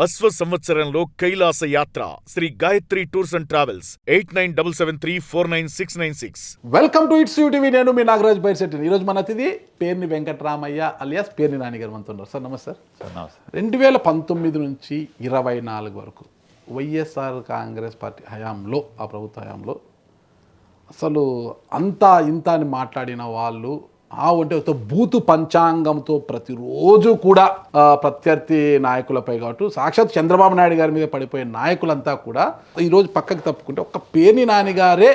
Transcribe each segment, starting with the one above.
అశ్వ సంవత్సరంలో కైలాస యాత్ర Shri Gayatri tours and travels 8977349696. Welcome to its UTV. నేను మీ నాగరాజ్ బైర్శెట్టి. ఈరోజు మన అతిథి పేర్ని వెంకటరామయ్య అలియాస్ పేర్ని నాని గారు మనతో ఉన్నారు. సార్ నమస్తే. సార్ నమస్తే. 2019 నుంచి 24 వరకు వైఎస్ఆర్ కాంగ్రెస్ పార్టీ హయాంలో, ఆ ప్రభుత్వ హయాంలో అసలు అంతా ఇంత అని మాట్లాడిన వాళ్ళు అంటే బూతు పంచాంగంతో ప్రతిరోజు కూడా ప్రత్యర్థి నాయకులపై కావచ్చు, సాక్షాత్ చంద్రబాబు నాయుడు గారి మీద పడిపోయే నాయకులంతా కూడా ఈరోజు పక్కకి తప్పుకుంటే ఒక్క పేర్ని నాని గారే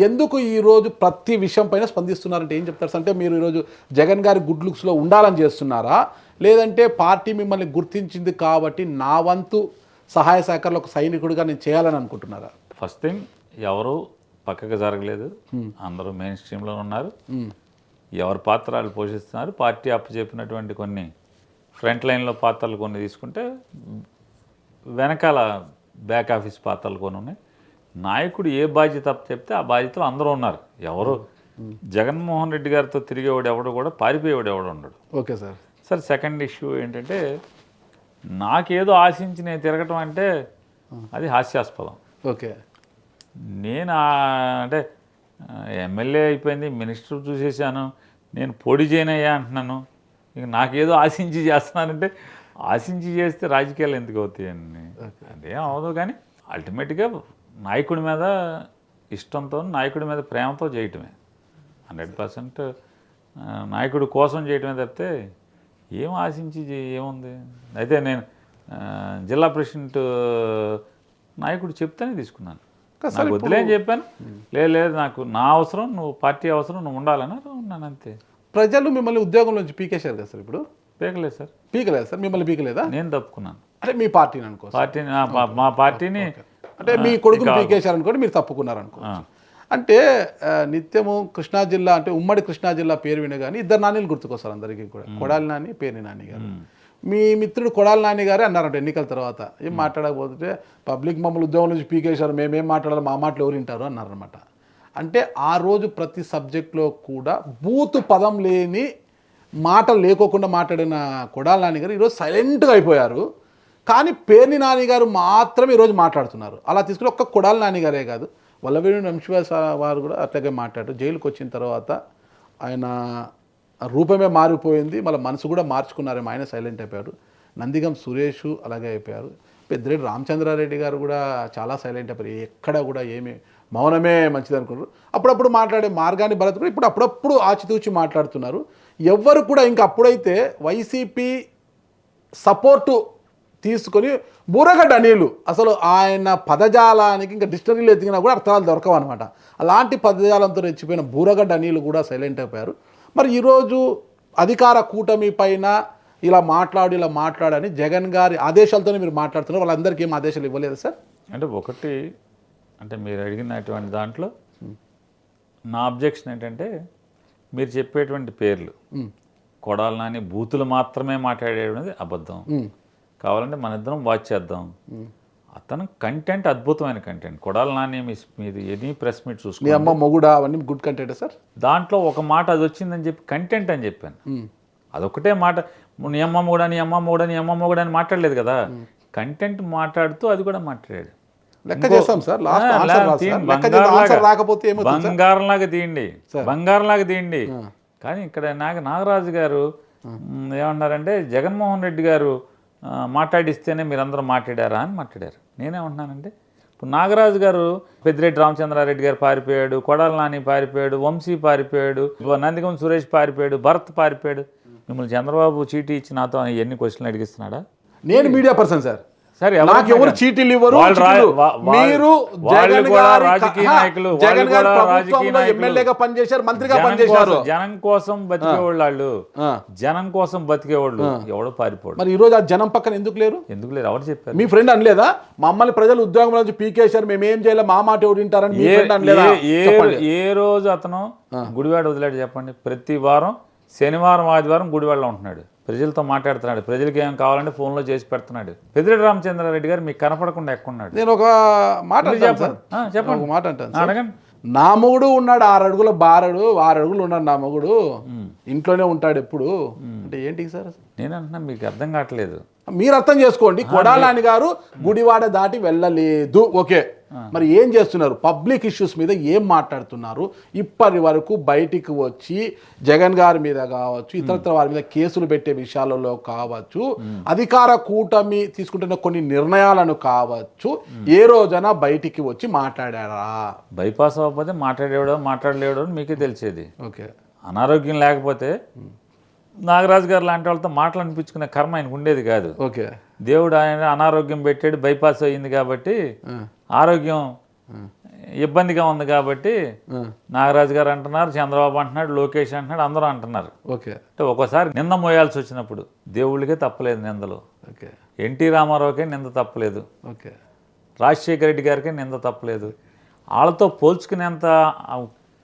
ఎందుకు ఈరోజు ప్రతి విషయం పైన స్పందిస్తున్నారంటే ఏం చెప్తారు? అంటే మీరు ఈరోజు జగన్ గారి గుడ్ లుక్స్లో ఉండాలని చేస్తున్నారా, లేదంటే పార్టీ మిమ్మల్ని గుర్తించింది కాబట్టి నా వంతు సహాయ సహకారాలు ఒక సైనికుడిగా నేను చేయాలని అనుకుంటున్నారా? ఫస్ట్ థింగ్, ఎవరు పక్కకు జరగలేదు, అందరూ మెయిన్ స్ట్రీమ్లో ఉన్నారు. ఎవరి పాత్రలు పోషిస్తున్నారు. పార్టీ అప్పచెప్పినటువంటి కొన్ని ఫ్రంట్ లైన్లో పాత్రలు కొన్ని తీసుకుంటే వెనకాల బ్యాక్ ఆఫీస్ పాత్రలు కొన్ని ఉన్నాయి. నాయకుడు ఏ బాధ్యత చెప్తే ఆ బాధ్యతలు అందరూ ఉన్నారు. ఎవరు జగన్మోహన్ రెడ్డి గారితో తిరిగేవాడు ఎవడు కూడా పారిపోయేవాడు ఎవడు ఉండడు. Okay sir. Sir, second issue ఏంటంటే, నాకేదో ఆశించి నేను తిరగటం అంటే అది హాస్యాస్పదం. ఓకే. నేను అంటే ఎమ్మెల్యే అయిపోయింది, మినిస్టర్ చూసేసాను, నేను పొడి చేయనయ్యా అంటున్నాను. ఇక నాకేదో ఆశించి చేస్తున్నానంటే ఆశించి చేస్తే రాజకీయాలు ఎందుకు అవుతాయండి? అదేం అవదు. కానీ అల్టిమేట్గా నాయకుడి మీద ఇష్టంతో, నాయకుడి మీద ప్రేమతో చేయటమే 100%. నాయకుడి కోసం చేయటమే తప్పితే ఏం ఆశించి ఏముంది? అయితే నేను జిల్లా ప్రెసిడెంట్ నాయకుడు చెప్తేనే తీసుకున్నాను. నాకు వద్దులే అని చెప్పాను. లేదు, నాకు నా అవసరం, నువ్వు పార్టీ అవసరం, నువ్వు ఉండాలని ఉన్నాను, అంతే. ప్రజలు మిమ్మల్ని ఉద్యోగం నుంచి పీకేశారు కదా సార్? ఇప్పుడు పీకలేదు సార్. పీకలేదు సార్, మిమ్మల్ని పీకలేదా? నేను తప్పుకున్నాను. అంటే మీ పార్టీని అనుకో, పార్టీని, మా పార్టీని అంటే మీ కొడుకుని పీకేశారు అనుకోండి, మీరు తప్పుకున్నారు అనుకో. అంటే నిత్యము కృష్ణా జిల్లా, అంటే ఉమ్మడి కృష్ణా జిల్లా పేరు వినగానే ఇద్దరు నాన్నలు గుర్తుకొస్తారు అందరికీ కూడా, కొడాలి నాని, పేర్ని నాని గారు. మీ మిత్రుడు కొడాలి నాని గారే అన్నారంట ఎన్నికల తర్వాత, ఏం మాట్లాడకపోతే పబ్లిక్ మమ్మల్ని ఉద్యోగం నుంచి పీకేశారు, మేమేం మాట్లాడాలి, మా మాటలు ఎవరు వింటారు అన్నారనమాట. అంటే ఆ రోజు ప్రతి సబ్జెక్ట్లో కూడా బూతు పదం లేని మాటలు లేకోకుండా మాట్లాడిన కొడాలి నాని గారు ఈరోజు సైలెంట్గా అయిపోయారు. కానీ పేర్ని నాని గారు మాత్రం ఈరోజు మాట్లాడుతున్నారు. అలా తీసుకుని ఒక్క కొడాలి నాని గారే కాదు, వల్లభనేని వంశీవాస్ వారు కూడా అట్లాగే మాట్లాడారు. జైలుకి వచ్చిన తర్వాత ఆయన రూపమే మారిపోయింది, మళ్ళీ మనసు కూడా మార్చుకున్నారేమో, ఆయన సైలెంట్ అయిపోయారు. నందిగం సురేష్ అలాగే అయిపోయారు. పెద్దిరెడ్డి రామచంద్రారెడ్డి గారు కూడా చాలా సైలెంట్ అయిపోయారు. ఎక్కడ కూడా ఏమి, మౌనమే మంచిది అనుకున్నారు. అప్పుడప్పుడు మాట్లాడే మార్గాన్ని భరత్ కూడా ఇప్పుడు అప్పుడప్పుడు ఆచితూచి మాట్లాడుతున్నారు. ఎవ్వరు కూడా ఇంకా అప్పుడైతే వైసీపీ సపోర్టు తీసుకొని బూరగడ్డ అనిలు, అసలు ఆయన పదజాలానికి ఇంకా డిక్షనరీలో ఎదిగినా కూడా అర్థాలు దొరకవు అనమాట. అలాంటి పదజాలంతో రెచ్చిపోయిన బూరగడ్డ అనిలు కూడా సైలెంట్ అయిపోయారు. మరి ఈరోజు అధికార కూటమి పైన ఇలా మాట్లాడని జగన్ గారి ఆదేశాలతోనే మీరు మాట్లాడుతున్నారు. వాళ్ళందరికీ ఏం ఆదేశాలు ఇవ్వలేదు సార్? అంటే ఒకటి, అంటే మీరు అడిగినటువంటి దాంట్లో నా అబ్జెక్షన్ ఏంటంటే, మీరు చెప్పేటువంటి పేర్లు కొడాలి నాని బూతులు మాత్రమే మాట్లాడేది అబద్ధం. కావాలంటే మన ఇద్దరం వాచ్ చేద్దాం. అతను కంటెంట్ అద్భుతమైన కంటెంట్. కొడాలి నాని మీది ఎనీ ప్రెస్ మీట్ చూసుకోండి, మీ అమ్మ మొగుడా అవన్నీ గుడ్ కంటెంట్ సార్. దాంట్లో ఒక మాట అది వచ్చిందని చెప్పి కంటెంట్ అని చెప్పాను. అదొకటే మాట, నీ అమ్మ మొగుడా, నీ అమ్మ మొగుడా, నీ అమ్మ మొగుడా అని మాట్లాడలేదు కదా. కంటెంట్ మాట్లాడుతూ అది కూడా మాట్లాడాడు. బంగారంలాగా తీయండి. కానీ ఇక్కడ నాగరాజు గారు ఏమన్నారంటే, జగన్మోహన్ రెడ్డి గారు మాట్లాడిస్తేనే మీరందరూ మాట్లాడారా అని మాట్లాడారు. నేనేమంటున్నానంటే, ఇప్పుడు నాగరాజు గారు, పెద్దిరెడ్డి రామచంద్రారెడ్డి గారు పారిపోయాడు, కొడాలి నాని పారిపోయాడు, వంశీ పారిపోయాడు, నందిగం సురేష్ పారిపోయాడు, భరత్ పారిపోయాడు. మిమ్మల్ని చంద్రబాబు చీటీ ఇచ్చి నాతో ఎన్ని క్వశ్చన్లు అడిగిస్తున్నాడా? నేను మీడియా పర్సన్ సార్. సరే, ఎవరు చీటీలు ఇవ్వరు. మీరు రాజకీయ నాయకులు, ఎమ్మెల్యేగా పనిచేశారు, మంత్రిగా పనిచేశారు. జనం కోసం బతికేవాళ్ళు, జనం కోసం బతికేవాళ్ళు. ఎవడో పారిపోడు. మరి ఈ రోజు ఆ జనం పక్కన ఎందుకు లేరు? ఎవరు చెప్పారు? మీ ఫ్రెండ్ అనలేదా, మమ్మల్ని ప్రజలు ఉద్యోగం నుంచి పీకేశారు, మేమేం చేయాలి, మా మాట ఎవరు వింటారని? ఏ రోజు అతను గుడివాడ వదిలాడు చెప్పండి? ప్రతి వారం శనివారం ఆదివారం గుడివాడలో ఉంటున్నాడు, ప్రజలతో మాట్లాడుతున్నాడు, ప్రజలకి ఏం కావాలంటే ఫోన్లో చేసి పెడుతున్నాడు. పెద్దిరెడ్డి రామచంద్రారెడ్డి గారు మీకు కనపడకుండా ఎక్కున్నాడు. నేను ఒక మాట చెప్పండి, ఒక మాట అంటాను, అడగండి. నా మొగుడు ఉన్నాడు 6 అడుగుల బారడు, 6 అడుగులు ఉన్నాడు నా మొగుడు, ఇంట్లోనే ఉంటాడు ఎప్పుడు అంటే ఏంటి సార్? నేను అంటున్నా, మీకు అర్థం కావట్లేదు. మీరు అర్థం చేసుకోండి. కొడాలి నాని గారు గుడివాడ దాటి వెళ్ళలేదు, ఓకే. మరి ఏం చేస్తున్నారు? పబ్లిక్ ఇష్యూస్ మీద ఏం మాట్లాడుతున్నారు? ఇప్పటి వరకు బయటికి వచ్చి జగన్ గారి మీద కావచ్చు, ఇతరత్ర వారి మీద కేసులు పెట్టే విషయాలలో కావచ్చు, అధికార కూటమి తీసుకుంటున్న కొన్ని నిర్ణయాలను కావచ్చు, ఏ రోజైనా బయటికి వచ్చి మాట్లాడారా? బైపాస్ అవ్వకపోతే మాట్లాడలేవడం మీకే తెలిసేది. ఓకే. అనారోగ్యం లేకపోతే నాగరాజు గారు లాంటి వాళ్ళతో మాటలు అనిపించుకునే కర్మ ఆయనకు ఉండేది కాదు. ఓకే. దేవుడు ఆయన అనారోగ్యం పెట్టాడు, బైపాస్ అయ్యింది కాబట్టి, ఆరోగ్యం ఇబ్బందిగా ఉంది కాబట్టి నాగరాజు గారు అంటున్నారు, చంద్రబాబు అంటున్నాడు, లోకేష్ అంటున్నాడు, అందరూ అంటున్నారు. ఓకే. అంటే ఒక్కోసారి నింద మోయాల్సి వచ్చినప్పుడు దేవుళ్ళకే తప్పలేదు నిందలు. ఓకే. ఎన్టీ రామారావుకే నింద తప్పలేదు, ఓకే. రాజశేఖర రెడ్డి గారికే నింద తప్పలేదు. వాళ్ళతో పోల్చుకునేంత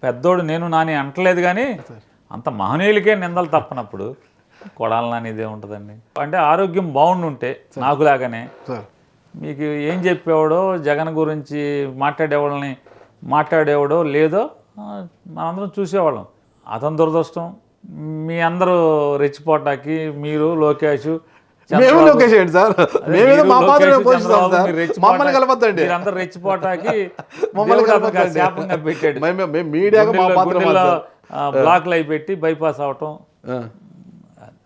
పెద్దోడు నేను నాని అంటలేదు, కానీ అంత మహనీయులకే నిందలు తప్పనప్పుడు కొడాలి నాని ఇదే ఉంటుందండి. అంటే ఆరోగ్యం బాగుండుంటే నాకులాగానే మీకు ఏం చెప్పేవాడో జగన్ గురించి మాట్లాడేవాడో లేదో మనందరం చూసేవాళ్ళం. అతని దురదృష్టం మీ అందరూ రెచ్చిపోటాకి మీరు లోకేష్ అందరూ రెచ్చిపోటాకి శాపంగా పెట్టాడు. బ్లాక్లు అయి పెట్టి బైపాస్ అవటం,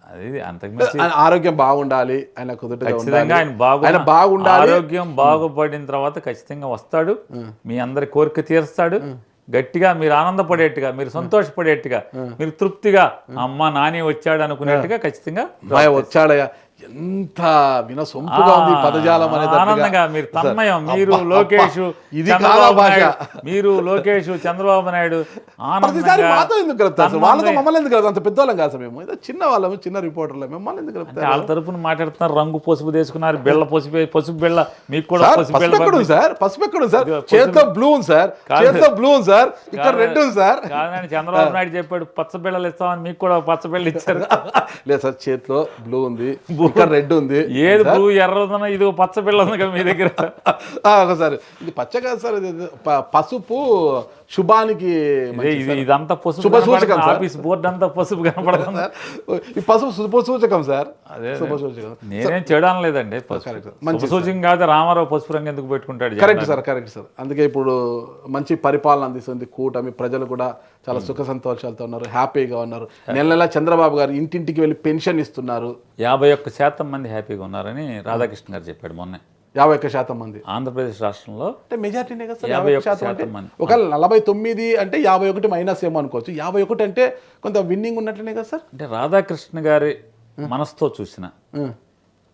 అది అంతకుమించి ఆరోగ్యం బాగుండాలి, ఆయన ఖచ్చితంగా ఆయన బాగుండాలి. ఆరోగ్యం బాగుపడిన తర్వాత ఖచ్చితంగా వస్తాడు, మీ అందరి కోరిక తీరుస్తాడు. గట్టిగా మీరు ఆనందపడేట్టుగా, మీరు సంతోషపడేట్టుగా, మీరు తృప్తిగా అమ్మ నాని వచ్చాడు అనుకునేట్టుగా ఖచ్చితంగా వచ్చాడయ్యా. ఎంత వినసొంపుగా ఉంది పదజాలం అనేది. ఆనందంగా మీరు తన్మయం, మీరు లోకేష్ చంద్రబాబు నాయుడు వాళ్ళతో మమ్మల్ని ఎందుకు కలుపుతారు? అంత పెద్దవాళ్ళం కాదు మేము, ఏదో చిన్న వాళ్ళము, చిన్న రిపోర్టర్లు, మమ్మల్ని ఎందుకు కలుపుతారు? వాళ్ళ తరపున మాట్లాడుతున్నారు. రంగు పసుపు తీసుకున్నారు, బిళ్ళ పసుపు బిళ్ళ. మీకు కూడా పసుపు ఎక్కడ సార్? పసుపు ఎక్కడ సార్? చేతిలో బ్లూ ఉంది సార్, చేతిలో బ్లూ ఉంది సార్, ఇక్కడ రెడ్ ఉంది సార్. కాదని చంద్రబాబు నాయుడు చెప్పాడు పచ్చ బిళ్ళలు ఇస్తామని, మీకు కూడా పచ్చ బిళ్ళలు ఇచ్చారు. లేదు సార్, చేతిలో బ్లూ ఉంది, రెడ్ ఉంది. ఏది బ్లూ ఎర్రదన, ఇది పచ్చ బిళ్ళ ఉంది కదా మీ దగ్గర. ఒకసారి ఇది పచ్చ కాదు సార్, పసుపు శుభానికి, ఇదంతా పసుపు శుభ సూచకం. ఆఫీస్ బోర్డు అంతా పసుపు కనపడుతుంది. ఈ పసుపు శుభ సూచకం సార్. అదే శుభ సూచకం. నేనేం చేయడం లేదండి, శుభ సూచకం కాదు. రామారావు పసుపు రంగు ఎందుకు పెట్టుకుంటాడు? Correct sir, correct sir. అందుకే ఇప్పుడు మంచి పరిపాలన అందిస్తుంది కూటమి. ప్రజలు కూడా చాలా సుఖ సంతోషాలతో ఉన్నారు, హ్యాపీగా ఉన్నారు. నెల చంద్రబాబు గారు ఇంటింటికి వెళ్ళి పెన్షన్ ఇస్తున్నారు. 51% మంది హ్యాపీగా ఉన్నారని రాధాకృష్ణ గారు చెప్పాడు మొన్న. 51% మంది ఆంధ్రప్రదేశ్ రాష్ట్రంలో అంటే మెజార్టీనే కదా సార్. 51% మంది. ఒకవేళ 49 అంటే 51 మైనస్ ఏమో అనుకోవచ్చు. 51 అంటే కొంత విన్నింగ్ ఉన్నట్లనే కదా సార్. అంటే రాధాకృష్ణ గారి మనసుతో చూసిన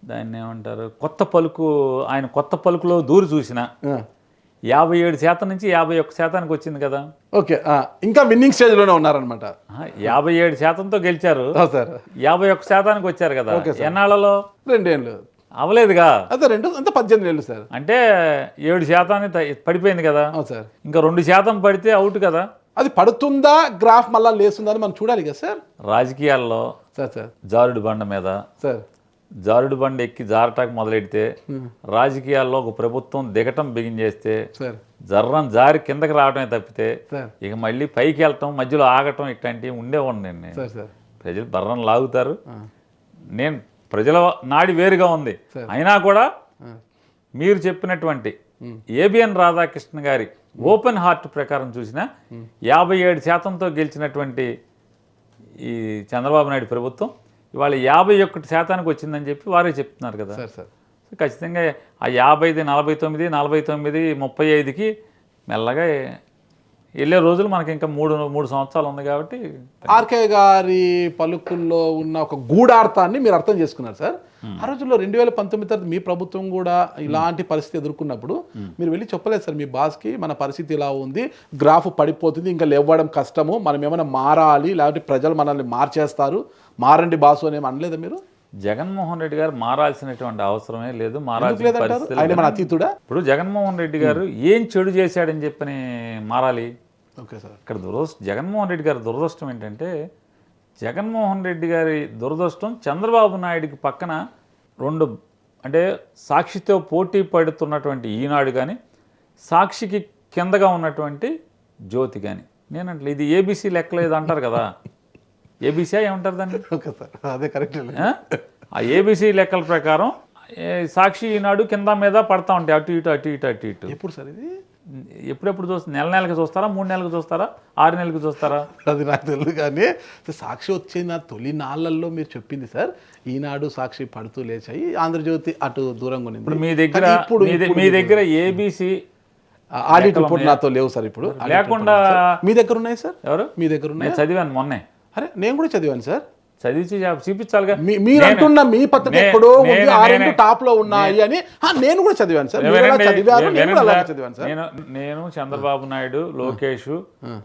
దాన్ని ఏమంటారు, కొత్త పలుకు, ఆయన కొత్త పలుకులో దూరి చూసిన 57% నుంచి 51%కి వచ్చింది కదా. ఓకే, ఇంకా విన్నింగ్ స్టేజ్ లోనే ఉన్నారనమాట. 57%తో గెలిచారు సార్, 51%కి వచ్చారు కదా. ఎన్నాళ్ళలో? 2 ఏళ్ళు అవలేదుగా. అదే 2 అంతా 18 ఏళ్ళు సార్. అంటే 7% పడిపోయింది కదా సార్. ఇంకా 2% పడితే అవుట్ కదా. అది పడుతుందా, గ్రాఫ్ మళ్ళా లేస్తుందా అని మనం చూడాలి కదా సార్. రాజకీయాల్లో సార్ జారుడు బండ మీద సార్, జారుడు బండ ఎక్కి జారటానికి మొదలెడితే, రాజకీయాల్లో ఒక ప్రభుత్వం దిగటం బిగించేస్తే జారి కిందకి రావడమే తప్పితే ఇక మళ్ళీ పైకి వెళ్ళటం, మధ్యలో ఆగటం ఇట్లాంటివి ఉండేవాడిని. ప్రజలు బర్రం లాగుతారు. నేను ప్రజల నాడి వేరుగా ఉంది, అయినా కూడా మీరు చెప్పినటువంటి ఏబిఎన్ రాధాకృష్ణ గారి ఓపెన్ హార్ట్ ప్రకారం చూసిన 57%తో గెలిచినటువంటి ఈ చంద్రబాబు నాయుడు ప్రభుత్వం ఇవాళ 51%కి వచ్చిందని చెప్పి వారే చెప్తున్నారు కదా. ఖచ్చితంగా ఆ 50, 49, 35కి మెల్లగా వెళ్ళే రోజులు మనకి ఇంకా 3 సంవత్సరాలు ఉంది కాబట్టి. ఆర్కే గారి పలుకుల్లో ఉన్న ఒక గూఢార్థాన్ని మీరు అర్థం చేసుకున్నారు సార్. ఆ రోజుల్లో 2019 తర్వాత మీ ప్రభుత్వం కూడా ఇలాంటి పరిస్థితి ఎదుర్కొన్నప్పుడు మీరు వెళ్ళి చెప్పలేదు సార్ మీ బాస్కి, మన పరిస్థితి ఇలా ఉంది, గ్రాఫ్ పడిపోతుంది, ఇంకా లేవడం కష్టము, మనం ఏమైనా మారాలి, లేకపోతే ప్రజలు మనల్ని మార్చేస్తారు, మారండి బాసు అని ఏమి అనలేదా మీరు? జగన్మోహన్ రెడ్డి గారు మారాల్సినటువంటి అవసరమే లేదు, మారాల్సిన పరిస్థితి. అతీతుడా? ఇప్పుడు జగన్మోహన్ రెడ్డి గారు ఏం చెడు చేశాడని చెప్పని మారాలి? Okay sir. ఇక్కడ జగన్మోహన్ రెడ్డి గారి దురదృష్టం ఏంటంటే, జగన్మోహన్ రెడ్డి గారి దురదృష్టం చంద్రబాబు నాయుడికి పక్కన 2 అంటే సాక్షితో పోటీ పడుతున్నటువంటి ఈనాడు కానీ, సాక్షికి కిందగా ఉన్నటువంటి జ్యోతి కానీ. నేనంటే ఇది ఏబీసీ లెక్కలేదు అంటారు కదా. ఏబీసీ ఏమంటారు దాన్ని? ఓకే సార్, అదే కరెక్ట్. ఆ ఏబిసి లెక్కల ప్రకారం సాక్షి ఈనాడు కింద మీద పడతా ఉంటాయి, అటు ఇటు అటు ఇటు అటు ఇటు. ఎప్పుడు సార్ ఇది? ఎప్పుడెప్పుడు చూస్తారు? నెలకి చూస్తారా, 3 నెలలకు చూస్తారా, 6 నెలలకు చూస్తారా? అది నాకు తెలియదు. కానీ సాక్షి వచ్చిన తొలి నాళ్ళల్లో మీరు చెప్పింది సార్, ఈనాడు సాక్షి పడుతూ లేచాయి, ఆంధ్రజ్యోతి అటు దూరంగా ఉంది. ఇప్పుడు మీ దగ్గర ఏబిసి ఆడిట్ రిపోర్ట్ నాతో లేవు సార్. ఇప్పుడు లేకుండా మీ దగ్గర ఉన్నాయి సార్? ఎవరు? మీ దగ్గర ఉన్నాయి? నేను చదివాను మొన్నే. అరే నేను కూడా చదివాను సార్. చదివించి చూపించాలిగా. మీరు అంటున్న మీ పత్రిక ఎక్కడో ఉంది, 6 టాప్ లో ఉన్నాయి అని నేను కూడా చదివాను సార్. చదివాను సార్. నేను చంద్రబాబు నాయుడు, లోకేష్,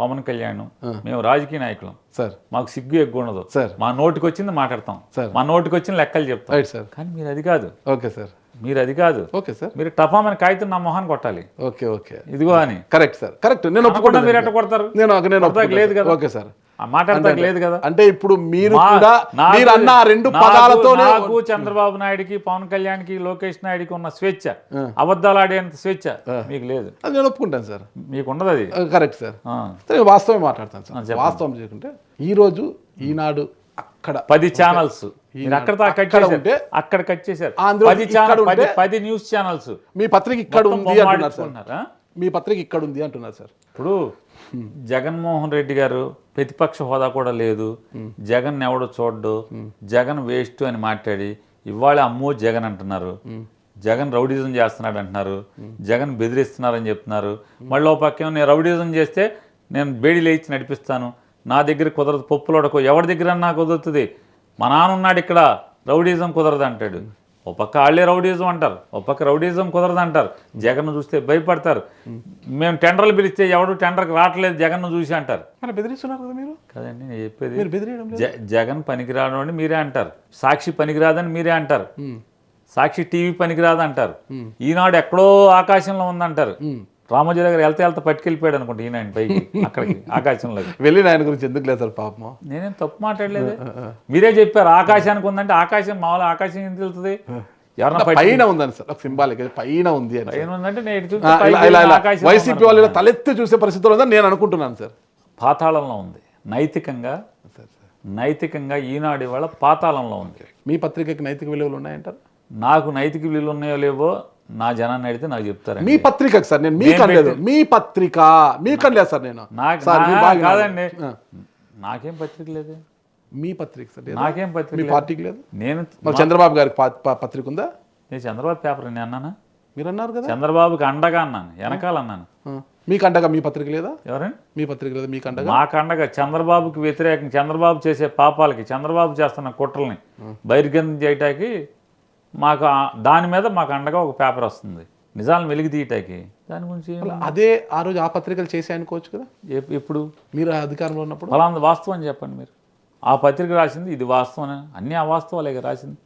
పవన్ కళ్యాణ్ మేము రాజకీయ నాయకులం సార్. మాకు సిగ్గు ఎక్కువ ఉండదు సార్. మా నోటికి వచ్చింది మాట్లాడతాం సార్, మా నోటికి వచ్చిన లెక్కలు చెప్తాం సార్. కానీ మీరు అది కాదు. Okay sir. మీరు అది కాదు. Okay sir. మీరు టపామని కాగితం నా మొహాన్ని కొట్టాలి. ఓకే ఓకే ఇదిగో అని. Correct sir, correct. నేను ఒప్పుకుంటా. మీరు ఎట్ట కొడతారు? నేను లేదు కదా. Okay sir. మాట్లాడతాక లేదు కదా. అంటే ఇప్పుడు మీరు కూడా మీరు అన్న 2 పదాలతో నాకు చంద్రబాబు నాయుడుకి, పవన్ కళ్యాణ్కి, లోకేష్ నాయుడుకి ఉన్న స్వేచ్ఛ, అబద్ధాలు ఆడేంత స్వేచ్ఛ మీకు లేదు. అది నేను ఒప్పుకుంటాను సార్. మీకు ఉండదు అది. Correct sir. వాస్తవమే మాట్లాడతాను సార్. వాస్తవం చేసుకుంటే ఈ రోజు ఈనాడు అక్కడ 10 ఛానల్స్ అక్కడ కట్ చేశారు. 10 న్యూస్ ఛానల్స్. మీ పత్రిక ఇక్కడ ఉంది అంటున్నారు సార్. మీ పత్రిక ఇక్కడ ఉంది అంటున్నారు సార్. ఇప్పుడు జగన్మోహన్ రెడ్డి గారు ప్రతిపక్ష హోదా కూడా లేదు, జగన్ ఎవడో చూడ్డు, జగన్ వేస్ట్ అని మాట్లాడి ఇవాళ అమ్మో జగన్ అంటున్నారు, జగన్ రౌడీజం చేస్తున్నాడు అంటున్నారు, జగన్ బెదిరిస్తున్నారని చెప్తున్నారు. మళ్ళీ ఒక పక్క నేను రౌడీజం చేస్తే నేను బేడీ లేచి నడిపిస్తాను, నా దగ్గర కుదరదు, పప్పులోడకో ఎవరి దగ్గర నాకు కుదురుతుంది, మా నాన్న ఉన్నాడు ఇక్కడ, రౌడీజం కుదరదు అంటాడు. ఒక పక్క వాళ్ళే రౌడీజం అంటారు, ఒక పక్క రౌడీజం కుదరదు అంటారు. జగన్ చూస్తే భయపడతారు. మేము టెండర్లు పిలిస్తే ఎవడు టెండర్కి రావట్లేదు జగన్ చూసి అంటారు. కదండి నేను చెప్పేది. జగన్ పనికిరాడు అని మీరే అంటారు, సాక్షి పనికిరాదని మీరే అంటారు, సాక్షి టీవీ పనికిరాదు అంటారు, ఈనాడు ఎక్కడో ఆకాశంలో ఉందంటారు. రామోజీ దగ్గర వెళ్తే పట్టుకెళ్ళిపోయాడు అనుకుంటా ఈయన పైకి, అక్కడికి ఆకాశంలో వెళ్ళి. ఆయన గురించి ఎందుకు లేదు సార్ పాపం. నేనేం తప్పు మాట్లాడలేదు, మీరే చెప్పారు ఆకాశానికి ఉందంటే. ఆకాశం మామూలు ఆకాశం ఏం తెలుస్తుంది? ఎవరన్నా పైన ఉందని సార్, సింబాలిక్ పైన ఉంది అని. పైన ఉందంటే వైసీపీ వాళ్ళు తలెత్తి చూసే పరిస్థితుల్లో ఉందని నేను అనుకుంటున్నాను సార్. పాతాళంలో ఉంది నైతికంగా ఈనాడు వాళ్ళ పాతాళంలో ఉంది. మీ పత్రికకి నైతిక విలువలు ఉన్నాయంటారు? నాకు నైతిక విలువలు ఉన్నాయో లేవో నా జనాన్ని అడిగితే నాకు చెప్తారు. మీ పత్రికకు సార్, నేను మీకు అనలేదు, మీ పత్రిక మీకు అనలేదు సార్. నేను కాదండి, నాకేం పత్రిక లేదు. మీ పత్రిక సార్, నాకేం పత్రిక, మీ పార్టీకి లేదు. నేను చంద్రబాబు గారికి పత్రిక ఉందా? నేను చంద్రబాబు పేపర్ నేను అన్నానా? మీరు అన్నారు కదా. చంద్రబాబుకి అండగా అన్నాను, వెనకాల అన్నాను. మీకు అండగా మీ పత్రిక లేదా? ఎవరండి? మీ పత్రిక లేదా? మీకు అండగా? మాకు అండగా చంద్రబాబుకి వ్యతిరేకంగా, చంద్రబాబు చేసే పాపాలకి, చంద్రబాబు చేస్తున్న కుట్రల్ని బహిర్గతం చేయటానికి మాకు దాని మీద మాకు అండగా ఒక పేపర్ వస్తుంది, నిజాలను వెలికి తీయటానికి. దాని గురించి అదే ఆ రోజు ఆ పత్రికలు చేసి అనుకోవచ్చు కదా. ఎప్పుడు మీరు అధికారంలో ఉన్నప్పుడు ఫలానా వాస్తవం అని చెప్పండి. మీరు ఆ పత్రిక రాసింది ఇది వాస్తవం, అన్నీ అవాస్తవాలే రాసింది.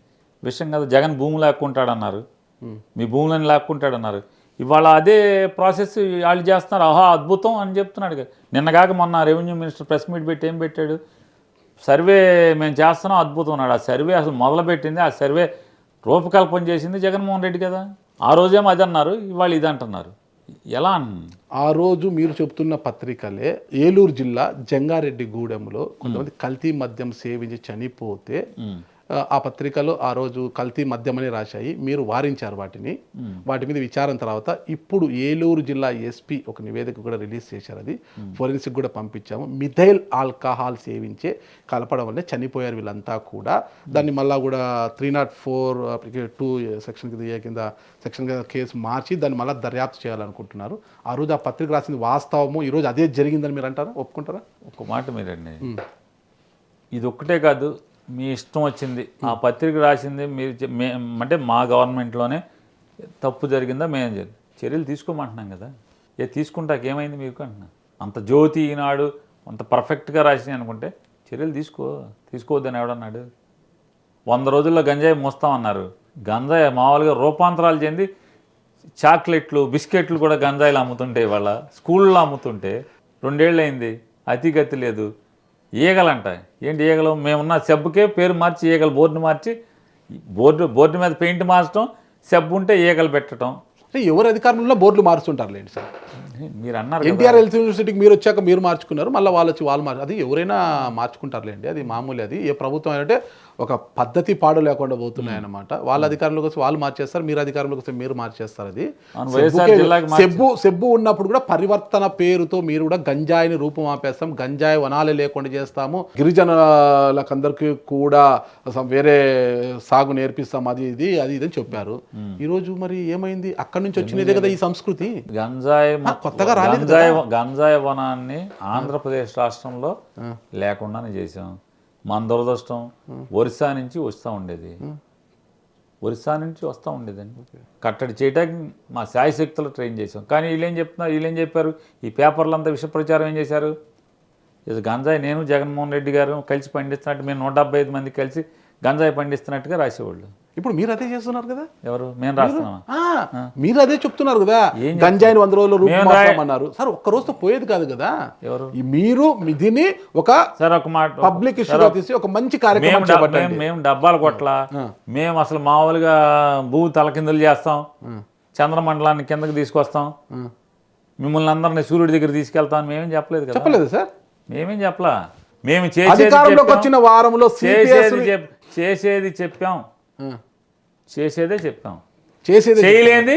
విషయం కదా, జగన్ భూములు లాక్కుంటాడన్నారు, మీ భూములను లాక్కుంటాడన్నారు. ఇవాళ అదే ప్రాసెస్ వాళ్ళు చేస్తున్నారు. ఆహా అద్భుతం అని చెప్తున్నాడు. నిన్నగాక మొన్న రెవెన్యూ మినిస్టర్ ప్రెస్ మీట్ పెట్టి ఏం పెట్టాడు? సర్వే మేము చేస్తున్నాం అద్భుతం అన్నాడు. ఆ సర్వే అసలు మొదలుపెట్టింది, ఆ సర్వే రూపకల్పన చేసింది జగన్మోహన్ రెడ్డి కదా. ఆ రోజేమో అది అన్నారు, ఇవాళ ఇది అంటున్నారు. ఎలా? ఆ రోజు మీరు చెప్తున్న పత్రికలే ఏలూరు జిల్లా జంగారెడ్డిగూడెంలో కొంతమంది కల్తీ మద్యం సేవించి చనిపోతే ఆ పత్రికలో ఆ రోజు కల్తీ మద్యం అని రాశాయి. మీరు వారించారు వాటిని. వాటి మీద విచారం తర్వాత ఇప్పుడు ఏలూరు జిల్లా ఎస్పీ ఒక నివేదిక కూడా రిలీజ్ చేశారు. అది ఫోరెన్సిక్ కూడా పంపించాము. మిథైల్ ఆల్కహాల్ సేవించే కలపడం వల్లే చనిపోయారు వీళ్ళంతా కూడా. దాన్ని మళ్ళా కూడా 304(2) సెక్షన్ కింద కేసు మార్చి దాన్ని మళ్ళీ దర్యాప్తు చేయాలనుకుంటున్నారు. ఆ రోజు ఆ పత్రిక రాసింది వాస్తవము, ఈరోజు అదే జరిగిందని మీరు అంటారా? ఒప్పుకుంటారా? ఒక్క మాట మీరండి, ఇది ఒక్కటే కాదు, మీ ఇష్టం వచ్చింది ఆ పత్రిక రాసింది మీరు అంటే మా గవర్నమెంట్లోనే తప్పు జరిగిందా, మేము చర్యలు తీసుకోమంటున్నాం కదా. తీసుకుంటాక ఏమైంది మీకు అంటున్నా. అంత జ్యోతి ఈనాడు అంత పర్ఫెక్ట్గా రాసినాయి అనుకుంటే చర్యలు తీసుకోవద్దని ఎవడన్నాడు? 100 రోజుల్లో గంజాయి మోస్తామన్నారు. గంజాయి మామూలుగా రూపాంతరాలు చెంది చాక్లెట్లు, బిస్కెట్లు కూడా గంజాయిలు అమ్ముతుంటే, ఇవాళ స్కూల్లో అమ్ముతుంటే 2 ఏళ్ళు అయింది, అతిగతి లేదు. ఈగలంట, ఏంటి ఈగలు? మేమున్న సబ్బుకే పేరు మార్చి ఈగలు, బోర్డు మార్చి బోర్డు మీద పెయింట్ మార్చడం, సబ్బు ఉంటే ఈగలు పెట్టడం. ఎవరు అధికారంలో బోర్డులు మారుస్తుంటారు లేండి సార్. మీరు అన్నారు ఎన్టీఆర్ హెల్త్ యూనివర్సిటీకి మీరు వచ్చాక మీరు మార్చుకున్నారు, మళ్ళీ వాళ్ళు వచ్చి వాళ్ళు అది ఎవరైనా మార్చుకుంటారులేండి, అది మామూలు. అది ఏ ప్రభుత్వం అంటే ఒక పద్ధతి పాడు లేకుండా పోతున్నాయి అన్నమాట. వాళ్ళ అధికారంలోకి వస్తే వాళ్ళు మార్చేస్తారు, మీరు అధికారంలోకి వస్తే మీరు మార్చేస్తారు. అది సెబ్బు ఉన్నప్పుడు కూడా పరివర్తన పేరుతో మీరు కూడా గంజాయిని రూపం ఆపేస్తాం, గంజాయి వనాలే లేకుండా చేస్తాము, గిరిజనులకందరికీ కూడా వేరే సాగు నేర్పిస్తాం, అది ఇది అని చెప్పారు. ఈ రోజు మరి ఏమైంది? అక్కడి నుంచి వచ్చినదే కదా ఈ సంస్కృతి. కొత్తగా రాలేదు. గంజాయి వనాన్ని ఆంధ్రప్రదేశ్ రాష్ట్రంలో లేకుండానే చేసాం. మన దురదృష్టం ఒరిస్సా నుంచి వస్తూ ఉండేది, కట్టడి చేయడానికి మా శాయశక్తులు ట్రైన్ చేసాం. కానీ వీళ్ళేం చెప్పారు, ఈ పేపర్లంతా విష ప్రచారం ఏం చేశారు, ఇది గంజాయి నేను జగన్మోహన్ రెడ్డి గారు కలిసి పండిస్తున్నట్టు, మేము 175 మంది కలిసి గంజాయి పండిస్తున్నట్టుగా రాసేవాళ్ళు. ఇప్పుడు మీరు అదే చేస్తున్నారు కదా. ఎవరు? మేము రాస్తున్నామా? మీరు అదే చెప్తున్నారు కదా, గంజాయిని 100 రోజులు రూపమన్నారు సార్. ఒక్క రోజుతో పోయేది కాదు కదా. ఎవరు? మీరు దీన్ని ఒక పబ్లిక్ ఇష్యూగా తీసి ఒక మంచి కార్యక్రమం. మేము డబ్బాలు కొట్ల, మేము అసలు మామూలుగా భూమి తలకిందులు చేస్తాం, చంద్రమండలాన్ని కిందకి తీసుకొస్తాం, మిమ్మల్ని అందరినీ సూర్యుడి దగ్గర తీసుకెళ్తాం మేమేం చెప్పలేదు కదా. చెప్పలేదు సార్, మేమేం చెప్పలా. మేము అధికారంలోకి వచ్చిన వారంలో చేసేది చెప్పాం, చేసేదే చెప్పాం, చేయలేంది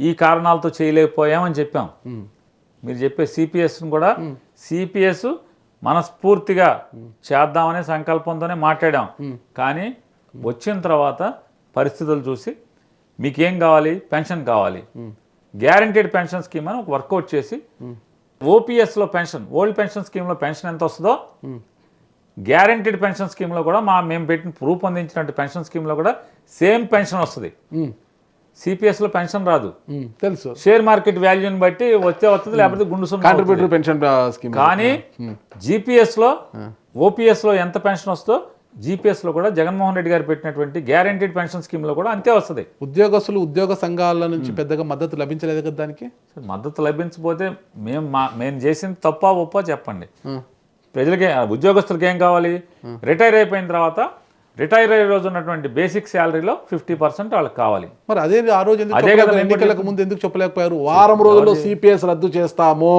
ఈ కారణాలతో చేయలేకపోయామని చెప్పాం. మీరు చెప్పే సిపిఎస్ను కూడా సిపిఎస్ మనస్ఫూర్తిగా చేద్దామనే సంకల్పంతోనే మాట్లాడాం. కానీ వచ్చిన తర్వాత పరిస్థితులు చూసి మీకేం కావాలి, పెన్షన్ కావాలి, గ్యారంటీడ్ పెన్షన్ స్కీమ్ అని ఒక వర్కౌట్ చేసి ఓపీఎస్లో పెన్షన్, ఓల్డ్ పెన్షన్ స్కీమ్లో పెన్షన్ ఎంత వస్తుందో గ్యారంటీడ్ పెన్షన్ స్కీమ్లో కూడా మేము రూపొందించినట్టు పెన్షన్ స్కీమ్లో కూడా సేమ్ పెన్షన్ వస్తుంది. సిపిఎస్లో పెన్షన్ రాదు, తెలుసు, షేర్ మార్కెట్ వాల్యూని బట్టి వస్తుంది, లేకపోతే గుండు కాంట్రిబ్యూటరీ పెన్షన్ స్కీమ్. కానీ జీపీఎస్లో ఓపీఎస్లో ఎంత పెన్షన్ వస్తుందో జీపీఎస్లో కూడా జగన్మోహన్ రెడ్డి గారు పెట్టినటువంటి గ్యారంటీడ్ పెన్షన్ స్కీమ్లో కూడా అంతే వస్తుంది. ఉద్యోగ సంఘాల నుంచి పెద్దగా మద్దతు లభించలేదు కదా దానికి. మద్దతు లభించకపోతే మేము చేసింది తప్పా ఒప్పా చెప్పండి. ప్రజలకి, ఉద్యోగస్తులకి ఏం కావాలి, రిటైర్ అయిపోయిన తర్వాత రిటైర్ అయ్యే రోజు ఉన్నటువంటి బేసిక్ శాలరీలో 50% వాళ్ళకి కావాలి. మరి ఆ రోజు ఎన్నికలకు ముందు ఎందుకు చెప్పలేకపోయారు? వారం రోజుల్లో సిపిఎస్ రద్దు చేస్తాము,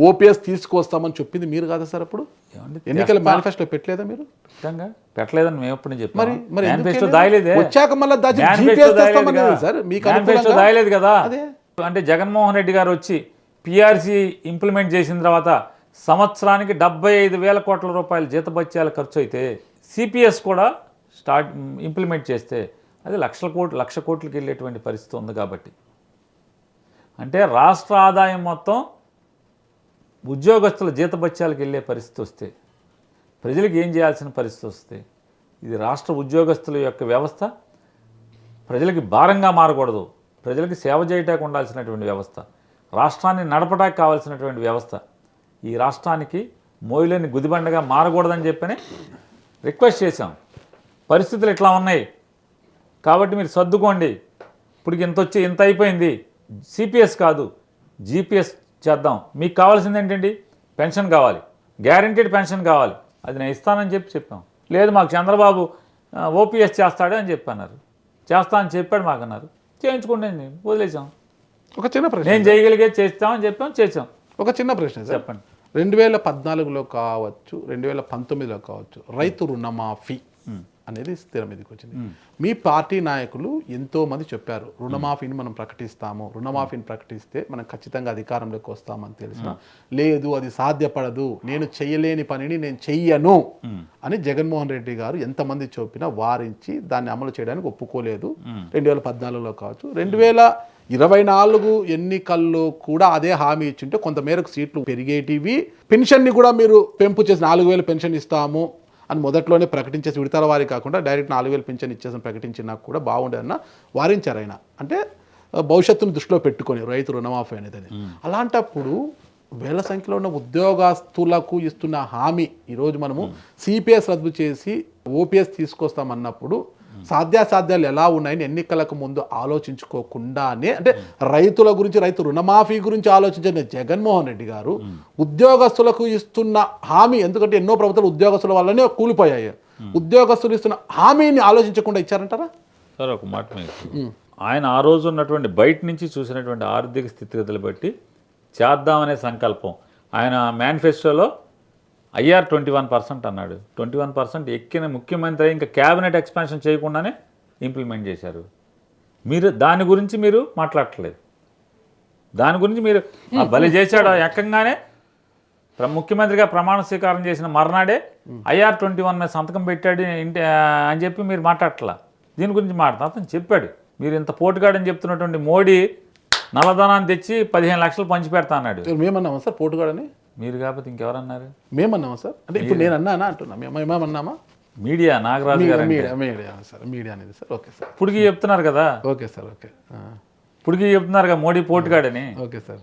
ఓపీఎస్ తీసుకొస్తామని చెప్పింది మీరు కాదా సార్? అప్పుడు ఎన్నికల మేనిఫెస్టో పెట్టలేదా మీరు? పెట్టలేదని మేము ఎప్పుడు చెప్పాము. మేనిఫెస్టో దాయలేదే, వచ్చాక మళ్ళీ దాయలేదు కదా. అంటే జగన్మోహన్ రెడ్డి గారు వచ్చి పిఆర్సీ ఇంప్లిమెంట్ చేసిన తర్వాత సంవత్సరానికి 75,000 కోట్ల రూపాయల జీతభత్యాల ఖర్చు అయితే సిపిఎస్ కూడా ఇంప్లిమెంట్ చేస్తే అది 1,00,00 కోట్లకి వెళ్ళేటువంటి పరిస్థితి ఉంది. కాబట్టి అంటే రాష్ట్ర ఆదాయం మొత్తం ఉద్యోగస్తుల జీతభత్యాలకు వెళ్ళే పరిస్థితి వస్తే ప్రజలకు ఏం చేయాల్సిన పరిస్థితి వస్తే, ఇది రాష్ట్ర ఉద్యోగస్తుల యొక్క వ్యవస్థ ప్రజలకి భారంగా మారకూడదు, ప్రజలకి సేవ చేయటానికి ఉండాల్సినటువంటి వ్యవస్థ, రాష్ట్రాన్ని నడపడానికి కావాల్సినటువంటి వ్యవస్థ, ఈ రాష్ట్రానికి మోయిలేని గుదిబండగా మారకూడదని చెప్పని రిక్వెస్ట్ చేశాం. పరిస్థితులు ఇట్లా ఉన్నాయి కాబట్టి మీరు సర్దుకోండి, ఇప్పుడు ఇంత అయిపోయింది, సిపిఎస్ కాదు జీపీఎస్ చేద్దాం, మీకు కావాల్సింది ఏంటండి, పెన్షన్ కావాలి, గ్యారంటీడ్ పెన్షన్ కావాలి, అది నేను ఇస్తానని చెప్పాం. లేదు మాకు చంద్రబాబు ఓపీఎస్ చేస్తాడు అని చెప్పన్నారు, చేస్తా అని చెప్పాడు మాకు అన్నారు, చేయించుకోండి, వదిలేసాం. ఒక చిన్న ప్రశ్న, నేను చేయగలిగే చేస్తామని చెప్పాం, చేసాం. ఒక చిన్న ప్రశ్న చెప్పండి. 2014లో కావచ్చు, 2019లో కావచ్చు, రైతు రుణమాఫీ అనేది స్థిర మీదకి వచ్చింది. మీ పార్టీ నాయకులు ఎంతో మంది చెప్పారు రుణమాఫీని మనం ప్రకటిస్తాము, రుణమాఫీని ప్రకటిస్తే మనం ఖచ్చితంగా అధికారంలోకి వస్తామని తెలిసిన, లేదు అది సాధ్యపడదు, నేను చెయ్యలేని పనిని నేను చెయ్యను అని జగన్మోహన్ రెడ్డి గారు ఎంతమంది చెప్పినా వారించి దాన్ని అమలు చేయడానికి ఒప్పుకోలేదు. 2014లో కావచ్చు, 2024 ఎన్నికల్లో కూడా అదే హామీ ఇచ్చింటే కొంతమేరకు సీట్లు పెరిగేటివి, పెన్షన్ని కూడా మీరు పెంపు చేసి 4,000 పెన్షన్ ఇస్తాము అని మొదట్లోనే ప్రకటించేసి విడతల వారి కాకుండా డైరెక్ట్ 4,000 పెన్షన్ ఇచ్చేసి ప్రకటించినా కూడా బాగుండేదన్న వారించారు ఆయన. అంటే భవిష్యత్తును దృష్టిలో పెట్టుకొని రైతు రుణమాఫీ అనేది. అలాంటప్పుడు వేల సంఖ్యలో ఉన్న ఉద్యోగస్తులకు ఇస్తున్న హామీ ఈరోజు మనము సిపిఎస్ రద్దు చేసి ఓపీఎస్ తీసుకొస్తామన్నప్పుడు సాధ్యాసాధ్యాలు ఎలా ఉన్నాయని ఎన్నికలకు ముందు ఆలోచించుకోకుండానే, అంటే రైతుల గురించి, రైతు రుణమాఫీ గురించి ఆలోచించిన జగన్మోహన్ రెడ్డి గారు ఉద్యోగస్తులకు ఇస్తున్న హామీ, ఎందుకంటే ఎన్నో ప్రభుత్వాలు ఉద్యోగస్తుల వల్లనే కూలిపోయాయి, ఉద్యోగస్తులు ఇస్తున్న హామీని ఆలోచించకుండా ఇచ్చారంటారా? సార్ ఒక మాట ఆయన ఆ రోజు ఉన్నటువంటి బయట నుంచి చూసినటువంటి ఆర్థిక స్థితిగతులు బట్టి చేద్దామనే సంకల్పం, ఆయన మేనిఫెస్టోలో ఐఆర్ 21% అన్నాడు. 21% ఎక్కిన ముఖ్యమంత్రి ఇంకా క్యాబినెట్ ఎక్స్పాన్షన్ చేయకుండానే ఇంప్లిమెంట్ చేశారు. మీరు దాని గురించి మీరు మాట్లాడట్లేదు. దాని గురించి మీరు బలి చేశాడు ఎక్కంగానే ముఖ్యమంత్రిగా ప్రమాణ స్వీకారం చేసిన మర్నాడే ఐఆర్ 21 మీద సంతకం పెట్టాడు అని చెప్పి మీరు మాట్లాడట్లా. దీని గురించి మాట్లాడుతున్నా. అతను చెప్పాడు మీరు ఇంత పోటుగాడని చెప్తున్నటువంటి మోడీ నల్లధనాన్ని తెచ్చి 15 లక్షలు పంచి పెడతా అన్నాడు. మేమన్నామా సార్ పోటుగాడని? మీరు కాకపోతే ఇంకెవరన్నారు? మేమన్నామా సార్? అంటే ఇప్పుడు నేను అన్నానా అంటున్నా, మేమన్నామా? మీడియా నాగరాజు గారు మీడియా సార్, మీడియా అనేది సార్. ఓకే సార్, ఇప్పటికీ చెప్తున్నారు కదా. ఓకే సార్, ఓకే ఇప్పటికీ చెప్తున్నారు కదా మోడీ పోటుగాడని. Okay sir.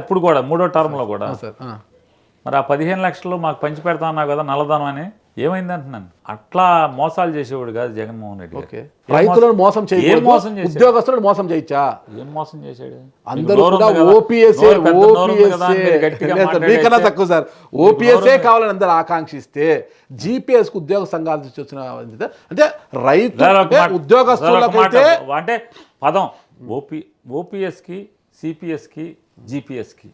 ఇప్పుడు కూడా 3వ టర్మ్లో కూడా సార్. మరి ఆ 15 లక్షలు మాకు పంచి పెడతా అన్నావు కదా నల్లధనం అని, ఏమైంది అంటున్నాను. అట్లా మోసాలు చేసేవాడు కాదు జగన్మోహన్ రెడ్డి. ఓకే, రైతులను మోసం చేయకూడదు, ఉద్యోగస్తులను మోసం చేయొచ్చా? ఏం మోసం చేశాడు? అందరూ కూడా మీకన్నా తక్కువ సార్. ఓపీఎస్ఏ కావాలని అందరూ ఆకాంక్షిస్తే జీపీఎస్ కు ఉద్యోగ సంఘాల నుంచి వచ్చిన అంటే రైతు ఉద్యోగస్తులకైతే అంటే పదం ఓపీఎస్కి సిపిఎస్కి జీపీఎస్కి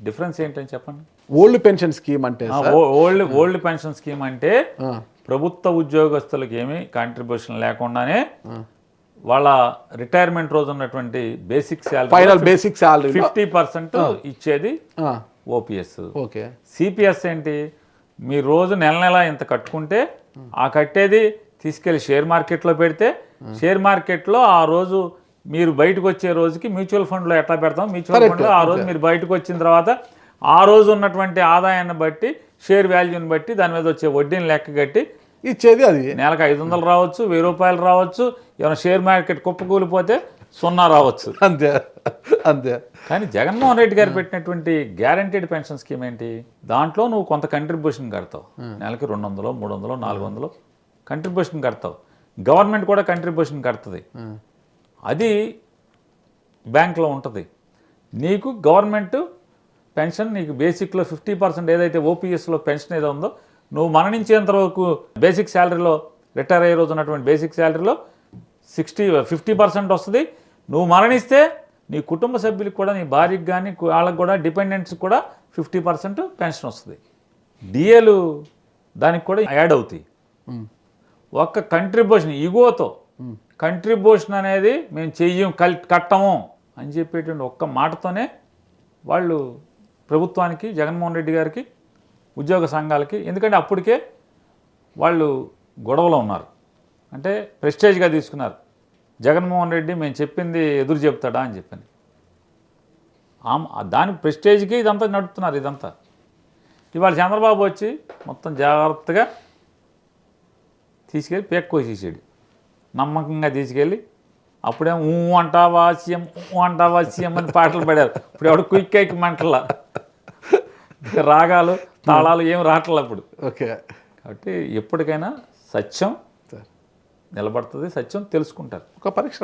డిఫరెన్స్ ఏంటని చెప్పండి. ఓల్డ్ పెన్షన్ స్కీమ్ అంటే ఓల్డ్ పెన్షన్ స్కీమ్ అంటే ప్రభుత్వ ఉద్యోగస్తులకి ఏమి కాంట్రిబ్యూషన్ లేకుండానే వాళ్ళ రిటైర్మెంట్ రోజు ఉన్నటువంటి బేసిక్ శాలరీ 50% ఇచ్చేది ఓపీఎస్. ఓకే. సిపిఎస్ ఏంటి, మీ రోజు నెల నెల ఇంత కట్టుకుంటే ఆ కట్టేది తీసుకెళ్లి షేర్ మార్కెట్లో పెడితే షేర్ మార్కెట్లో ఆ రోజు మీరు బయటకు వచ్చే రోజుకి మ్యూచువల్ ఫండ్లో ఎట్లా పెడతాం, మ్యూచువల్ ఫండ్లో ఆ రోజు మీరు బయటకు వచ్చిన తర్వాత ఆ రోజు ఉన్నటువంటి ఆదాయాన్ని బట్టి షేర్ వాల్యూని బట్టి దాని మీద వచ్చే వడ్డీని లెక్క కట్టి ఇచ్చేది. అది నెలకు 500 రావచ్చు, 1000 రూపాయలు రావచ్చు, ఏమైనా షేర్ మార్కెట్ కుప్పకూలిపోతే 0 రావచ్చు. అంతే అంతే. కానీ జగన్మోహన్ రెడ్డి గారు పెట్టినటువంటి గ్యారంటీడ్ పెన్షన్ స్కీమ్ ఏంటి, దాంట్లో నువ్వు కొంత కంట్రిబ్యూషన్ కడతావు, నెలకి 200, 300, 400 కంట్రిబ్యూషన్ కడతావు. గవర్నమెంట్ కూడా కంట్రిబ్యూషన్ కడుతుంది. అది బ్యాంక్లో ఉంటుంది. నీకు గవర్నమెంట్ పెన్షన్ నీకు బేసిక్లో 50% ఏదైతే ఓపీఎస్లో పెన్షన్ ఏదో ఉందో నువ్వు మరణించేంత వరకు బేసిక్ శాలరీలో రిటైర్ అయ్యే రోజు ఉన్నటువంటి బేసిక్ శాలరీలో 50% వస్తుంది. నువ్వు మరణిస్తే నీ కుటుంబ సభ్యులకు కూడా, నీ భార్యకి కానీ వాళ్ళకి కూడా, డిపెండెంట్స్కి కూడా 50% పెన్షన్ వస్తుంది. డిఏలు దానికి కూడా యాడ్ అవుతాయి. ఒక్క కంట్రిబ్యూషన్ ఈగోతో కంట్రిబ్యూషన్ అనేది మేము చెయ్యం కట్టము అని చెప్పేటువంటి ఒక్క మాటతోనే వాళ్ళు ప్రభుత్వానికి, జగన్మోహన్ రెడ్డి గారికి, ఉద్యోగ సంఘాలకి, ఎందుకంటే అప్పటికే వాళ్ళు గొడవలో ఉన్నారు, అంటే ప్రెస్టేజ్గా తీసుకున్నారు. జగన్మోహన్ రెడ్డి మేము చెప్పింది ఎదురు చెప్తాడా అని చెప్పని దాని ప్రెస్టేజ్కి ఇదంతా నడుపుతున్నారు. ఇదంతా ఇవాళ చంద్రబాబు వచ్చి మొత్తం జాగ్రత్తగా తీసుకెళ్ళి పేక్కోసేసాడు, నమ్మకంగా తీసుకెళ్ళి. అప్పుడేమో అంటావా సీఎం అంటావా సీఎం అని పాటలు పాడారు. ఇప్పుడు ఎవడు క్విక్ మంటల రాగాలు తాళాలు ఏం రావట్లేదు అప్పుడు. ఓకే. కాబట్టి ఎప్పటికైనా సత్యం నిలబడుతుంది, సత్యం తెలుసుకుంటారు. ఒక పరీక్ష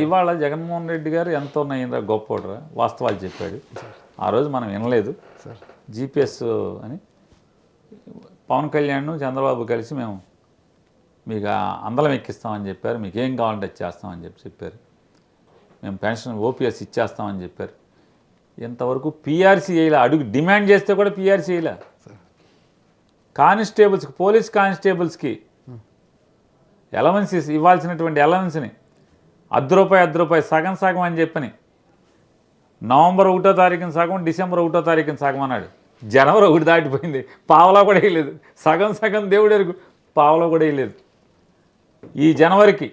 ఇవాళ జగన్మోహన్ రెడ్డి గారు ఎంతో నయ్యిందా, గొప్పరా, వాస్తవాలు చెప్పాడు. ఆ రోజు మనం వినలేదు. జీపీఎస్ అని పవన్ కళ్యాణ్ చంద్రబాబు కలిసి మేము మీకు అందలం ఎక్కిస్తామని చెప్పారు, మీకు ఏం కావాలంటే చేస్తామని చెప్పారు, మేము పెన్షన్ ఓపీఎస్ ఇచ్చేస్తామని చెప్పారు. ఇంతవరకు పీఆర్సీ వేయలే. అడుగు డిమాండ్ చేస్తే కూడా పీఆర్సీ వేయలే. కానిస్టేబుల్స్కి, పోలీస్ కానిస్టేబుల్స్కి అలవెన్సెస్ ఇవ్వాల్సినటువంటి అలవెన్స్ని ₹1 సగం సగం అని చెప్పని నవంబర్ 1వ తారీఖున సగం, డిసెంబర్ 1వ తారీఖున సగం అన్నాడు. జనవరి 1 దాటిపోయింది, పావలా కూడా వేయలేదు. సగం సగం దేవుడు ఎరుగు, పావలా కూడా వేయలేదు. ఈ జనవరికి,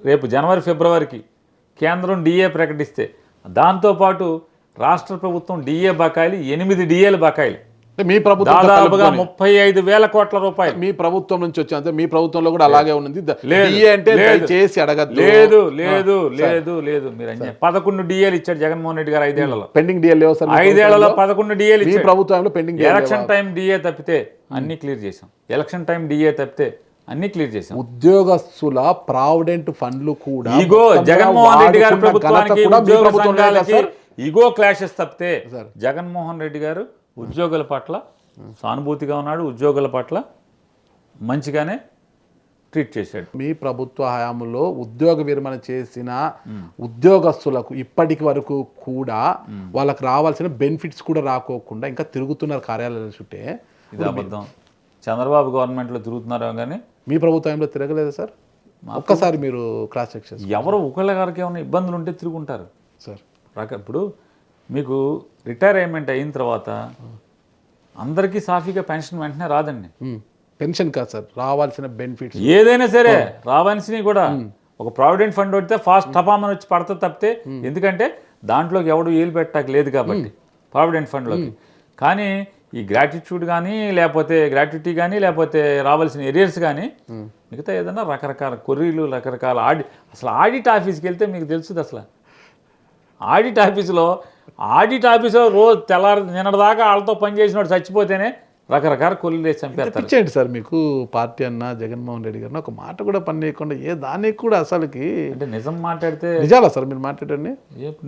రేపు జనవరి ఫిబ్రవరికి కేంద్రం డిఏ ప్రకటిస్తే దాంతోపాటు రాష్ట్ర ప్రభుత్వం డిఏ బకాయిలు 8 డిఏలు బకాయిలు, మీ ప్రభుత్వం దాదాపుగా 35,000 కోట్ల రూపాయలు మీ ప్రభుత్వం నుంచి వచ్చి, అంతే మీ ప్రభుత్వంలో కూడా అలాగే ఉన్నది. చేసి అడగదు. లేదు లేదు లేదు లేదు మీరు 11 డిఏలు ఇచ్చాడు జగన్మోహన్ రెడ్డి గారు 5 ఏళ్లలో. పెండింగ్ డిఏలు 5 ఏళ్లలో 11 డిఏలు ఇచ్చాడు. ప్రభుత్వంలో పెండింగ్ ఎలక్షన్ టైం డిఏ తప్పితే అన్ని క్లియర్ చేసాం. ఎలక్షన్ టైం డిఏ తప్పితే అన్ని క్లియర్ చేసాం. ఉద్యోగస్తుల ప్రావిడెంట్ ఫండ్లు కూడా ఇగో జగన్మోహన్ రెడ్డి గారి ప్రభుత్వానికి, ఉద్యోగ సంఘాలకి ఇగో క్లాషెస్ తప్పితే జగన్మోహన్ రెడ్డి గారు ఉద్యోగుల పట్ల సానుభూతిగా ఉన్నాడు, ఉద్యోగుల పట్ల మంచిగానే ట్రీట్ చేశాడు. మీ ప్రభుత్వ హయాంలో ఉద్యోగ విరమణ చేసిన ఉద్యోగస్తులకు ఇప్పటికి వరకు కూడా వాళ్ళకి రావాల్సిన బెనిఫిట్స్ కూడా రాకోకుండా ఇంకా తిరుగుతున్నారు కార్యాలయాల చుట్టే. ఇది అబద్ధం. చంద్రబాబు గవర్నమెంట్లో తిరుగుతున్నారో కానీ మీ ప్రభుత్వంలో తిరగలేదు సార్? ఒక్కసారి మీరు క్రాస్ చెక్ చేస్తారు ఎవరో ఒకళ్ళ గారికి ఏమైనా ఇబ్బందులు ఉంటే తిరుగుంటారు సార్. ఇప్పుడు మీకు రిటైర్మెంట్ అయిన తర్వాత అందరికీ సాఫీగా పెన్షన్ వెంటనే రాదండి. పెన్షన్ కాదు సార్, రావాల్సిన బెనిఫిట్స్ ఏదైనా సరే రావాల్సినవి కూడా ఒక ప్రావిడెంట్ ఫండ్ పడితే ఫాస్ట్ టపామని వచ్చి పడుతుంది తప్పితే, ఎందుకంటే దాంట్లోకి ఎవడు ఏలు పెట్టాక లేదు కాబట్టి ప్రావిడెంట్ ఫండ్లోకి. కానీ ఈ గ్రాటిట్యూడ్ కానీ లేకపోతే గ్రాట్యుటీ కానీ లేకపోతే రావాల్సిన ఎరియర్స్ కానీ మిగతా ఏదైనా రకరకాల కొర్రీలు రకరకాల అసలు ఆడిట్ ఆఫీస్కి వెళ్తే మీకు తెలుస్తుంది. అసలు ఆడిట్ ఆఫీసులో రోజు తెల్లారి నిన్నటిదాకా వాళ్ళతో పనిచేసినోడు చచ్చిపోతేనే రకరకాల కొల్లు వేసి చంపేస్తారు. ఇచ్చేయండి సార్ మీకు పార్టీ అన్న జగన్మోహన్ రెడ్డి గారిని ఒక మాట కూడా పని చేయకుండా దానికి కూడా అసలుకి అంటే నిజం మాట్లాడితే నిజాలా సార్ మీరు మాట్లాడండి?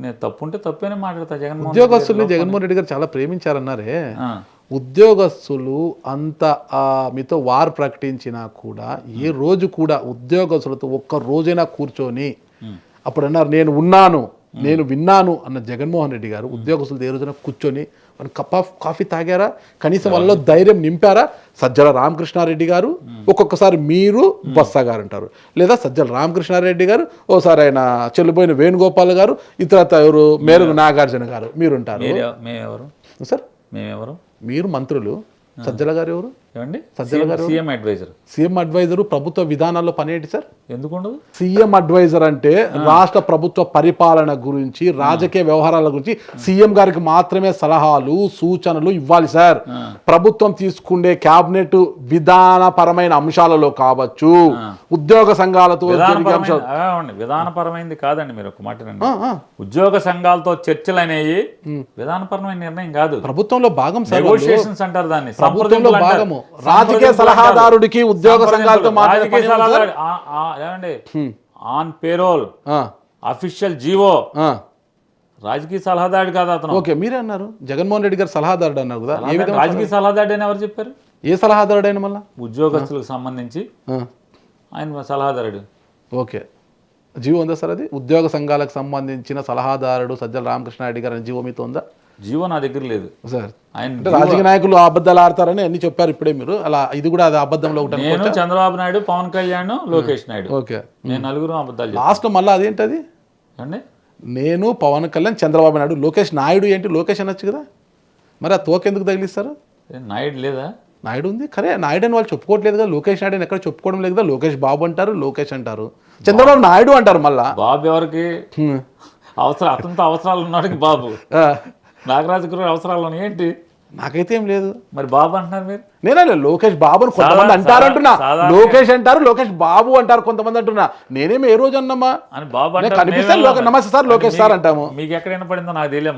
నేను తప్పు ఉంటే తప్పేనే మాట్లాడతా. ఉద్యోగస్తుల్ని జగన్మోహన్ రెడ్డి గారు చాలా ప్రేమించారన్నారే, ఉద్యోగస్తులు అంత మీతో వార్ ప్రకటించినా కూడా ఏ రోజు కూడా ఉద్యోగస్తులతో ఒక్క రోజైనా కూర్చొని అప్పుడు అన్నారు నేను ఉన్నాను నేను విన్నాను అన్న జగన్మోహన్ రెడ్డి గారు ఉద్యోగస్తులతో ఏ రోజున కూర్చొని వాళ్ళు కప్ ఆఫ్ కాఫీ తాగారా? కనీసం వాళ్ళలో ధైర్యం నింపారా? సజ్జల రామకృష్ణారెడ్డి గారు ఒక్కొక్కసారి మీరు బొత్స గారు అంటారు, లేదా సజ్జల రామకృష్ణారెడ్డి గారు ఓసారి ఆయన చెల్లిపోయిన వేణుగోపాల్ గారు, ఇతరత ఎవరు మేరుగు నాగార్జున గారు మీరుంటారు సార్. మేమెవరు? మీరు మంత్రులు. సజ్జల గారు ఎవరు? ఏమండి? సజ్జల గారు సీఎం అడ్వైజర్. ప్రభుత్వ విధానాల్లో పని ఏంటి సార్? ఎందుకు ఉండదు? సీఎం అడ్వైజర్ అంటే రాష్ట్ర ప్రభుత్వ పరిపాలన గురించి రాజకీయ వ్యవహారాల గురించి సీఎం గారికి మాత్రమే సలహాలు సూచనలు ఇవ్వాలి సార్. ప్రభుత్వం తీసుకునే క్యాబినెట్ విధానపరమైన అంశాలలో కావచ్చు, ఉద్యోగ సంఘాలతో విధానపరమైనది కాదండి. మీరు ఒక మాట, ఉద్యోగ సంఘాలతో చర్చలు అనేవి విధానపరమైన నిర్ణయం కాదు, ప్రభుత్వంలో భాగం సార్. నెగోషియేషన్స్ అంటారు దాన్ని. ప్రభుత్వంలో భాగము. రాజకీయ సలహాదారుడికి ఉద్యోగ సంఘాలతో ఆన్ పేరోల్ అఫీషియల్ జీవో రాజకీయ సలహాదారుడు కాదు అతను. ఓకే, మీరే అన్నారు జగన్మోహన్ రెడ్డి గారు సలహాదారుడు అన్నారు కదా. రాజకీయ సలహాదారుడు అని ఎవరు చెప్పారు? ఏ సలహాదారుడు అయినా మళ్ళీ ఉద్యోగస్తులకు సంబంధించి ఆయన సలహాదారుడు. ఓకే, జీవో ఉందా సార్? అది ఉద్యోగ సంఘాలకు సంబంధించిన సలహాదారుడు సజ్జల రామకృష్ణారెడ్డి గారు జీవో మీతో ఉందా? జీవో నా దగ్గర లేదు సార్. అంటే రాజకీయ నాయకులు అబద్ధాలు ఆడతారని అన్ని చెప్పారు ఇప్పుడే మీరు, అలా ఇది కూడా అది అబద్ధంలో ఒకటి. నేను చంద్రబాబు నాయుడు, పవన్ కళ్యాణ్, లోకేష్ నాయుడు, ఓకే, నేను నలుగురు అబద్ధాలు. లాస్ట్ మళ్ళీ అదేంటది అండి? నేను పవన్ కళ్యాణ్, చంద్రబాబు నాయుడు, లోకేష్ నాయుడు ఏంటి? లోకేష్ అనొచ్చు కదా, మరి ఆ తోకెందుకు తగిలిస్తారు? నాయుడు లేదా? నాయుడు ఉంది, ఖరే నాయుడు అని వాళ్ళు చెప్పుకోవట్లేదు కదా. లోకేష్ నాయుడు అని ఎక్కడ చెప్పుకోవడం లేదు కదా. లోకేష్ బాబు అంటారు, లోకేష్ అంటారు, చంద్రబాబు నాయుడు అంటారు. మళ్ళా బాబు ఎవరికి అవసరం? అతనితో అవసరాలు ఉన్నాడికి బాబు. నాగరాజు గారు అవసరాలు ఉన్నాయి ఏంటి? నాకైతే ఏం లేదు. మరి బాబు అంటున్నారు మీరు? నేనే లోకేష్ బాబు అని కొంతమంది అంటారు అంటున్నా. లోకేష్ అంటారు, లోకేష్ బాబు అంటారు కొంతమంది అంటున్నా. నేనేమి ఏ రోజు అన్నమ్మా అని బాబు కనిపిస్తే నమస్తే సార్ లోకేష్ సార్ అంటాము. మీకు ఎక్కడ వినపడిందో నాకు తెలియదు.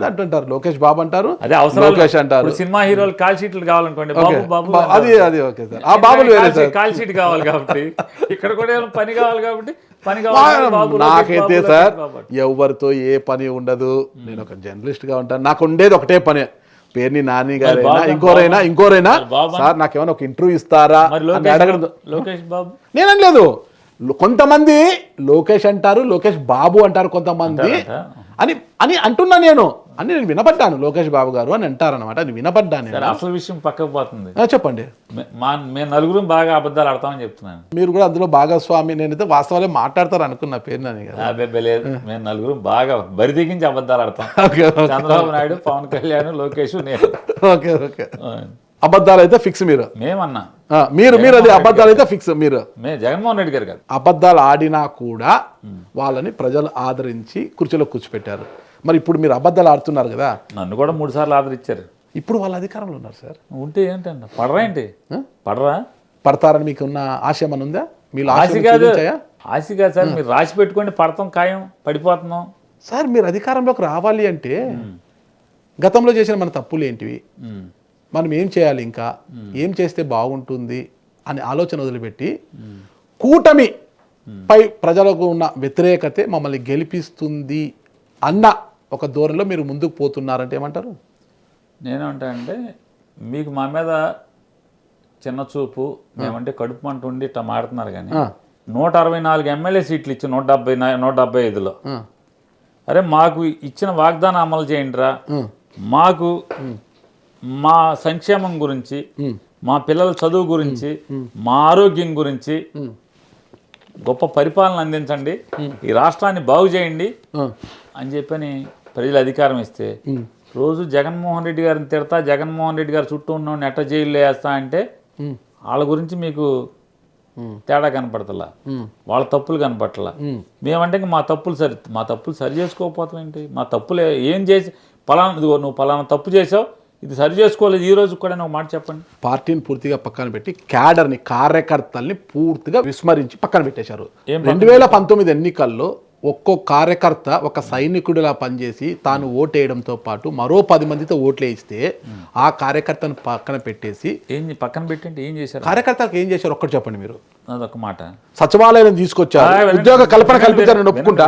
అంటుంటారు లోకేష్ బాబు అంటారు, అదే అవసరం లోకేష్ అంటారు. సినిమా హీరోలు కాల్ షీట్లు కావాలనుకోండి, బాబు బాబు అది అది ఓకే సార్. ఆ బాబులు వేరే సార్, కాల్ షీట్ కావాలి కాబట్టి ఇక్కడ కూడా పని కావాలి కాబట్టి పని నాకైతే సార్ ఎవరితో ఏ పని ఉండదు. నేను ఒక జర్నలిస్ట్ గా ఉంటాను, నాకు ఉండేది ఒకటే పని. పేరుని నాని గారైనా ఇంకోరైనా సార్ నాకేమైనా ఒక ఇంటర్వ్యూ ఇస్తారా అడగదు. లోకేష్ బాబు నేనలేదు, కొంతమంది లోకేష్ అంటారు, లోకేష్ బాబు అంటారు కొంతమంది అని అని అంటున్నా నేను అని నేను వినపడ్డాను. లోకేష్ బాబు గారు అని అంటారనమాట, అది వినపడ్డాను. అసలు విషయం పక్కకు పోతుంది. చెప్పండి. మేము నలుగురు బాగా అబద్ధాలు ఆడతామని చెప్తున్నాను. మీరు కూడా అందులో భాగస్వామి. నేనైతే వాస్తవాలే మాట్లాడతారు అనుకున్న పేరు నాని కదా. లేదు, మేము నలుగురు బాగా బరిదిగించి అబద్ధాలు ఆడతాం. చంద్రబాబు నాయుడు, పవన్ కళ్యాణ్, లోకేష్, నేను. ఓకే ఓకే, అబద్ధాలు అయితే ఫిక్స్. మీరు మేమన్నా మీరు అది అబద్ధాలు అయితే ఫిక్స్. మీరు జగన్మోహన్ రెడ్డి గారు కాదు. అబద్ధాలు ఆడినా కూడా వాళ్ళని ప్రజలు ఆదరించి కుర్చీలో కూర్చోపెట్టారు. మరి ఇప్పుడు మీరు అబద్ధాలు ఆడుతున్నారు కదా. నన్ను కూడా 3 సార్లు ఆదరించారు. ఇప్పుడు వాళ్ళ అధికారంలో ఉన్నారు సార్. ఉంటే ఏంటండి పడరా? ఏంటి పడరా? పడతారని మీకు ఉన్న ఆశ ఏమన్నా ఉందా? మీరు ఆశ కాదు సార్, మీరు రాసి పెట్టుకోండి, పడతాం ఖాయం, పడిపోతున్నాం సార్. మీరు అధికారంలోకి రావాలి అంటే గతంలో చేసిన మన తప్పులు ఏంటివి, మనం ఏం చేయాలి, ఇంకా ఏం చేస్తే బాగుంటుంది అనే ఆలోచన వదిలిపెట్టి కూటమి పై ప్రజలకు ఉన్న వ్యతిరేకతే మమ్మల్ని గెలిపిస్తుంది అన్న ఒక ధోరణిలో మీరు ముందుకు పోతున్నారంటే ఏమంటారు? నేనేమంటానంటే, మీకు మా మీద చిన్న చూపు మేమంటే కడుపు మంట ఉండి ఇట్లా మాడుతున్నారు కానీ 164 ఎమ్మెల్యే సీట్లు ఇచ్చి 175లో అరే మాకు ఇచ్చిన వాగ్దానం అమలు చేయండిరా, మాకు మా సంక్షేమం గురించి, మా పిల్లల చదువు గురించి, మా ఆరోగ్యం గురించి గొప్ప పరిపాలన అందించండి, ఈ రాష్ట్రాన్ని బాగు చేయండి అని చెప్పని ప్రజలు అధికారం ఇస్తే రోజు జగన్మోహన్ రెడ్డి గారిని తిడతా, జగన్మోహన్ రెడ్డి గారి చుట్టూ ఉన్న ఎట్ట జైల్లో వేస్తా అంటే వాళ్ళ గురించి మీకు తేడా కనపడతలా, వాళ్ళ తప్పులు కనపడతలా. మేమంటే మా తప్పులు సరి చేసుకోకపోతాం ఏంటి? మా తప్పులు ఏం చేసి నువ్వు పలానా తప్పు చేసావు, ఇది సరి చేసుకోలేదు ఈ రోజు కూడా ఒక మాట చెప్పండి. పార్టీని పూర్తిగా పక్కన పెట్టి క్యాడర్ని, కార్యకర్తల్ని పూర్తిగా విస్మరించి పక్కన పెట్టేశారు. 2019 ఎన్నికల్లో ఒక్కో కార్యకర్త ఒక సైనికుడిలా పనిచేసి తాను ఓటేయడంతో పాటు మరో 10 మందితో ఓట్లు వేయిస్తే ఆ కార్యకర్తను పక్కన పెట్టేసి పక్కన పెట్టండి ఏం చేశారు? కార్యకర్తలకు ఏం చేశారు ఒక్కటి చెప్పండి మీరు. అదొక మాట. సచివాలయం తీసుకొచ్చారు, ఉద్యోగ కల్పన కల్పించారని ఒప్పుకుంటా.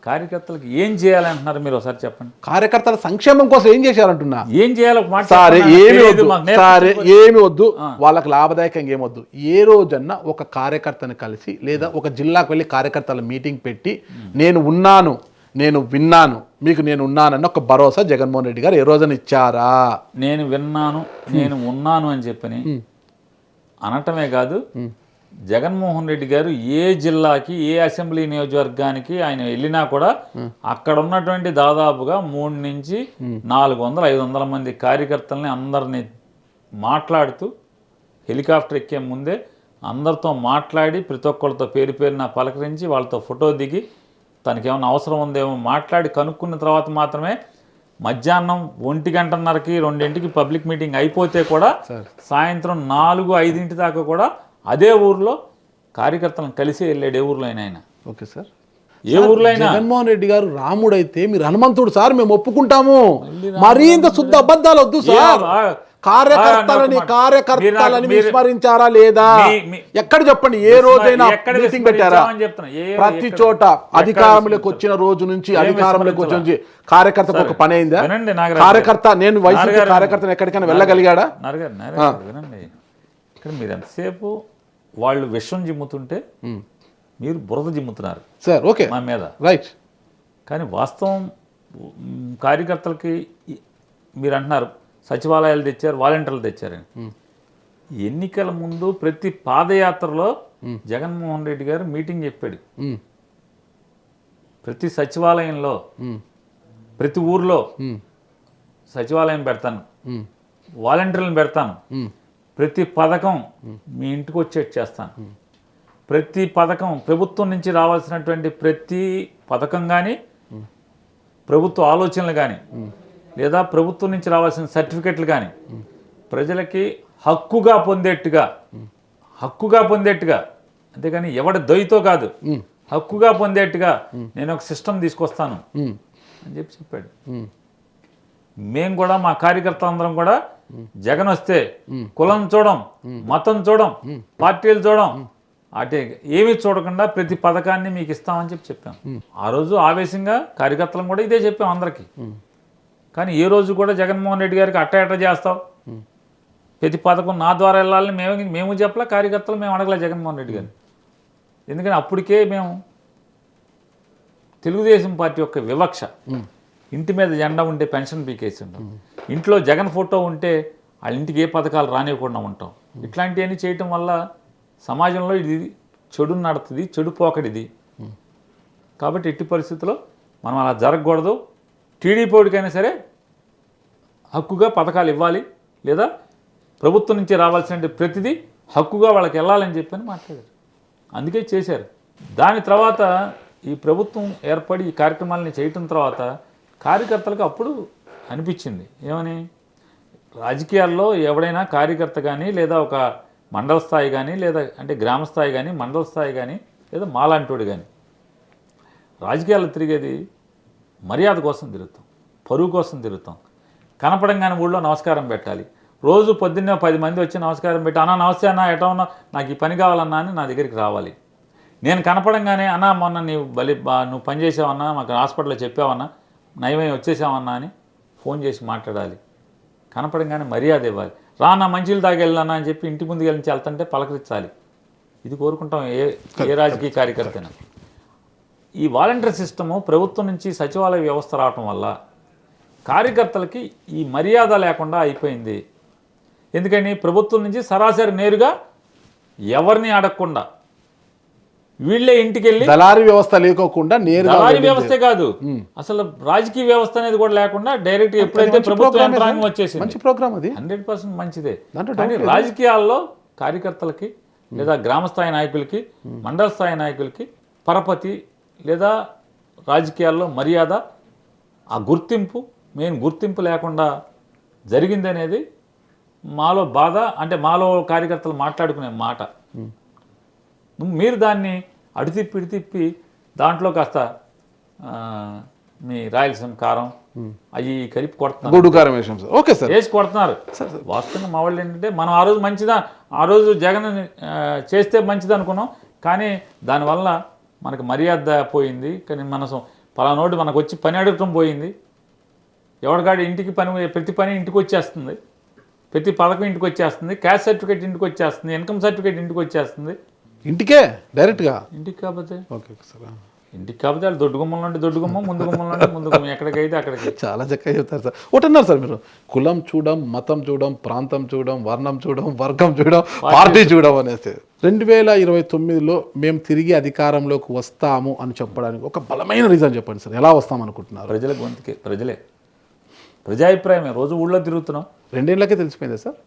కార్యకర్తలకు ఏం చేయాలంటున్నారు మీరు ఒకసారి చెప్పండి. కార్యకర్తల సంక్షేమం కోసం ఏం చేశారంటున్నా? ఏం చేయాలి ఒక మాట. ఏమి వద్దు, వాళ్ళకి లాభదాయకంగా ఏమొద్దు. ఏ రోజన్నా ఒక కార్యకర్తను కలిసి లేదా ఒక జిల్లాకు వెళ్ళి కార్యకర్తల మీటింగ్ పెట్టి నేను ఉన్నాను, నేను విన్నాను, మీకు నేను ఉన్నానన్న ఒక భరోసా జగన్మోహన్ రెడ్డి గారు ఏ రోజున ఇచ్చారా? నేను విన్నాను, నేను ఉన్నాను అని చెప్పని అనటమే కాదు, జగన్మోహన్ రెడ్డి గారు ఏ జిల్లాకి, ఏ అసెంబ్లీ నియోజకవర్గానికి ఆయన వెళ్ళినా కూడా అక్కడ ఉన్నటువంటి దాదాపుగా 3 నుంచి 400-500 మంది కార్యకర్తల్ని అందరినీ మాట్లాడుతూ హెలికాప్టర్ ఎక్కే ముందే అందరితో మాట్లాడి ప్రతి ఒక్కరితో పేరు పేరున పలకరించి వాళ్ళతో ఫోటో దిగి తనకి ఏమైనా అవసరం ఉందేమో మాట్లాడి కనుక్కున్న తర్వాత మాత్రమే మధ్యాహ్నం 1:30కి 2ంటికి పబ్లిక్ మీటింగ్ అయిపోతే కూడా సాయంత్రం 4-5 దాకా కూడా అదే ఊర్లో కార్యకర్తలను కలిసి వెళ్ళాడు. ఏ ఊర్లో అయినా ఆయన. ఓకే సార్, ఏ ఊర్లో అయినా. జగన్మోహన్ రెడ్డి గారు రాముడు అయితే మీరు హనుమంతుడు సార్, మేము ఒప్పుకుంటాము. మరీ ఇంత శుద్ధ అబద్ధాలు వద్దు సార్. కార్యకర్తలని విస్మరించారా లేదా? ఎక్కడ చెప్పండి, ఏ రోజైనా మీటింగ్ పెట్టారా? ప్రతి చోట అధికారంలోకి వచ్చిన రోజు నుంచి కార్యకర్తకు ఒక పని అయిందా? కార్యకర్త, నేను వైసీపీ కార్యకర్తను ఎక్కడికైనా వెళ్ళగలిగాడా? వినండి, ఇక్కడ మీరు ఎంతసేపు వాళ్ళు విషం జిమ్ముతుంటే మీరు బురద జిమ్ముతున్నారు సార్. ఓకే, మా మీద రైట్. కానీ వాస్తవం కార్యకర్తలకి మీరు అంటున్నారు సచివాలయాలు తెచ్చారు, వాలంటీర్లు తెచ్చారని. ఎన్నికల ముందు ప్రతి పాదయాత్రలో జగన్మోహన్ రెడ్డి గారు మీటింగ్ చెప్పాడు. ప్రతి సచివాలయంలో, ప్రతి ఊర్లో సచివాలయం పెడతాను, వాలంటీర్లను పెడతాను, ప్రతి పథకం మీ ఇంటికి వచ్చేట్టు చేస్తాను, ప్రతి పథకం ప్రభుత్వం నుంచి రావాల్సినటువంటి ప్రతి పథకం కానీ, ప్రభుత్వ ఆలోచనలు కానీ, లేదా ప్రభుత్వం నుంచి రావాల్సిన సర్టిఫికెట్లు కానీ ప్రజలకి హక్కుగా పొందేట్టుగా అంతేగాని ఎవడి దొయ్యతో కాదు, హక్కుగా పొందేట్టుగా నేను ఒక సిస్టమ్ తీసుకొస్తాను అని చెప్పాడు. మేము కూడా మా కార్యకర్తలందరం కూడా జగన్ వస్తే కులం చూడం, మతం చూడం, పార్టీలు చూడం, అంటే ఏమీ చూడకుండా ప్రతి పథకాన్ని మీకు ఇస్తామని చెప్పాం. ఆ రోజు ఆవేశంగా కార్యకర్తలను కూడా ఇదే చెప్పాం అందరికీ. కానీ ఏ రోజు కూడా జగన్మోహన్ రెడ్డి గారికి అట్ట చేస్తావు, ప్రతి పథకం నా ద్వారా వెళ్ళాలని మేము చెప్పలే, కార్యకర్తలు మేము అడగలే జగన్మోహన్ రెడ్డి గారిని. ఎందుకని అప్పటికే మేము తెలుగుదేశం పార్టీ యొక్క వివక్ష, ఇంటి మీద జెండా ఉంటే పెన్షన్ పీకేసి ఉంటాం, ఇంట్లో జగన్ ఫోటో ఉంటే వాళ్ళ ఇంటికి ఏ పథకాలు రానివ్వకుండా ఉంటాం. ఇట్లాంటివన్నీ చేయటం వల్ల సమాజంలో ఇది చెడు నడుతుంది, చెడు పోకడిది. కాబట్టి ఎట్టి పరిస్థితుల్లో మనం అలా జరగకూడదు. టీడీపీకైనా సరే హక్కుగా పథకాలు ఇవ్వాలి, లేదా ప్రభుత్వం నుంచి రావాల్సిన ప్రతిదీ హక్కుగా వాళ్ళకి వెళ్ళాలని చెప్పని మాట్లాడారు. అందుకే చేశారు. దాని తర్వాత ఈ ప్రభుత్వం ఏర్పడి ఈ కార్యక్రమాలని చేయటం తర్వాత కార్యకర్తలకు అప్పుడు అనిపించింది ఏమని, రాజకీయాల్లో ఎవడైనా కార్యకర్త కానీ, లేదా ఒక మండల స్థాయి కానీ, లేదా అంటే గ్రామ స్థాయి కానీ, మండల స్థాయి కానీ, లేదా మాలాంటోడు కానీ రాజకీయాల్లో తిరిగేది మర్యాద కోసం తిరుగుతాం, పరువు కోసం తిరుగుతాం. కనపడంగానే ఊళ్ళో నమస్కారం పెట్టాలి. రోజు పొద్దున్నే 10 మంది వచ్చి నమస్కారం పెట్టి, అన్నా నమస్తే అన్నా, ఎటా ఉన్నా, నాకు ఈ పని కావాలన్నా అని నా దగ్గరికి రావాలి. నేను కనపడంగానే అన్నా మొన్న నువ్వు పని చేసావన్నా, మాకు హాస్పిటల్లో చెప్పావన్నా, నయమై వచ్చేసావన్నా అని ఫోన్ చేసి మాట్లాడాలి. కనపడంగానే మర్యాద ఇవ్వాలి. రానా మంచిలు తాగెళ్ళానా అని చెప్పి ఇంటి ముందుకు వెళ్ళి వెళ్తుంటే పలకరించాలి. ఇది కోరుకుంటాం ఏ రాజకీయ కార్యకర్తైనా. ఈ వాలంటీర్ సిస్టము ప్రభుత్వం నుంచి సచివాలయ వ్యవస్థ రావటం వల్ల కార్యకర్తలకి ఈ మర్యాద లేకుండా అయిపోయింది. ఎందుకని ప్రభుత్వం నుంచి సరాసరి నేరుగా ఎవరిని అడగకుండా వీళ్ళే ఇంటికి వెళ్ళి, దళారీ వ్యవస్థ లేకోకుండా నేరుగా, దళారీ వ్యవస్థే కాదు అసలు రాజకీయ వ్యవస్థ అనేది కూడా లేకుండా డైరెక్ట్ ఎప్పుడైతే ప్రభుత్వ యంత్రాంగం వచ్చేసింది, మంచి ప్రోగ్రామ్ అది, 100% మంచిదే. కానీ రాజకీయాల్లో కార్యకర్తలకి లేదా గ్రామ స్థాయి నాయకులకి, మండల స్థాయి నాయకులకి పరపతి లేదా రాజకీయాల్లో మర్యాద, ఆ గుర్తింపు, మెయిన్ గుర్తింపు లేకుండా జరిగింది అనేది మాలో బాధ. అంటే మాలో కార్యకర్తలు మాట్లాడుకునే మాట. మీరు దాన్ని అడితిప్పి ఇడితిప్పి దాంట్లో కాస్త మీ రాయలసీమ కారం అవి కలిపి కొడుతున్నారు, గుడ్డు కారం వేసాం సార్. ఓకే సార్, వేసి కొడుతున్నారు. వాస్తవంగా మా వాళ్ళు ఏంటంటే మనం ఆ రోజు మంచిదా, ఆ రోజు జగన్ చేస్తే మంచిది అనుకున్నాం, కానీ దానివల్ల మనకు మర్యాద పోయింది. కానీ మన పలానోటి మనకు వచ్చి పని అడగటం పోయింది. ఎవరికాడు ఇంటికి ప్రతి పని ఇంటికి వచ్చేస్తుంది, ప్రతి పథకం ఇంటికి వచ్చేస్తుంది, క్యాస్ట్ సర్టిఫికేట్ ఇంటికి వచ్చేస్తుంది, ఇన్కమ్ సర్టిఫికేట్ ఇంటికి వచ్చేస్తుంది. ఇంటికే డైరెక్ట్గా ఇంటికి కాకపోతే ఓకే సార్, ఇంటికి కాకపోతే వాళ్ళు దొడ్డు గుమ్మం నుండి దొడ్డు గుమ్మం, ముందు గుమ్మం నుండి ముందు గుమ్మం, ఎక్కడికైతే అక్కడికి. చాలా చక్కగా చెప్తారు సార్. ఒకటి అన్నారు సార్ మీరు, కులం చూడం, మతం చూడం, ప్రాంతం చూడం, వర్ణం చూడం, వర్గం చూడం, పార్టీ చూడం అనేసి 2029లో మేము తిరిగి అధికారంలోకి వస్తాము అని చెప్పడానికి ఒక బలమైన రీజన్ చెప్పండి సార్. ఎలా వస్తాం అనుకుంటున్నారు? ప్రజల గొంతుకే, ప్రజలే, ప్రజాభిప్రాయమే. రోజు ఊళ్ళో తిరుగుతున్నాం, 2 ఏళ్ళకే తెలిసిపోయిందా సార్?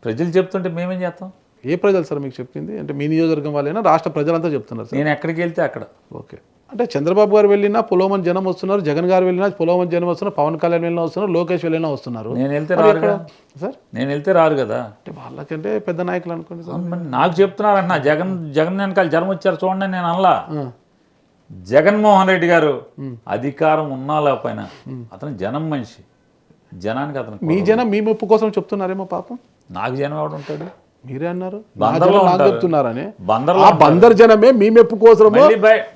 ప్రజలు చెప్తుంటే మేమేం చేస్తాం? ఏ ప్రజలు సార్ మీకు చెప్పింది? అంటే మీ నియోజకవర్గం వాళ్ళైనా రాష్ట్ర ప్రజలంతా చెప్తున్నారు సార్? నేను ఎక్కడికి వెళ్తే అక్కడ. ఓకే, అంటే చంద్రబాబు గారు వెళ్ళినా పొలోమని జనం వస్తున్నారు, జగన్ గారు వెళ్ళినా పొలోమని జనం వస్తున్నారు, పవన్ కళ్యాణ్ వెళ్ళినా వస్తున్నారు, లోకేష్ వెళ్ళినా వస్తున్నారు. నేను వెళ్తే రారు కదా సార్? నేను వెళ్తే రారు కదా. అంటే వాళ్ళకంటే పెద్ద నాయకులు అనుకోండి సార్. మరి నాకు చెప్తున్నారంట జగన్ వెనకాల జనం వచ్చారు చూడండి. నేను అనలా. జగన్మోహన్ రెడ్డి గారు అధికారం ఉన్నా లేకపోయినా అతను జనం మనిషి, జనానికి అతను. మీ జనం మీ మెప్పు కోసం చెప్తున్నారేమో పాపం. నాకు జనం ఎవడు ఉంటాడు? మీరే అన్నారు బందర్లో చెప్తున్నారని. బందర్లో ఆ బందర్ జనమే మీ మెప్పు కోసమో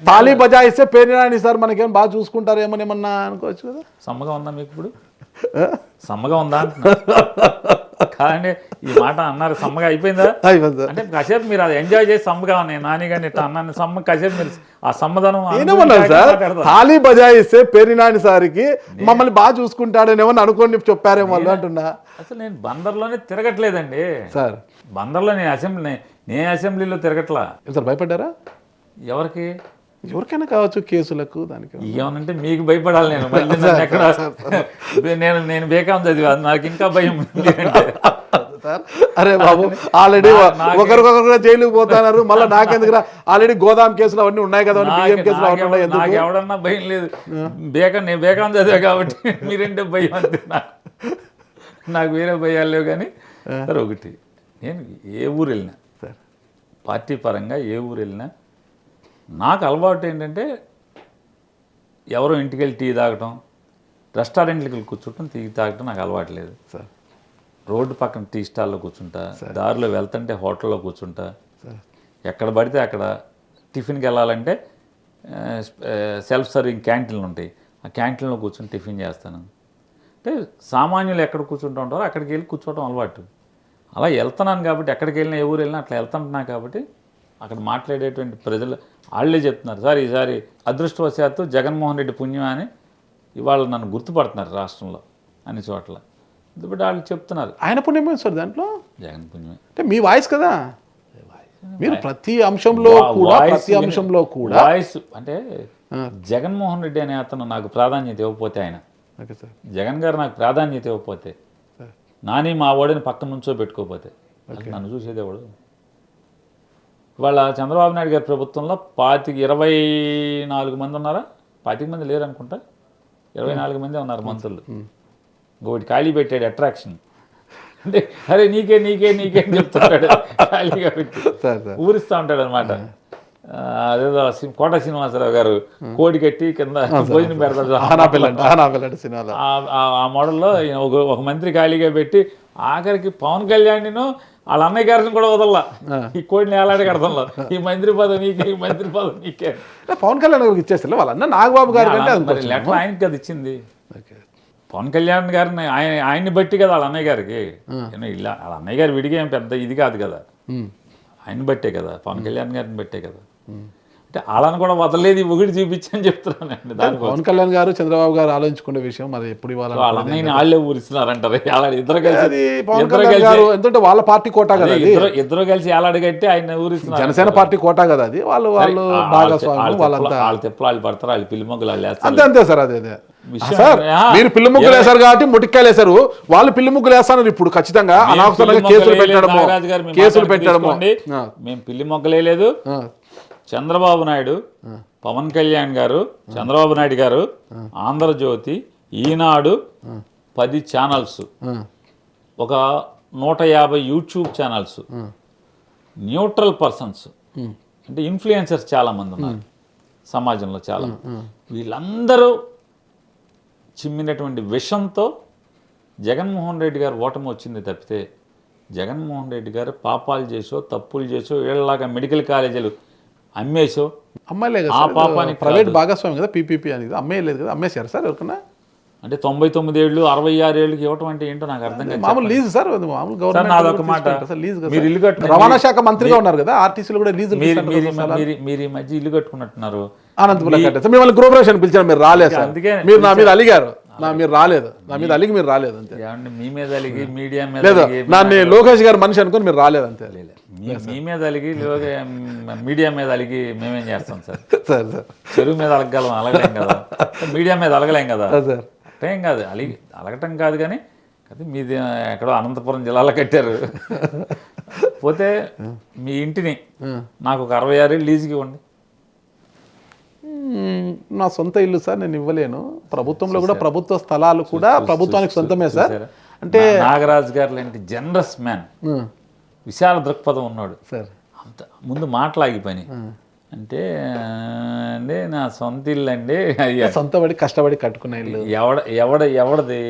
తాళీ బజాయిస్తే పేరుని సార్ మనకేం బాగా చూసుకుంటారేమో ఏమన్నా అనుకోవచ్చు కదా. సమ్మగా ఉందా మీకు ఇప్పుడు? సమ్మగా ఉందా కానీ ఈ మాట అన్నారు. సమ్మగా అయిపోయిందా? అంటే కాసేపు మీరు అది ఎంజాయ్ చేసి సమ్మగా ఉన్నాయి నాని గారిని ఇట్లా అన్నాను. సమ్మ కాసేపు మీరు ఆ సమ్మదనం సార్ తాళీ బజాయిస్తే పేరునాని సార్కి మమ్మల్ని బాగా చూసుకుంటాడని ఏమన్నా అనుకోండి చెప్పారేమో వాళ్ళు అంటున్నా. అసలు నేను బందర్లోనే తిరగట్లేదండి సార్. బందర్లో నేను అసెంబ్లీలో తిరగట్లా సార్. భయపడ్డారా? ఎవరికి? ఎవరికైనా కావచ్చు, కేసులకు దానికి. ఏమనంటే మీకు భయపడాలి. నేను మళ్ళీ ఎక్కడ నేను బేకాం చదివాను, నాకు ఇంకా భయం. అరే బాబు, ఆల్రెడీ ఒకరికొకరు కూడా జైలుకి పోతున్నారు, మళ్ళీ నాకెందుకురా? ఆల్రెడీ గోదాం కేసులు అవన్నీ ఉన్నాయి కదా, నాకు ఎవడన్నా భయం లేదు. నేను బేకాం చదివా కాబట్టి మీరంటే భయం అంతే. నాకు వేరే భయాలు లేవు. కానీ సరే, ఒకటి నేను ఏ ఊరు వెళ్ళినా, పార్టీ పరంగా ఏ ఊరు వెళ్ళినా నాకు అలవాటు ఏంటంటే ఎవరో ఇంటికి వెళ్ళి టీ తాగటం, రెస్టారెంట్కి వెళ్ళి కూర్చుంటాం, టీ తాగటం నాకు అలవాటు లేదు సార్. రోడ్డు పక్కన టీ స్టాల్లో కూర్చుంటా, దారిలో వెళ్తుంటే హోటల్లో కూర్చుంటా, ఎక్కడ పడితే అక్కడ టిఫిన్కి వెళ్ళాలంటే సెల్ఫ్ సర్వింగ్ క్యాంటీన్లు ఉంటాయి, ఆ క్యాంటీన్లో కూర్చొని టిఫిన్ చేస్తాను. అంటే సామాన్యులు ఎక్కడ కూర్చుంటూ ఉంటారో అక్కడికి వెళ్ళి కూర్చోవడం అలవాటు. అలా వెళ్తున్నాను కాబట్టి, ఎక్కడికి వెళ్ళినా ఏ ఊరు వెళ్ళినా అట్లా వెళ్తుంటున్నాను కాబట్టి అక్కడ మాట్లాడేటువంటి ప్రజలు వాళ్ళే చెప్తున్నారు, సార్ ఈసారి అదృష్టవశాత్తు జగన్మోహన్ రెడ్డి పుణ్యం అని ఇవాళ నన్ను గుర్తుపడుతున్నారు రాష్ట్రంలో అన్ని చోట్ల. ఇప్పుడు వాళ్ళు చెప్తున్నారు ఆయన పుణ్యమే సార్, దాంట్లో జగన్ పుణ్యమే. అంటే మీ వాయిస్ కదా, మీరు ప్రతి అంశంలో కూడా వాయిస్. అంటే జగన్మోహన్ రెడ్డి అనే అతను నాకు ప్రాధాన్యత ఇవ్వకపోతే, ఆయన జగన్ గారు నాకు ప్రాధాన్యత ఇవ్వకపోతే, నాని మా వాడిని పక్కన నుంచో పెట్టుకోకపోతే నన్ను చూసేదేవాడు. ఇవాళ చంద్రబాబు నాయుడు గారి ప్రభుత్వంలో 24 మంది ఉన్నారా? 25 మంది లేరు అనుకుంటా, 24 మంది ఉన్నారు మంత్రులు. ఇంకొకటి ఖాళీ పెట్టాడు అట్రాక్షన్. అంటే అరే నీకే నీకే నీకే అని చెప్తాడు, ఖాళీగా పెట్టి ఊరిస్తూ ఉంటాడు అనమాట. అదేదో కోట శ్రీనివాసరావు గారు కోడి కట్టి కింద భోజనం పెడతాడు ఆ మోడల్లో ఒక మంత్రి ఖాళీగా పెట్టి ఆఖరికి పవన్ కళ్యాణ్ వాళ్ళ అన్నయ్య గారిని కూడా వదల్లా, ఈ కోడిని ఏలాడే కడతంలో ఈ మంత్రి పదవి నీకే, ఈ మంత్రి పదవి నీకే. పవన్ కళ్యాణ్ ఇచ్చేస్తారు వాళ్ళ అన్న నాగబాబు గారు లెటర్ ఆయనకి అది ఇచ్చింది. పవన్ కళ్యాణ్ గారిని ఆయన్ని బట్టి కదా వాళ్ళ అన్నయ్య గారికి ఇలా వాళ్ళ అన్నయ్య గారు విడిగా ఏం పెద్ద ఇది కాదు కదా, ఆయన్ని బట్టే కదా, పవన్ కళ్యాణ్ గారిని బట్టే కదా. అంటే వాళ్ళని కూడా వదలలేదు, ఒకటి చూపించని చెప్తున్నానండి. దాని పవన్ కళ్యాణ్ గారు చంద్రబాబు గారు ఆలోచించుకునే విషయం మరి ఎప్పుడు ఇవ్వాలి, వాళ్ళ అన్నయ్యని వాళ్ళే ఊరిస్తున్నారంటారు. ఇద్దరు అది పవన్ కళ్యాణ్ గారు ఎందుకంటే వాళ్ళ పార్టీ కోటా కదా అది. ఇద్దరు కలిసి ఏలాడగట్టి ఆయన ఊరిస్తున్నారు. జనసేన పార్టీ కోటా కదా అది. వాళ్ళు భాగస్వామ్యం వాళ్ళంతా వాళ్ళ తెప్పలు వాళ్ళు పడతారు, వాళ్ళు పిల్లి మొగ్గులు వాళ్ళు వేస్తారు. అంతే అంతే సార్. అదే సార్, మీరు పిల్లి ముగ్గులు వేశారు కాబట్టి ముటిక్కాయలు వేశారు, వాళ్ళు పిల్లి ముగ్గులు వేస్తున్నారు ఇప్పుడు ఖచ్చితంగా. అనవసరంగా కేసులు పెట్టడము. మేము పిల్లి మొగ్గలేదు. చంద్రబాబు నాయుడు, పవన్ కళ్యాణ్ గారు, చంద్రబాబు నాయుడు గారు, ఆంధ్రజ్యోతి, ఈనాడు, 10 ఛానల్స్, ఒక 150 యూట్యూబ్ ఛానల్స్, న్యూట్రల్ పర్సన్స్ అంటే ఇన్ఫ్లుయెన్సర్స్ చాలామంది ఉన్నారు సమాజంలో. చాలా వీళ్ళందరూ చిమ్మినటువంటి విషంతో జగన్మోహన్ రెడ్డి గారు ఓటమి వచ్చింది తప్పితే, జగన్మోహన్ రెడ్డి గారు పాపాలు చేసో తప్పులు చేసో వీళ్ళలాగా మెడికల్ కాలేజీలు అమ్మేసో అమ్మాయిలే కదా, ఆ పాపానికి ప్రైవేట్ భాగస్వామ్యం కదా, పీపీపీ అనేది అమ్మేయలేదు కదా, అమ్మేశారు సార్ ఎవరికన్నా. అంటే 99 ఏళ్ళు 66 ఏళ్ళకి ఇవ్వటం అంటే ఏంటో నాకు అర్థం కాదు. మామూలు లీజు సార్, మామూలు గవర్నమెంట్. లీజు రవాణా శాఖ మంత్రిగా ఉన్నారు కదా, ఆర్టీసీలు కూడా లీజు. మీరు ఈ మధ్య ఇల్లు కట్టుకున్నట్టున్నారు. అనంతపురం కట్టారు, మిమ్మల్ని గృహప్రవేశానికి పిలిచారు, మీరు రాలేదు సార్. మీరు నా మీద అలిగారు, మీరు రాలేదు, నా మీద అలిగి మీరు రాలేదు అంతే. మీ మీద అలిగి మీడియా మీద లేదు, నన్ను లోకేష్ గారు మనిషి అనుకుని మీరు రాలేదు అంతే. మీ మీద అలిగి మీడియా మీద అలిగి మేమేం చేస్తాం సార్? సార్ సార్ చెరువు మీద అలగలేం కదా, మీడియా మీద అలగలేం కదా సార్. అట్టేం కాదు, అలగటం కాదు కానీ మీది ఎక్కడో అనంతపురం జిల్లాలో కట్టారు. పోతే మీ ఇంటిని నాకు ఒక 66 ఏళ్ళు లీజుకి ఇవ్వండి. నా సొంత ఇల్లు సార్, నేను ఇవ్వలేను. ప్రభుత్వంలో కూడా ప్రభుత్వ స్థలాలు కూడా ప్రభుత్వానికి సొంతమే సార్. అంటే నాగరాజు గారు లాంటి జనరస్ మ్యాన్, విశాల దృక్పథం ఉన్నాడు సార్. అంత ముందు మాటలాగిపోయి అంటే అండి నా సొంత ఇల్లు అండి, అయ్యా సొంతపడి కష్టపడి కట్టుకున్న ఇల్లు. ఎవడది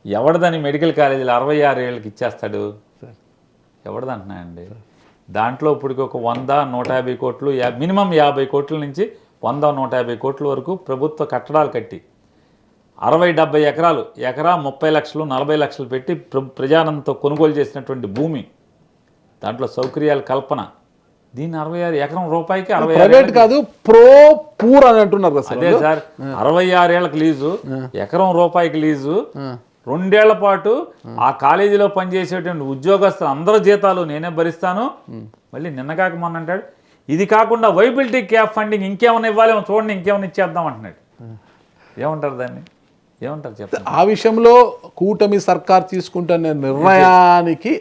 ఎవడదని మెడికల్ కాలేజీలో 66 ఏళ్ళకి ఇచ్చేస్తాడు? ఎవడది అంటున్నాయండి. దాంట్లో ఇప్పటికి ఒక 100, 150 కోట్లు, మినిమం 50 కోట్ల నుంచి 100, 150 కోట్ల వరకు ప్రభుత్వ కట్టడాలు కట్టి 60-70 ఎకరాలు, ఎకరా 30 లక్షలు 40 లక్షలు పెట్టి ప్రజానంతో కొనుగోలు చేసినటువంటి భూమి, దాంట్లో సౌకర్యాల కల్పన. దీన్ని 66 ఎకరం రూపాయికి 66 కాదు, పూర్ అని అంటున్నారు కదా సార్. అదే సార్, 66 ఏళ్ళకి లీజు, ఎకరం రూపాయికి లీజు, 2 ఏళ్ల పాటు ఆ కాలేజీలో పనిచేసేటువంటి ఉద్యోగస్తులు అందరూ జీతాలు నేనే భరిస్తాను. మళ్ళీ నిన్న కాక మొన్న అంటాడు ఇది కాకుండా వైబిలిటీ క్యాప్ ఫండింగ్ ఇంకేమైనా ఇవ్వాలేమో చూడండి, ఇంకేమైనా ఇచ్చేద్దాం అంటున్నాడు. ఏమంటారు దాన్ని, ఏమంటారు చెప్పండి? ఆ విషయంలో కూటమి సర్కార్ తీసుకుంటున్న నిర్ణయానికి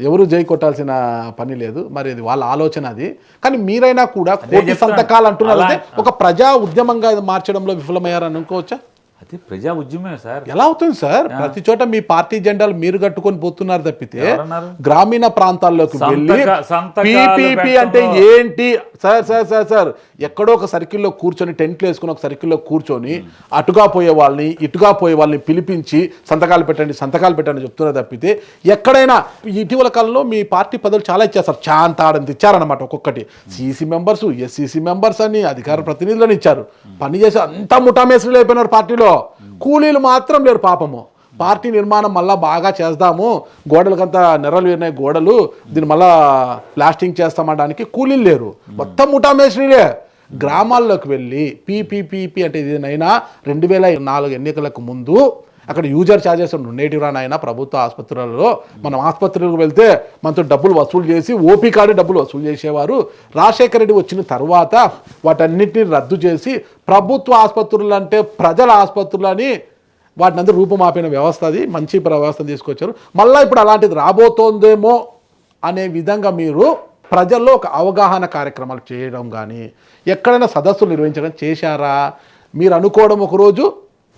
ఎవరు జై కొట్టాల్సిన పని లేదు. మరి అది వాళ్ళ ఆలోచన అది. కానీ మీరైనా కూడా కోటి సంతకాలు అంటున్నారు, ఒక ప్రజా ఉద్యమంగా మార్చడంలో విఫలమయ్యారని అనుకోవచ్చా? అది ప్రజా ఉద్యమమే సార్. ఎలా అవుతుంది సార్? ప్రతి చోట మీ పార్టీ జెండాలు మీరు కట్టుకొని పోతున్నారు తప్పితే గ్రామీణ ప్రాంతాల్లోకి వెళ్ళి పీపీపీ అంటే ఏంటి సార్ సార్ సార్ సార్ ఎక్కడో ఒక సర్కిల్లో కూర్చొని, టెంట్లు వేసుకుని ఒక సర్కిల్లో కూర్చొని అటుగా పోయే వాళ్ళని ఇటుగా పోయే వాళ్ళని పిలిపించి సంతకాలు పెట్టండి చెప్తున్నారు తప్పితే ఎక్కడైనా ఇటీవల కాలంలో మీ పార్టీ పదవులు చాలా ఇచ్చారు, చాంతాడంత ఇచ్చారనమాట. ఒక్కొక్కటి సీసీ మెంబర్స్, ఎస్సీసీ మెంబర్స్ అని అధికార ప్రతినిధులను ఇచ్చారు. పనిచేసి అంతా ముఠామేసులు అయిపోయినారు పార్టీలో. కూలీలు మాత్రం లేరు పాపము. పార్టీ నిర్మాణం మళ్ళీ బాగా చేద్దాము, గోడలకంతా నెర్రలు ఉన్నాయి గోడలు, దీన్ని మళ్ళా ప్లాస్టింగ్ చేస్తామనడానికి కూలీలు లేరు, మొత్తం ముఠామేసులే. గ్రామాల్లోకి వెళ్ళి పీపీపీ అంటే ఇదేనైనా 2004 ఎన్నికలకు ముందు అక్కడ యూజర్ ఛార్జెస్ ఉండేటివి నాయన ప్రభుత్వ ఆసుపత్రులలో. మనం ఆసుపత్రులకు వెళ్తే మనతో డబ్బులు వసూలు చేసి ఓపీ కార్డు డబ్బులు వసూలు చేసేవారు. రాజశేఖర రెడ్డి వచ్చిన తర్వాత వాటన్నిటిని రద్దు చేసి ప్రభుత్వ ఆసుపత్రులు అంటే ప్రజల ఆసుపత్రులు అని వాటిని అందరూ రూపుమాపిన వ్యవస్థ, అది మంచి వ్యవస్థను తీసుకొచ్చారు. మళ్ళీ ఇప్పుడు అలాంటిది రాబోతోందేమో అనే విధంగా మీరు ప్రజల్లో ఒక అవగాహన కార్యక్రమాలు చేయడం కానీ ఎక్కడైనా సదస్సులు నిర్వహించడం చేశారా? మీరు అనుకోవడం ఒకరోజు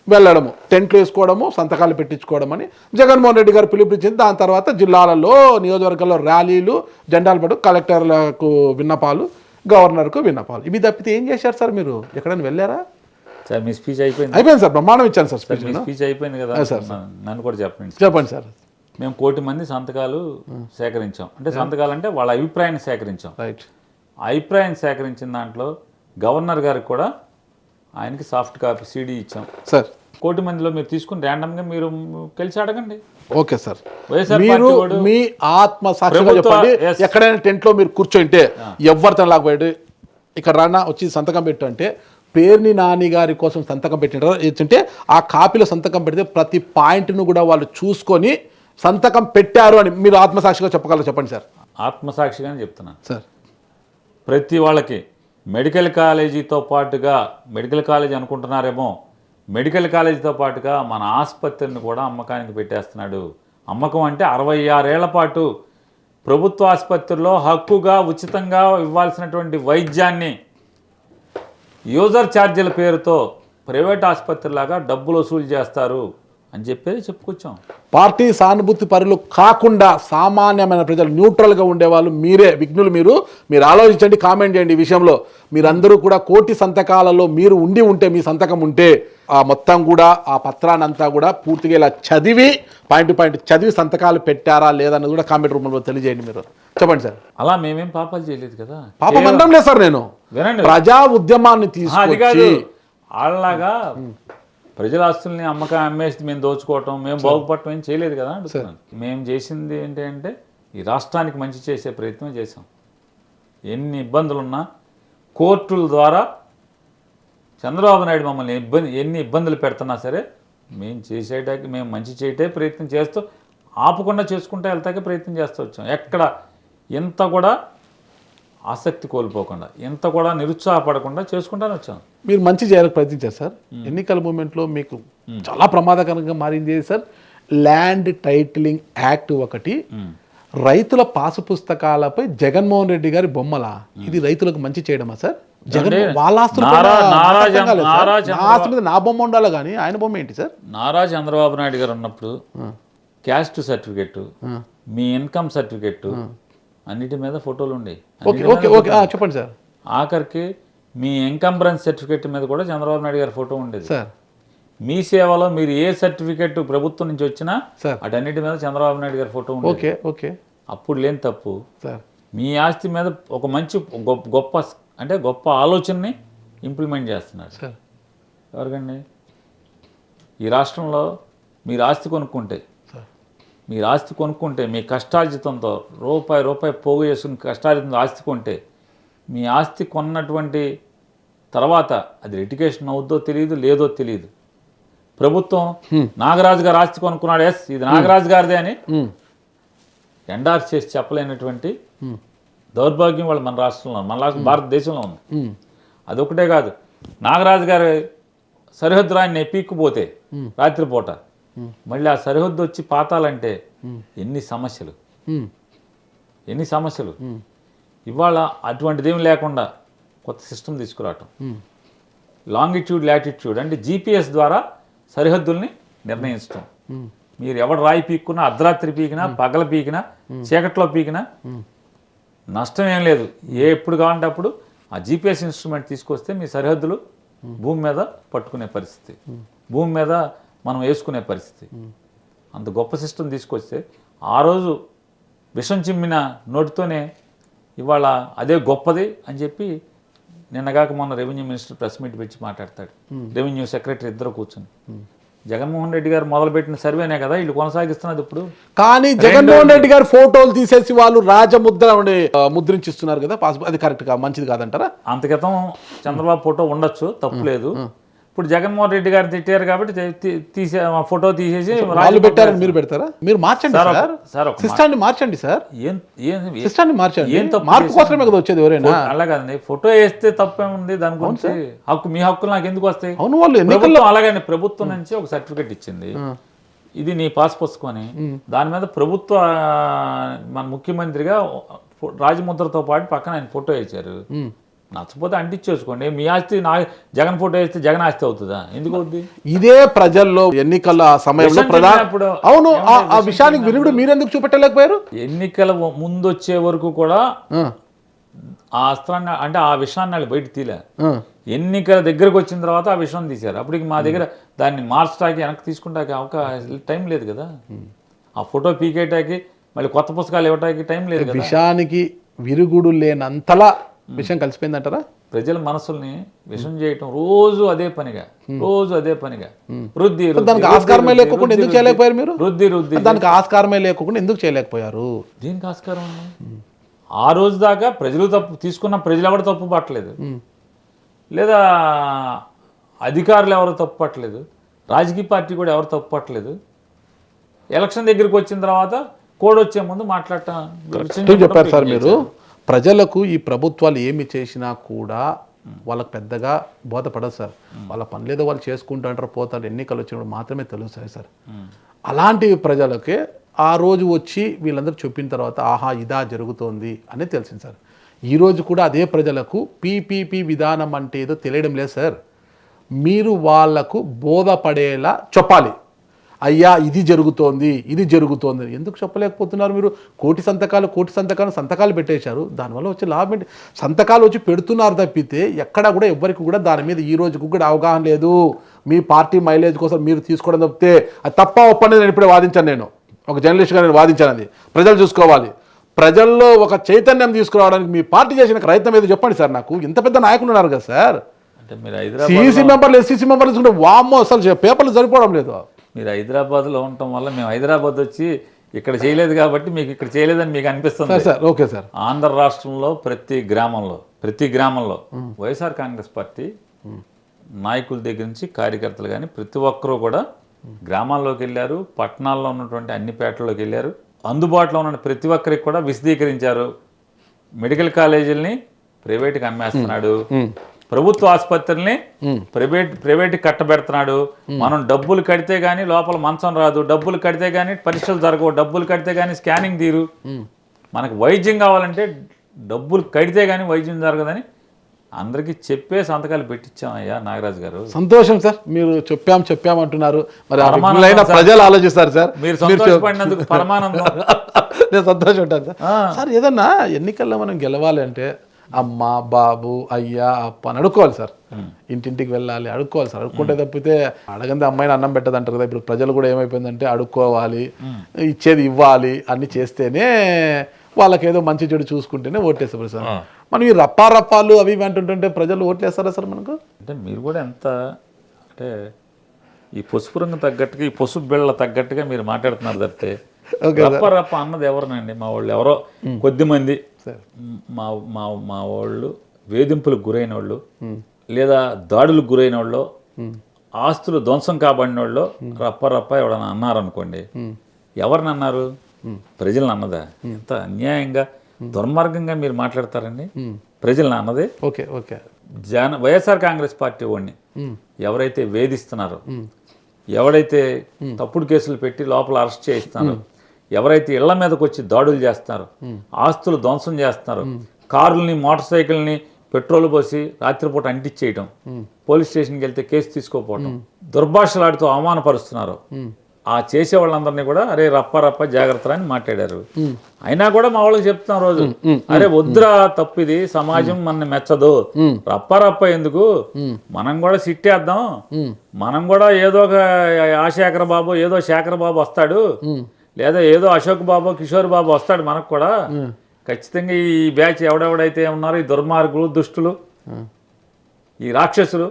వెళ్ళడము, టెంట్లు వేసుకోవడము, సంతకాలు పెట్టించుకోవడం అని జగన్మోహన్ రెడ్డి గారు పిలుపునిచ్చింది. దాని తర్వాత జిల్లాలలో, నియోజకవర్గాల్లో ర్యాలీలు, జెండాలు పట్టు, కలెక్టర్లకు విన్నపాలు, గవర్నర్కు విన్నపాలు. ఇవి తప్పితే ఏం చేశారు సార్? మీరు ఎక్కడైనా వెళ్ళారా సార్? మీ స్పీచ్ అయిపోయింది సార్, బ్రహ్మాండం ఇచ్చాను సార్ స్పీచ్ అయిపోయింది కదా సార్. నన్ను కూడా చెప్పండి సార్. మేము 1 కోటి మంది సంతకాలు సేకరించాం. అంటే సంతకాలు అంటే వాళ్ళ అభిప్రాయాన్ని సేకరించాం. రైట్. అభిప్రాయాన్ని సేకరించిన దాంట్లో గవర్నర్ గారికి కూడా ఆయనకి సాఫ్ట్ కాపీ CD ఇచ్చాం సార్. కోటి మందిలో మీరు తీసుకుని ర్యాండమ్గా మీరు కలిసి అడగండి. ఓకే సార్, వైఎస్ఆర్ మీరు పార్టీ వాడు మీ ఆత్మ సాక్షిగా ప్రభుత్వ- చెప్పండి, yes. ఎక్కడైనా టెంట్లో మీరు కూర్చోంటే ఎవరితో లాగబోయాడు ఇక్కడ రానా వచ్చి సంతకం పెట్టు అంటే పేర్ని నాని గారి కోసం సంతకం పెట్టింటే ఆ కాపీలో సంతకం పెడితే ప్రతి పాయింట్ను కూడా వాళ్ళు చూసుకొని సంతకం పెట్టారు అని మీరు ఆత్మసాక్షిగా చెప్పగలరు, చెప్పండి సార్. ఆత్మసాక్షిగానే చెప్తున్నాను సార్ ప్రతి వాళ్ళకి మెడికల్ కాలేజీతో పాటుగా, మెడికల్ కాలేజీ అనుకుంటున్నారేమో, మెడికల్ కాలేజీతో పాటుగా మన ఆసుపత్రిని కూడా అమ్మకానికి పెట్టేస్తున్నాడు. అమ్మకం అంటే 66 ఏళ్ల పాటు ప్రభుత్వ ఆసుపత్రిలో హక్కుగా ఉచితంగా ఇవ్వాల్సినటువంటి వైద్యాన్ని యూజర్ ఛార్జీల పేరుతో ప్రైవేట్ ఆసుపత్రిలాగా డబ్బులు వసూలు చేస్తారు అని చెప్పేది చెప్పుకొచ్చాం. పార్టీ సానుభూతి పరులు కాకుండా సామాన్యమైన ప్రజలు న్యూట్రల్గా ఉండేవాళ్ళు మీరే విఘ్నులు. మీరు ఆలోచించండి, కామెంట్ చేయండి. ఈ విషయంలో మీరందరూ కూడా కోటి సంతకాలలో మీరు ఉంటే మీ సంతకం ఉంటే ఆ మొత్తం కూడా ఆ పత్రాన్ని అంతా కూడా పూర్తిగా ఇలా చదివి పాయింట్ టు పాయింట్ చదివి సంతకాలు పెట్టారా లేదన్నది కూడా కామెంట్ రూపంలో తెలియజేయండి. మీరు చెప్పండి సార్. అలా మేమేం పాపాలు చేయలేదు కదా. పాపం అనడం లేదు సార్, నేను వినండి, ప్రజా ఉద్యమాన్ని అది కాదు. తీసుకొచ్చి వాళ్ళలాగా ప్రజల ఆస్తుల్ని అమ్మేసి మేము దోచుకోవటం, మేము బాగుపడటం ఏం చేయలేదు కదా అంటున్నాను. మేము చేసింది ఏంటంటే ఈ రాష్ట్రానికి మంచి చేసే ప్రయత్నం చేసాం. ఎన్ని ఇబ్బందులున్నా కోర్టుల ద్వారా చంద్రబాబు నాయుడు మమ్మల్ని ఎన్ని ఇబ్బందులు పెడుతున్నా సరే మేము మంచి చేయటే ప్రయత్నం చేస్తూ ఆపకుండా చేసుకుంటూ వెళ్తాకే ప్రయత్నం చేస్తూ వచ్చాం. ఎక్కడ ఎంత కూడా ఆసక్తి కోల్పోకుండా, ఎంత కూడా నిరుత్సాహపడకుండా చేసుకుంటానే వచ్చాం. మీరు మంచి చేయాలని ప్రయత్నించారు సార్. ఎన్నికల మూమెంట్లో మీకు చాలా ప్రమాదకరంగా మారింది సార్. ల్యాండ్ టైటిలింగ్ యాక్ట్ ఒకటి, రైతుల పాసు పుస్తకాలపై జగన్మోహన్ రెడ్డి గారి బొమ్మలా, ఇది రైతులకు మంచి చేయడమా సార్? జగన్ వాళ్ళ ఆస్తుల మీద నా బొమ్మ ఉండాలి కానీ ఆయన బొమ్మ ఏంటి సార్? నారా చంద్రబాబు నాయుడు గారు ఉన్నప్పుడు క్యాస్ట్ సర్టిఫికెట్, మీ ఇన్కమ్ సర్టిఫికెట్ అన్నిటి మీద ఫోటోలు ఉండేవి. చెప్పండి సార్. ఆఖరికి మీ ఎన్కంబరెన్స్ సర్టిఫికెట్ మీద కూడా చంద్రబాబు నాయుడు గారి ఫోటో ఉండేది సార్. మీ సేవలో మీరు ఏ సర్టిఫికెట్ ప్రభుత్వం నుంచి వచ్చినా సార్ అటన్నిటి మీద చంద్రబాబు నాయుడు గారి ఫోటో ఉండేది. ఓకే. అప్పుడు లేని తప్పు సార్, మీ ఆస్తి మీద ఒక మంచి గొప్ప ఆలోచనని ఇంప్లిమెంట్ చేస్తున్నారు సార్. ఎవరికండి? ఈ రాష్ట్రంలో మీరు ఆస్తి కొనుక్కుంటే మీ కష్టార్జితంతో రూపాయి పోగు చేసుకుని కష్టార్జితంతో ఆస్తి కొంటే, మీ ఆస్తి కొన్నటువంటి తర్వాత అది లిటిగేషన్ అవుద్దో తెలియదు, లేదో తెలియదు. ప్రభుత్వం నాగరాజు గారు ఆస్తి కొనుక్కున్నాడు, ఎస్ ఇది నాగరాజు గారిదే అని ఎండార్స్ చేసి చెప్పలేనటువంటి దౌర్భాగ్యం వాళ్ళు మన రాష్ట్రంలో, మన భారతదేశంలో ఉంది. అదొకటే కాదు, నాగరాజు గారి సరిహద్దు రాయిని పీక్కుపోతే రాత్రిపూట మళ్ళీ ఆ సరిహద్దు వచ్చి పాతాలంటే ఎన్ని సమస్యలు. ఇవాళ అటువంటిది ఏమి లేకుండా కొత్త సిస్టమ్ తీసుకురావటం, లాంగిట్యూడ్ లాటిట్యూడ్ అంటే జీపీఎస్ ద్వారా సరిహద్దుల్ని నిర్ణయించడం. మీరు ఎవడు రాయి పీక్కున్నా, అర్ధరాత్రి పీకినా, పగల పీకినా, చీకట్లో పీకినా నష్టం ఏం లేదు. ఎప్పుడు కావాలంటే అప్పుడు ఆ జీపీఎస్ ఇన్స్ట్రుమెంట్ తీసుకొస్తే మీ సరిహద్దులు భూమి మీద పట్టుకునే పరిస్థితి, భూమి మీద మనం వేసుకునే పరిస్థితి. అంత గొప్ప సిస్టమ్ తీసుకొస్తే ఆ రోజు విషం చిమ్మిన నోటితోనే ఇవాళ అదే గొప్పది అని చెప్పి నిన్నగాక మొన్న రెవెన్యూ మినిస్టర్ ప్రెస్ మీట్ పెట్టి మాట్లాడతాడు. రెవెన్యూ సెక్రటరీ ఇద్దరు కూర్చొని జగన్మోహన్ రెడ్డి గారు మొదలుపెట్టిన సర్వేనే కదా వీళ్ళు కొనసాగిస్తున్నది ఇప్పుడు. కానీ జగన్మోహన్ రెడ్డి గారు ఫోటోలు తీసేసి వాళ్ళు రాజముద్ర ముద్రించిస్తున్నారు కదా, అది కరెక్ట్ గా మంచిది కాదంటారా? అంత క్రితం చంద్రబాబు ఫోటో ఉండొచ్చు, తప్పులేదు. ఇప్పుడు జగన్మోహన్ రెడ్డి గారు తిట్టారు కాబట్టి ఫోటో తీసేసి వాళ్ళు పెట్టారని మీరు పెడతారా? మీరు మార్చండి సార్, సిస్టాన్ని మార్చండి సార్, సిస్టాన్ని మార్చండి. మార్పు కోసమే కదా వచ్చేది ఎవరైనా. అలాగండి, ఫోటో వేస్తే తప్పేముంది దాని గురించి? మీ హక్కులు నాకు ఎందుకు వస్తాయి? అవును, వాళ్ళు ప్రభుత్వం అలాగని ప్రభుత్వం నుంచి ఒక సర్టిఫికెట్ ఇచ్చింది, ఇది నీ పాస్ పుస్తకం, దాని మీద ప్రభుత్వ మన ముఖ్యమంత్రిగా రాజముద్రతో పాటు పక్కన ఆయన ఫోటో వేశారు. నచ్చపోతే అంటించేసుకోండి. మీ ఆస్తి జగన్ ఫోటో వేస్తే జగన్ ఆస్తి అవుతుందా? ఎందుకు అవుతుంది? ఇదే ప్రజల్లో ఎన్నికల సమయంలో అవును, ఆ విషయానికి విరుగుడు మీరెందుకు చూపెట్టలేకపోయారు? ఎన్నికల ముందు వచ్చే వరకు కూడా ఆ అస్త్రాన్ని అంటే ఆ విషయాన్ని వాళ్ళు బయట తీలే. ఎన్నికల దగ్గరకు వచ్చిన తర్వాత ఆ విషయం తీశారు. అప్పటికి మా దగ్గర దాన్ని మార్చడానికి వెనక్కి తీసుకుంటాకి అవకాశం టైం లేదు కదా. ఆ ఫోటో పీకేటాకి మళ్ళీ కొత్త పుస్తకాలు ఇవ్వటానికి టైం లేదు కదా. విషయానికి విరుగుడు లేనంతలా విషయం కలిసిపోయిందంటారా? ప్రజల మనసుల్ని విషం చేయటం రోజు అదే పనిగా వృద్ధి దానికి ఆస్కారమే లేకుండా ఎందుకు చేయలేకపోయారు మీరు? వృద్ధి దానికి ఆస్కారమే లేకుండా ఎందుకు చేయలేకపోయారు? దీనికి ఆస్కారం ఉంది. ఆ రోజు దాకా ప్రజలు తీసుకున్న ప్రజలు ఎవరు తప్పు పట్టలేదు, లేదా అధికారులు ఎవరు తప్పు పట్టలేదు, రాజకీయ పార్టీ కూడా ఎవరు తప్పు పట్టలేదు. ఎలక్షన్ దగ్గరికి వచ్చిన తర్వాత కోడ్ వచ్చే ముందు మాట్లాడటం చెప్పారు సార్ మీరు. ప్రజలకు ఈ ప్రభుత్వాలు ఏమి చేసినా కూడా వాళ్ళకి పెద్దగా బోధపడదు సార్. వాళ్ళ పనులేదో వాళ్ళు చేసుకుంటాంటారు, పోతారు, ఎన్నికలు వచ్చినప్పుడు మాత్రమే తెలుస్తాయి సార్. అలాంటి ప్రజలకే ఆ రోజు వచ్చి వీళ్ళందరూ చెప్పిన తర్వాత ఆహా ఇదా జరుగుతోంది అనేది తెలిసింది సార్. ఈరోజు కూడా అదే ప్రజలకు పీపీపీ విధానం అంటే ఏదో తెలియడం లేదు సార్. మీరు వాళ్లకు బోధపడేలా చెప్పాలి. అయ్యా ఇది జరుగుతోంది ఎందుకు చెప్పలేకపోతున్నారు మీరు? కోటి సంతకాలు పెట్టేశారు. దానివల్ల వచ్చే లాభం ఏంటి? సంతకాలు వచ్చి పెడుతున్నారు తప్పితే ఎక్కడా కూడా ఎవ్వరికి కూడా దాని మీద ఈ రోజుకు కూడా అవగాహన లేదు. మీ పార్టీ మైలేజ్ కోసం మీరు తీసుకోవడం తప్పితే అది తప్ప ఒప్పనేది నేను ఇప్పుడే వాదించాను. నేను ఒక జర్నలిస్ట్గా నేను వాదించాను. అది ప్రజలు చూసుకోవాలి. ప్రజల్లో ఒక చైతన్యం తీసుకురావడానికి మీ పార్టీ చేసిన ప్రయత్నం ఏదో చెప్పండి సార్. నాకు ఇంత పెద్ద నాయకులు ఉన్నారు కదా సార్. సిఈసీ మెంబర్లు ఎస్సీసీ మెంబర్లు తీసుకుంటే వామ్మో అసలు పేపర్లు సరిపోవడం లేదు. మీరు హైదరాబాద్లో ఉండటం వల్ల మేము హైదరాబాద్ వచ్చి ఇక్కడ చేయలేదు కాబట్టి మీకు ఇక్కడ చేయలేదని మీకు అనిపిస్తుంది సార్. Okay sir. ఆంధ్ర రాష్ట్రంలో ప్రతి గ్రామంలో వైఎస్ఆర్ కాంగ్రెస్ పార్టీ నాయకుల దగ్గర నుంచి కార్యకర్తలు కానీ ప్రతి ఒక్కరూ కూడా గ్రామాల్లోకి వెళ్ళారు, పట్టణాల్లో ఉన్నటువంటి అన్ని పేటల్లోకి వెళ్ళారు, అందుబాటులో ఉన్న ప్రతి ఒక్కరికి కూడా విశదీకరించారు. మెడికల్ కాలేజీలని ప్రైవేట్కి అమ్మేస్తున్నాడు, ప్రభుత్వ ఆసుపత్రుల్ని ప్రైవేట్ కట్టబెడుతున్నాడు. మనం డబ్బులు కడితే గానీ లోపల మంచం రాదు, డబ్బులు కడితే గానీ పరీక్షలు జరగవు, డబ్బులు కడితే గానీ స్కానింగ్ తీరు. మనకు వైద్యం కావాలంటే డబ్బులు కడితే గానీ వైద్యం జరగదని అందరికీ చెప్పే సంతకాలు పెట్టించామయ్యా నాగరాజు గారు. సంతోషం సార్. మీరు చెప్పామంటున్నారు. మరి ప్రజలు ఆలోచిస్తారు సార్. మీరు సంతోషపడినందుకు పరమానందం. నేను సంతోషం ఉంటాను సార్. సార్ ఏదన్నా ఎన్నికల్లో మనం గెలవాలి అంటే అమ్మ బాబు అయ్యా అప్ప అని అడుక్కోవాలి సార్. ఇంటింటికి వెళ్ళాలి, అడుక్కోవాలి సార్. అడుక్కుంటే తప్పితే అడగంది అమ్మాయిని అన్నం పెట్టదు అంటారు కదా. ఇప్పుడు ప్రజలు కూడా ఏమైపోయిందంటే అడుక్కోవాలి, ఇచ్చేది ఇవ్వాలి, అన్ని చేస్తేనే వాళ్ళకి ఏదో మంచి చెడు చూసుకుంటేనే ఓట్లేస్తారు సార్. మనం ఈ రప్పాలు అవి ఇవి అంటుంటే ప్రజలు ఓట్లేస్తారా సార్ మనకు? అంటే మీరు కూడా ఎంత అంటే ఈ పసుపు రంగు తగ్గట్టుగా ఈ పసుపు బిళ్ళ తగ్గట్టుగా మీరు మాట్లాడుతున్నారు తప్పితే రప్ప అన్నది ఎవరినండి? మా వాళ్ళు ఎవరో కొద్దిమంది మా వాళ్ళు వేధింపులకు గురైన వాళ్ళు, లేదా దాడులకు గురైన వాళ్ళు, ఆస్తులు ధ్వంసం కాబడిన వాళ్ళు రప్ప ఎవడన్నా అన్నారనుకోండి, ఎవరిని అన్నారు? ప్రజలను అన్నదా? ఎంత అన్యాయంగా దుర్మార్గంగా మీరు మాట్లాడతారండి. ప్రజలను అన్నదే. Okay okay. YSR Congress party వాడిని ఎవరైతే వేధిస్తున్నారో, ఎవరైతే తప్పుడు కేసులు పెట్టి లోపల అరెస్ట్ చేయిస్తున్నారో, ఎవరైతే ఇళ్ల మీదకి వచ్చి దాడులు చేస్తున్నారు, ఆస్తులు ధ్వంసం చేస్తున్నారు, కార్లని మోటార్ సైకిల్ని పెట్రోల్ పోసి రాత్రిపూట అంటించేయటం, పోలీస్ స్టేషన్కి వెళ్తే కేసు తీసుకోపోవటం, దుర్భాషలాడుతూ అవమానపరుస్తున్నారు, ఆ చేసే వాళ్ళందరినీ కూడా అరే రప్ప జాగ్రత్త అని మాట్లాడారు. అయినా కూడా మా వాళ్ళకి చెప్తున్నాం రోజు, అరే వద్దురా తప్పిది, సమాజం మన మెచ్చదు, రప్ప ఎందుకు, మనం కూడా సిట్టేద్దాం, మనం కూడా ఏదో ఒక శేఖర్ బాబు వస్తాడు, లేదా ఏదో అశోక్ బాబు కిషోర్ బాబు వస్తాడు, మనకు కూడా ఖచ్చితంగా ఈ బ్యాచ్ ఎవడెవడైతే ఉన్నారో ఈ దుర్మార్గులు దుష్టులు ఈ రాక్షసులు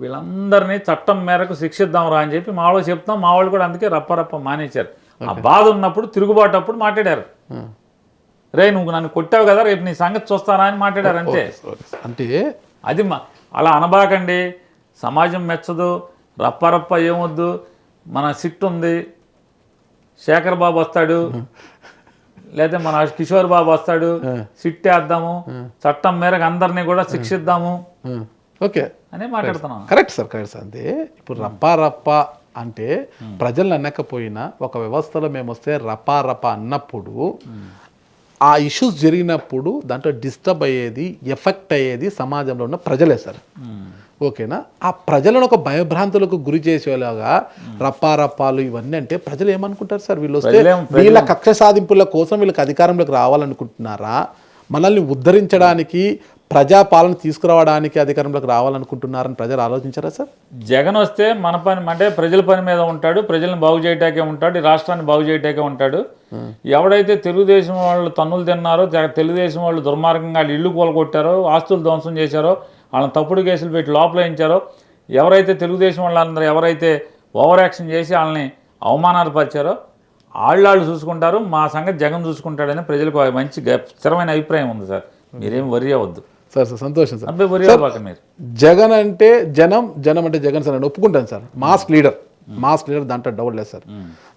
వీళ్ళందరినీ చట్టం మేరకు శిక్షిద్దాం రా అని చెప్పి మా వాళ్ళు చెప్తాం. మా వాళ్ళు కూడా అందుకే రప్ప మానేశారు. ఆ బాధ ఉన్నప్పుడు తిరుగుబాటు అప్పుడు మాట్లాడారు, రే నువ్వు నన్ను కొట్టావు కదా రేపు నీ సంగతి చూస్తారా అని మాట్లాడారు. అంతే. అంటే అది అలా అనబాకండి. సమాజం మెచ్చదు, రప్ప ఏమొద్దు, మన సిట్ ఉంది, శేఖర్ బాబు వస్తాడు, లేదా మన కిషోర్ బాబు వస్తాడు, సిట్ వేద్దాము, చట్టం మేరకు అందరినీ కూడా శిక్షిద్దాము ఓకే అని మాట్లాడుతున్నాం. Correct sir. అంతే. ఇప్పుడు రప్ప అంటే ప్రజలు అనకపోయినా ఒక వ్యవస్థలో మేము వస్తే రప్ప అన్నప్పుడు ఆ ఇష్యూస్ జరిగినప్పుడు దాంట్లో డిస్టర్బ్ అయ్యేది, ఎఫెక్ట్ అయ్యేది సమాజంలో ఉన్న ప్రజలే సార్. ఓకేనా? ఆ ప్రజలను ఒక భయభ్రాంతులకు గురి చేసేలాగా రప్పాలు ఇవన్నీ అంటే ప్రజలు ఏమనుకుంటారు సార్? వీళ్ళు వస్తే వీళ్ళ కక్ష సాధింపుల కోసం వీళ్ళకి అధికారంలోకి రావాలనుకుంటున్నారా? మనల్ని ఉద్ధరించడానికి ప్రజాపాలన తీసుకురావడానికి అధికారంలోకి రావాలనుకుంటున్నారని ప్రజలు ఆలోచించారా సార్? జగన్ వస్తే మన పని అంటే ప్రజల పని మీద ఉంటాడు, ప్రజలను బాగు చేయటాకే ఉంటాడు, ఈ రాష్ట్రాన్ని బాగు చేయటాకే ఉంటాడు. ఎవడైతే తెలుగుదేశం వాళ్ళు తన్నులు తిన్నారో, తెలుగుదేశం వాళ్ళు దుర్మార్గంగా వాళ్ళు ఇల్లు కూలగొట్టారో, ఆస్తులు ధ్వంసం చేశారో, వాళ్ళని తప్పుడు కేసులు పెట్టి లోపల వేయించారో, ఎవరైతే తెలుగుదేశం వాళ్ళందరూ ఎవరైతే ఓవర్ యాక్షన్ చేసి వాళ్ళని అవమానాలు వాళ్ళు చూసుకుంటారు. మా సంగతి జగన్ చూసుకుంటాడని ప్రజలకు మంచి స్థిరమైన అభిప్రాయం ఉంది సార్. మీరేం వరి అవ్వద్దు సార్. సార్ సంతోషం సార్. అబ్బాయి వరి అవ్వక మీరు. జగన్ అంటే జనం, జనం అంటే జగన్ సార్, నేను ఒప్పుకుంటాను సార్. మాస్ లీడర్ దాంట్లో డౌట్ లేదు సార్.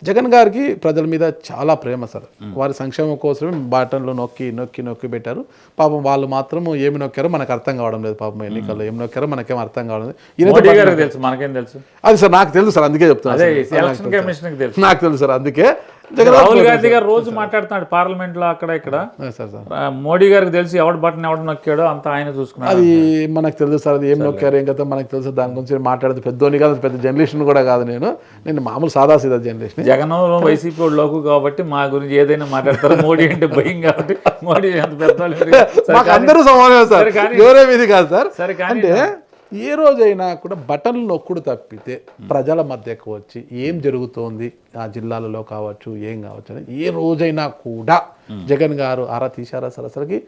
జగన్ గారికి ప్రజల మీద చాలా ప్రేమ సార్. వారి సంక్షేమం కోసమే బటన్లు నొక్కి పెట్టారు. పాపం వాళ్ళు మాత్రం ఏమి నొక్కారో మనకు అర్థం కావడం లేదు. పాపం ఎన్నికల్లో ఏమి నొక్కారో మనకేం అర్థం కావడం లేదు. తెలుసు, మనకేం తెలుసు. అది సార్ నాకు తెలుసు సార్, అందుకే చెప్తాను. నాకు తెలుసు సార్, అందుకే రాహుల్ గాంధీ గారు రోజు మాట్లాడుతున్నాడు పార్లమెంట్ లో అక్కడ ఇక్కడ. మోడీ గారికి తెలుసు ఎవడు బటన్ ఎవడు నొక్కాడో అంతా ఆయన చూసుకున్నాడు. అది మనకు తెలుసు సార్, అది ఏం నొక్కారు ఏం కదా మనకు తెలుసు. దాని గురించి మాట్లాడేది పెద్దోని కాదు, పెద్ద జర్నలిస్ట్ కూడా కాదు. నేను మామూలు సాదాసీదా జర్నలిస్ట్. జగన్ వైసీపీ లోకు కాబట్టి మా గురించి ఏదైనా మాట్లాడతారు. మోడీ అంటే భయం కాబట్టి మోడీ అంత పెద్ద అందరూ సమానమే సార్, ఎవరేమి ఇది కాదు సార్. అంటే ఏ రోజైనా కూడా బటన్లు నొక్కుడు తప్పితే ప్రజల మధ్యకు వచ్చి ఏం జరుగుతోంది ఆ జిల్లాలలో కావచ్చు ఏం కావచ్చు అని ఏ రోజైనా కూడా జగన్ గారు ఆరా తీశారా సార్? అసలుకి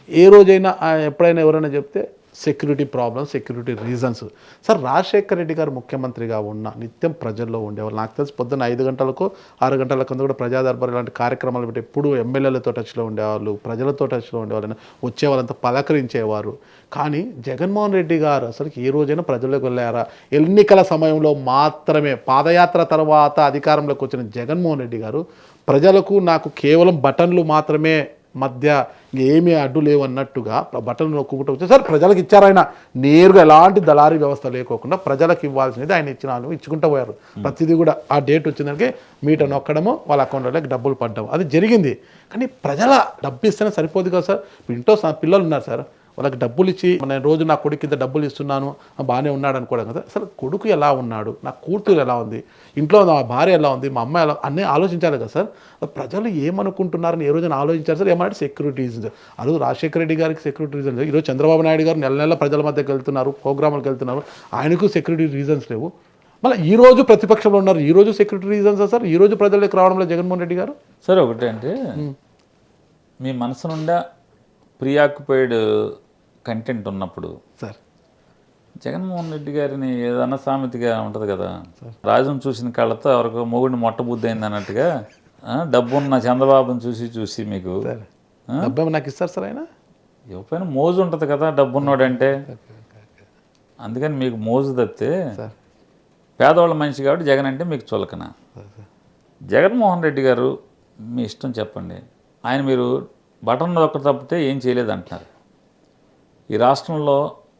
ఏ రోజైనా ఎప్పుడైనా ఎవరైనా చెప్తే security problems, security reasons sir. Rajasekhara Reddy గారు ముఖ్యమంత్రిగా ఉన్న నిత్యం ప్రజల్లో ఉండేవాళ్ళు. నాకు తెలిసి పొద్దున్న 5 గంటలకు 6 గంటల కింద కూడా ప్రజా దర్బార్ ఇలాంటి కార్యక్రమాలు పెట్టి ఎప్పుడు ఎమ్మెల్యేలతో టచ్లో ఉండేవాళ్ళు, ప్రజలతో టచ్లో ఉండేవాళ్ళు, వచ్చేవాళ్ళంతా పలకరించేవారు. కానీ జగన్మోహన్ రెడ్డి గారు అసలు ఏ రోజైనా ప్రజల్లోకి వెళ్ళారా? ఎన్నికల సమయంలో మాత్రమే. పాదయాత్ర తర్వాత అధికారంలోకి వచ్చిన జగన్మోహన్ రెడ్డి గారు ప్రజలకు నాకు కేవలం బటన్లు మాత్రమే మధ్య ఏమీ అడ్డు లేవు అన్నట్టుగా బటన్లు నొక్కుంటూ వచ్చి సార్ ప్రజలకు ఇచ్చారు. ఆయన నేరుగా ఎలాంటి దళారీ వ్యవస్థ లేకోకుండా ప్రజలకు ఇవ్వాల్సినది ఆయన ఇచ్చుకుంటూ పోయారు. ప్రతిదీ కూడా ఆ డేట్ వచ్చిందానికి మీటర్ నొక్కడము, వాళ్ళ అకౌంట్లోకి డబ్బులు పడ్డము, అది జరిగింది. కానీ ప్రజల డబ్బు ఇస్తేనే సరిపోదు కదా సార్. ఇంట్లో పిల్లలు ఉన్నారు సార్, వాళ్ళకి డబ్బులు ఇచ్చి నేను రోజు నా కొడుకు ఇంత డబ్బులు ఇస్తున్నాను బాగానే ఉన్నాడు అనుకోవడం కదా. అసలు కొడుకు ఎలా ఉన్నాడు, నా కూతురు ఎలా ఉంది, ఇంట్లో నా భార్య ఎలా ఉంది, మా అమ్మాయి ఎలా, అన్నీ ఆలోచించాలి కదా సార్. ప్రజలు ఏమనుకుంటున్నారని ఏ రోజున ఆలోచించారు సార్. ఏమంటే సెక్యూరిటీ రీజన్స్. అది రాజశేఖర రెడ్డి గారికి సెక్యూరిటీ రీజన్స్. ఈరోజు చంద్రబాబు నాయుడు గారు నెల నెల ప్రజల మధ్యకి వెళ్తున్నారు, ప్రోగ్రాములకు వెళ్తున్నారు, ఆయనకు సెక్యూరిటీ రీజన్స్ లేవు. మళ్ళీ ఈ రోజు ప్రతిపక్షంలో ఉన్నారు, ఈ రోజు సెక్యూరిటీ రీజన్స్ సార్. ఈ రోజు ప్రజల్లోకి రావడంలో జగన్మోహన్ రెడ్డి గారు సార్ ఒకటంటే మీ మనసు నుండా ప్రియాక్యుపైడ్ కంటెంట్ ఉన్నప్పుడు సార్ జగన్మోహన్ రెడ్డి గారిని ఏదన్నా సామెతగా ఉంటుంది కదా, రాజును చూసిన కళ్ళతో ఎవరికో మొగుడిని మొట్టబుద్ధి అయింది అన్నట్టుగా డబ్బున్న చంద్రబాబుని చూసి మీకు డబ్బు నాకు ఇస్తారు సార్. ఆయన ఎవరైనా మోజు ఉంటుంది కదా డబ్బున్నోడంటే, అందుకని మీకు మోజు తప్పితే పేదవాళ్ళ మనిషి కాబట్టి జగన్ అంటే మీకు చులకన. జగన్మోహన్ రెడ్డి గారు మీ ఇష్టం చెప్పండి, ఆయన మీరు బటన్ ఒక్కటి తప్పితే ఏం చేయలేదు అంటున్నారు. ఈ రాష్ట్రంలో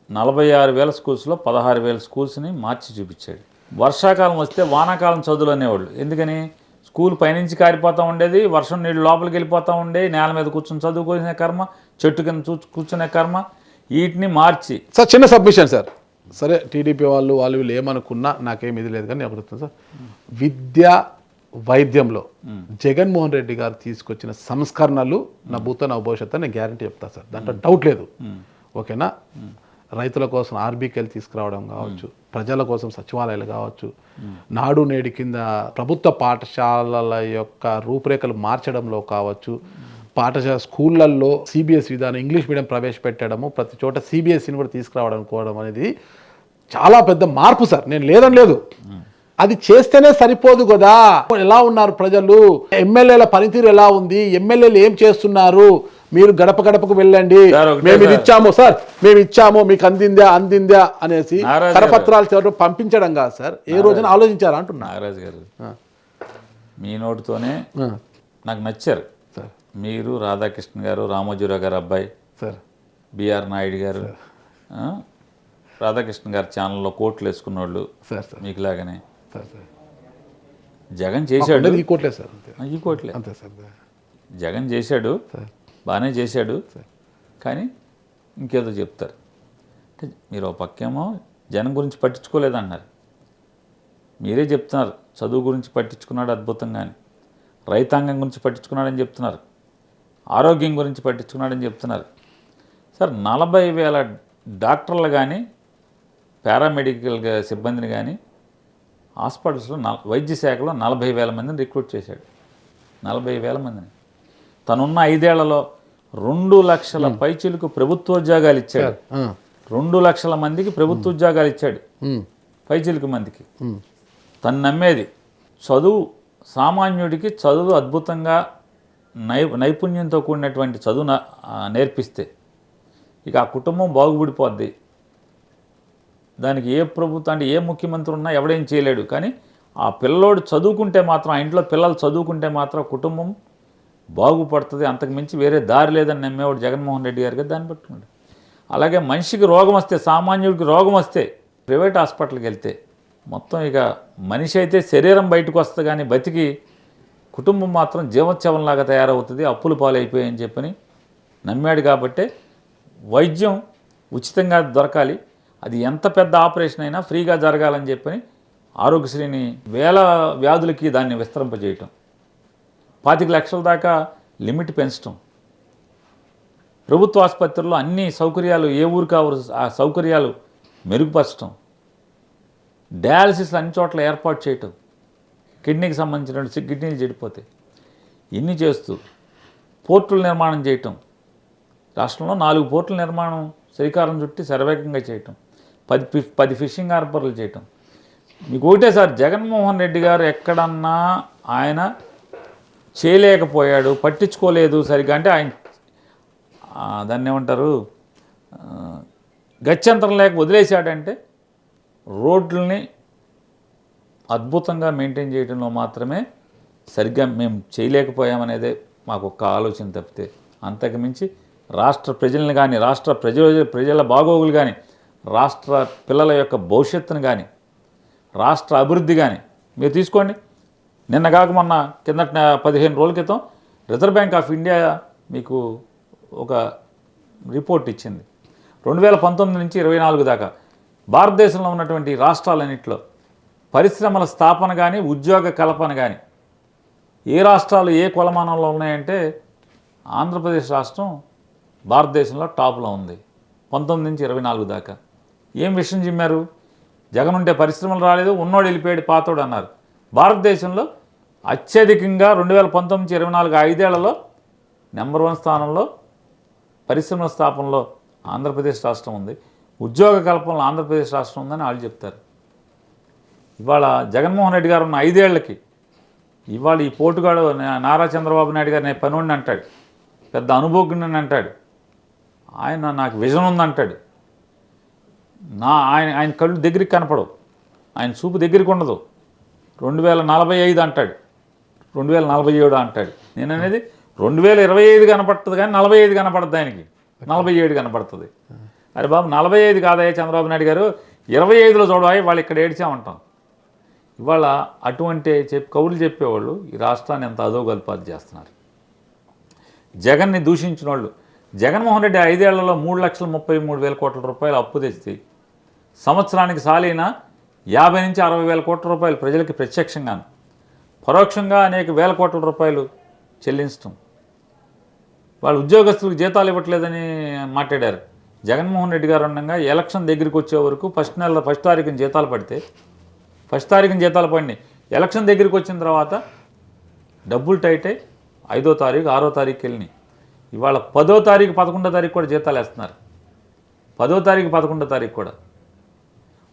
46,000 స్కూల్స్లో 16,000 స్కూల్స్ని మార్చి చూపించాడు. వర్షాకాలం వస్తే వానాకాలం చదువులు అనేవాళ్ళు. ఎందుకని? స్కూల్ పైనుంచి కారిపోతూ ఉండేది, వర్షం నీళ్ళు లోపలికి వెళ్ళిపోతూ ఉండేవి, నేల మీద కూర్చొని చదువుకునే కర్మ, చెట్టు కింద కూర్చునే కర్మ. వీటిని మార్చి సార్ చిన్న సబ్మిషన్ సార్. సరే టీడీపీ వాళ్ళు వీళ్ళు ఏమనుకున్నా నాకేం ఇది లేదు, కానీ నేను చెప్తాను సార్. విద్య వైద్యంలో జగన్మోహన్ రెడ్డి గారు తీసుకొచ్చిన సంస్కరణలు నా భూత నా భవిష్యత్తు నేను గ్యారంటీ చెప్తాను సార్, దాంట్లో డౌట్ లేదు. ఓకేనా? రైతుల కోసం ఆర్బీకేలు తీసుకురావడం కావచ్చు, ప్రజల కోసం సచివాలయాలు కావచ్చు, నాడు నేడు కింద ప్రభుత్వ పాఠశాలల యొక్క రూపురేఖలు మార్చడంలో కావచ్చు, పాఠశాల స్కూళ్ళల్లో సిబిఎస్ విధానం ఇంగ్లీష్ మీడియం ప్రవేశపెట్టడము, ప్రతి చోట సిబిఎస్ఈని కూడా తీసుకురావడం అనేది చాలా పెద్ద మార్పు సార్. నేను లేదని లేదు, అది చేస్తేనే సరిపోదు కదా. ఎలా ఉన్నారు ప్రజలు, ఎమ్మెల్యేల పనితీరు ఎలా ఉంది, ఎమ్మెల్యేలు ఏం చేస్తున్నారు, మీరు గడప గడపకు వెళ్ళండి, మేము ఇది ఇచ్చాము సార్, మేము ఇచ్చాము, మీకు అందిందా అనేసి కరపత్రాలు చదవడం పంపించడం కాదు సార్. ఏ రోజున ఆలోచించారా అంటున్నా. నాగరాజు గారు మీ నోటితోనే నాకు నచ్చారు సార్. మీరు రాధాకృష్ణ గారు, రామోజీరావు గారు అబ్బాయి సార్, బిఆర్ నాయుడు గారు, రాధాకృష్ణ గారి ఛానల్లో కోట్లు వేసుకున్న వాళ్ళు మీకులాగానే. జగన్ చేశాడు, ఈ కోట్లే సార్, ఈ కోట్లే అంతే సార్. జగన్ చేశాడు, బాగానే చేశాడు, కానీ ఇంకేదో చెప్తారు. అంటే మీరు ఒక పక్కేమో జనం గురించి పట్టించుకోలేదన్నారు, మీరే చెప్తున్నారు చదువు గురించి పట్టించుకున్నాడు అద్భుతంగా అని, రైతాంగం గురించి పట్టించుకున్నాడని చెప్తున్నారు, ఆరోగ్యం గురించి పట్టించుకున్నాడని చెప్తున్నారు. సార్ 40,000 డాక్టర్లు కానీ పారామెడికల్ సిబ్బందిని కానీ హాస్పిటల్స్లో వైద్య శాఖలో 40,000 మందిని రిక్రూట్ చేశాడు. 40,000 మందిని తనున్న 5 ఏళ్లలో 2 లక్షల పైచిలకు ప్రభుత్వోద్యోగాలు ఇచ్చాడు. 2 లక్షల మందికి ప్రభుత్వ ఉద్యోగాలు ఇచ్చాడు. పైచిలకు మందికి. తను నమ్మేది చదువు, సామాన్యుడికి చదువు అద్భుతంగా నైపుణ్యంతో కూడినటువంటి చదువు నేర్పిస్తే ఇక ఆ కుటుంబం బాగుపడిపోద్ది. దానికి ఏ ప్రభుత్వం అంటే ఏ ముఖ్యమంత్రి ఉన్నా ఎవడేం చేయలేడు. కానీ ఆ పిల్లోడు చదువుకుంటే మాత్రం, ఆ ఇంట్లో పిల్లలు చదువుకుంటే మాత్రం కుటుంబం బాగుపడుతుంది. అంతకు మించి వేరే దారి లేదని నమ్మేవాడు జగన్మోహన్ రెడ్డి గారు కదా. దాన్ని పట్టుకున్నాడు. అలాగే మనిషికి రోగం వస్తే, సామాన్యుడికి రోగం వస్తే ప్రైవేట్ హాస్పిటల్కి వెళ్తే మొత్తం ఇక మనిషి అయితే శరీరం బయటకు వస్తుంది కానీ బతికి కుటుంబం మాత్రం జీవోత్సవంలాగా తయారవుతుంది, అప్పులు పాలైపోయాయని చెప్పని నమ్మాడు. కాబట్టే వైద్యం ఉచితంగా దొరకాలి, అది ఎంత పెద్ద ఆపరేషన్ అయినా ఫ్రీగా జరగాలని చెప్పని ఆరోగ్యశ్రీని వేల వ్యాధులకి దాన్ని విస్తరింపజేయటం, 25 లక్షల దాకా లిమిట్ పెంచడం, ప్రభుత్వ ఆసుపత్రుల్లో అన్ని సౌకర్యాలు ఏ ఊరు కావాలి ఆ సౌకర్యాలు మెరుగుపరచడం, డయాలసిస్ అన్ని చోట్ల ఏర్పాటు చేయటం, కిడ్నీకి సంబంధించిన కిడ్నీలు చెడిపోతాయి, ఇన్ని చేస్తూ పోర్టుల నిర్మాణం చేయటం, రాష్ట్రంలో 4 పోర్టుల నిర్మాణం శ్రీకారం చుట్టి శరవేగంగా చేయటం, 10 ఫిషింగ్ హార్బర్లు చేయటం. మీకు ఒకటే సార్, జగన్మోహన్ రెడ్డి గారు ఎక్కడన్నా ఆయన చేయలేకపోయాడు, పట్టించుకోలేదు సరిగ్గా అంటే ఆయన దాన్ని ఏమంటారు గత్యంతరం లేక వదిలేశాడంటే రోడ్లని అద్భుతంగా మెయింటైన్ చేయడంలో మాత్రమే సరిగ్గా మేము చేయలేకపోయామనేదే మాకు ఒక్క ఆలోచన తప్పితే అంతకు మించి రాష్ట్ర ప్రజలను కానీ, రాష్ట్ర ప్రజల బాగోగులు కానీ, రాష్ట్ర పిల్లల యొక్క భవిష్యత్తును కానీ, రాష్ట్ర అభివృద్ధి కానీ మీరు తీసుకోండి. నిన్న కాక మొన్న కిందట 15 రోజుల క్రితం రిజర్వ్ బ్యాంక్ ఆఫ్ ఇండియా మీకు ఒక రిపోర్ట్ ఇచ్చింది. 2019 నుంచి 24 దాకా భారతదేశంలో ఉన్నటువంటి రాష్ట్రాలన్నింటిలో పరిశ్రమల స్థాపన కానీ, ఉద్యోగ కల్పన కానీ ఏ రాష్ట్రాలు ఏ కొలమానంలో ఉన్నాయంటే ఆంధ్రప్రదేశ్ రాష్ట్రం భారతదేశంలో టాప్లో ఉంది. 19 నుంచి 24 దాకా ఏం విషయం చెప్పారు? జగన్ ఉంటే పరిశ్రమలు రాలేదు, ఉన్నోడు వెళ్ళిపోయాడు, పాతోడు అన్నారు. భారతదేశంలో అత్యధికంగా 2019 నుంచి 24 5 ఏళ్లలో నెంబర్ 1 స్థానంలో పరిశ్రమల స్థాపనలో ఆంధ్రప్రదేశ్ రాష్ట్రం ఉంది, ఉద్యోగ కల్పనలో ఆంధ్రప్రదేశ్ రాష్ట్రం ఉందని వాళ్ళు చెప్తారు. ఇవాళ జగన్మోహన్ రెడ్డి గారు ఉన్న 5 ఏళ్లకి ఇవాళ ఈ పోటుగాడు నారా చంద్రబాబు నాయుడు గారు నేను పనుడిని అంటాడు, పెద్ద అనుభవజ్ఞుని అంటాడు, ఆయన నాకు విజన్ ఉందంటాడు, ఆయన కళ్ళు దగ్గరికి కనపడవు, ఆయన చూపు దగ్గరికి ఉండదు, 2045 అంటాడు, 2047 అంటాడు. నేను అనేది 2025 కనపడుతుంది కానీ 45 కనపడుతుంది, ఆయనకి 47 కనపడుతుంది. అరే బాబు 45 కాదయ్యా చంద్రబాబు నాయుడు గారు, 25లో చూడవాయి వాళ్ళు ఇక్కడ ఏడ్చామంటాం. ఇవాళ అటువంటి కౌలు చెప్పేవాళ్ళు ఈ రాష్ట్రాన్ని ఎంత అధోగల్పాలు చేస్తున్నారు. జగన్ని దూషించిన వాళ్ళు, జగన్మోహన్ రెడ్డి 5 ఏళ్లలో 3,33,000 కోట్ల రూపాయలు అప్పు తెచ్చి సంవత్సరానికి సాలీన 50 నుంచి 60,000 కోట్ల రూపాయలు ప్రజలకి ప్రత్యక్షంగాను పరోక్షంగా అనేక వేల కోట్ల రూపాయలు చెల్లించడం, వాళ్ళు ఉద్యోగస్తులకు జీతాలు ఇవ్వట్లేదని మాట్లాడారు. జగన్మోహన్ రెడ్డి గారు ఉండగా ఎలక్షన్ దగ్గరికి వచ్చే వరకు ఫస్ట్ తారీఖున జీతాలు పడితే, ఫస్ట్ తారీఖున జీతాలు పడినాయి. ఎలక్షన్ దగ్గరికి వచ్చిన తర్వాత డబ్బులు టైట్ అయ్యి 5వ తారీఖు 6వ తారీఖుకి వెళ్ళినాయి. ఇవాళ 10వ తారీఖు 11వ తారీఖు కూడా జీతాలు వేస్తున్నారు. 10వ తారీఖు 11వ తారీఖు కూడా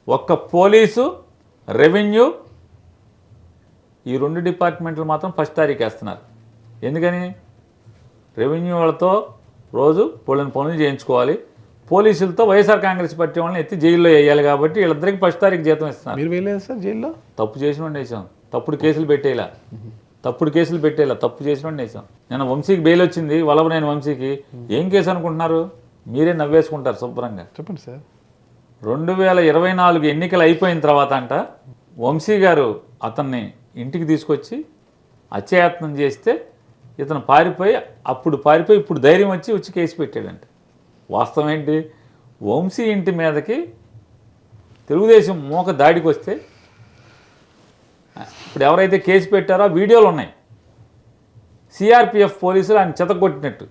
ఒక్క పోలీసు, రెవెన్యూ ఈ 2 డిపార్ట్మెంట్లు మాత్రం ఫస్ట్ తారీఖు వేస్తున్నారు. ఎందుకని? రెవెన్యూ వాళ్ళతో రోజు పనులు చేయించుకోవాలి, పోలీసులతో వైఎస్ఆర్ కాంగ్రెస్ పార్టీ వాళ్ళని ఎత్తి జైల్లో వేయాలి కాబట్టి వీళ్ళిద్దరికి ఫస్ట్ తారీఖు జీతం ఇస్తున్నారు. మీరు వేయలేదు సార్ జైల్లో? తప్పు చేసిన వేసాం, తప్పుడు కేసులు పెట్టేలా, తప్పు చేసిన వేసాం. నేను వంశీకి బెయిల్ వచ్చింది, వల్లభనేని వంశీకి. ఏం కేసు అనుకుంటున్నారు? మీరే నవ్వేసుకుంటారు శుభ్రంగా. చెప్పండి సార్. 2024 ఎన్నికలు అయిపోయిన తర్వాత అంట వంశీ గారు అతన్ని ఇంటికి తీసుకొచ్చి హత్యాయత్నం చేస్తే ఇతను పారిపోయి ఇప్పుడు ధైర్యం వచ్చి కేసు పెట్టాడంట. వాస్తవం ఏంటి? వంశీ ఇంటి మీదకి తెలుగుదేశం మోక దాడికి వస్తే ఇప్పుడు ఎవరైతే కేసు పెట్టారో వీడియోలు ఉన్నాయి. సిఆర్పిఎఫ్ పోలీసులు ఆయన చెతకొట్టినట్టు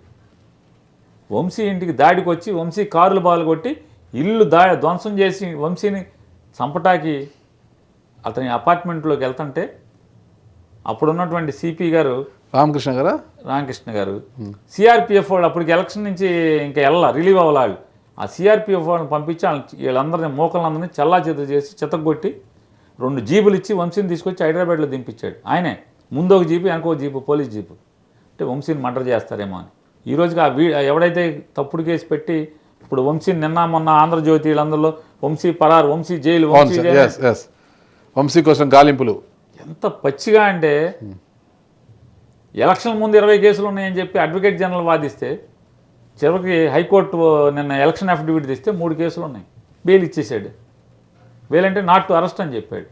వంశీ ఇంటికి దాడికి వచ్చి వంశీ కారులు బాలు కొట్టి ఇల్లు ధ్వంసం చేసి వంశీని చంపటాకి అతని అపార్ట్మెంట్లోకి వెళ్తుంటే అప్పుడున్నటువంటి సిపి గారు రామకృష్ణ గారు సిఆర్పిఎఫ్ వాళ్ళు అప్పటికి ఎలక్షన్ నుంచి ఇంకా రిలీవ్ అవ్వాలి ఆ సిఆర్పిఎఫ్ వాళ్ళని పంపించి వీళ్ళందరినీ మోకలందరినీ చల్లాచెదురు చేసి చితగొట్టి 2 జీపులు ఇచ్చి వంశీని తీసుకొచ్చి హైదరాబాద్లో దింపించాడు. ఆయనే ముందు ఒక జీపు వెనక ఒక జీపు పోలీస్ జీపు. అంటే వంశీని మర్డర్ చేస్తారేమో అని. ఈ రోజుకి ఎవడైతే తప్పుడు కేసు పెట్టి ఇప్పుడు వంశీ నిన్న మొన్న ఆంధ్రజ్యోతి వీళ్ళందరిలో వంశీ పరారు, వంశీ జైలు, వంశీ కోసం గాలింపులు ఎంత పచ్చిగా అంటే ఎలక్షన్ ముందు 20 కేసులు ఉన్నాయని చెప్పి అడ్వకేట్ జనరల్ వాదిస్తే చివరికి హైకోర్టు నిన్న ఎలక్షన్ అఫిడవిట్ తీస్తే 3 కేసులు ఉన్నాయి. బెయిల్ ఇచ్చేసాడు. బెయిల్ అంటే నాట్ టు అరెస్ట్ అని చెప్పాడు.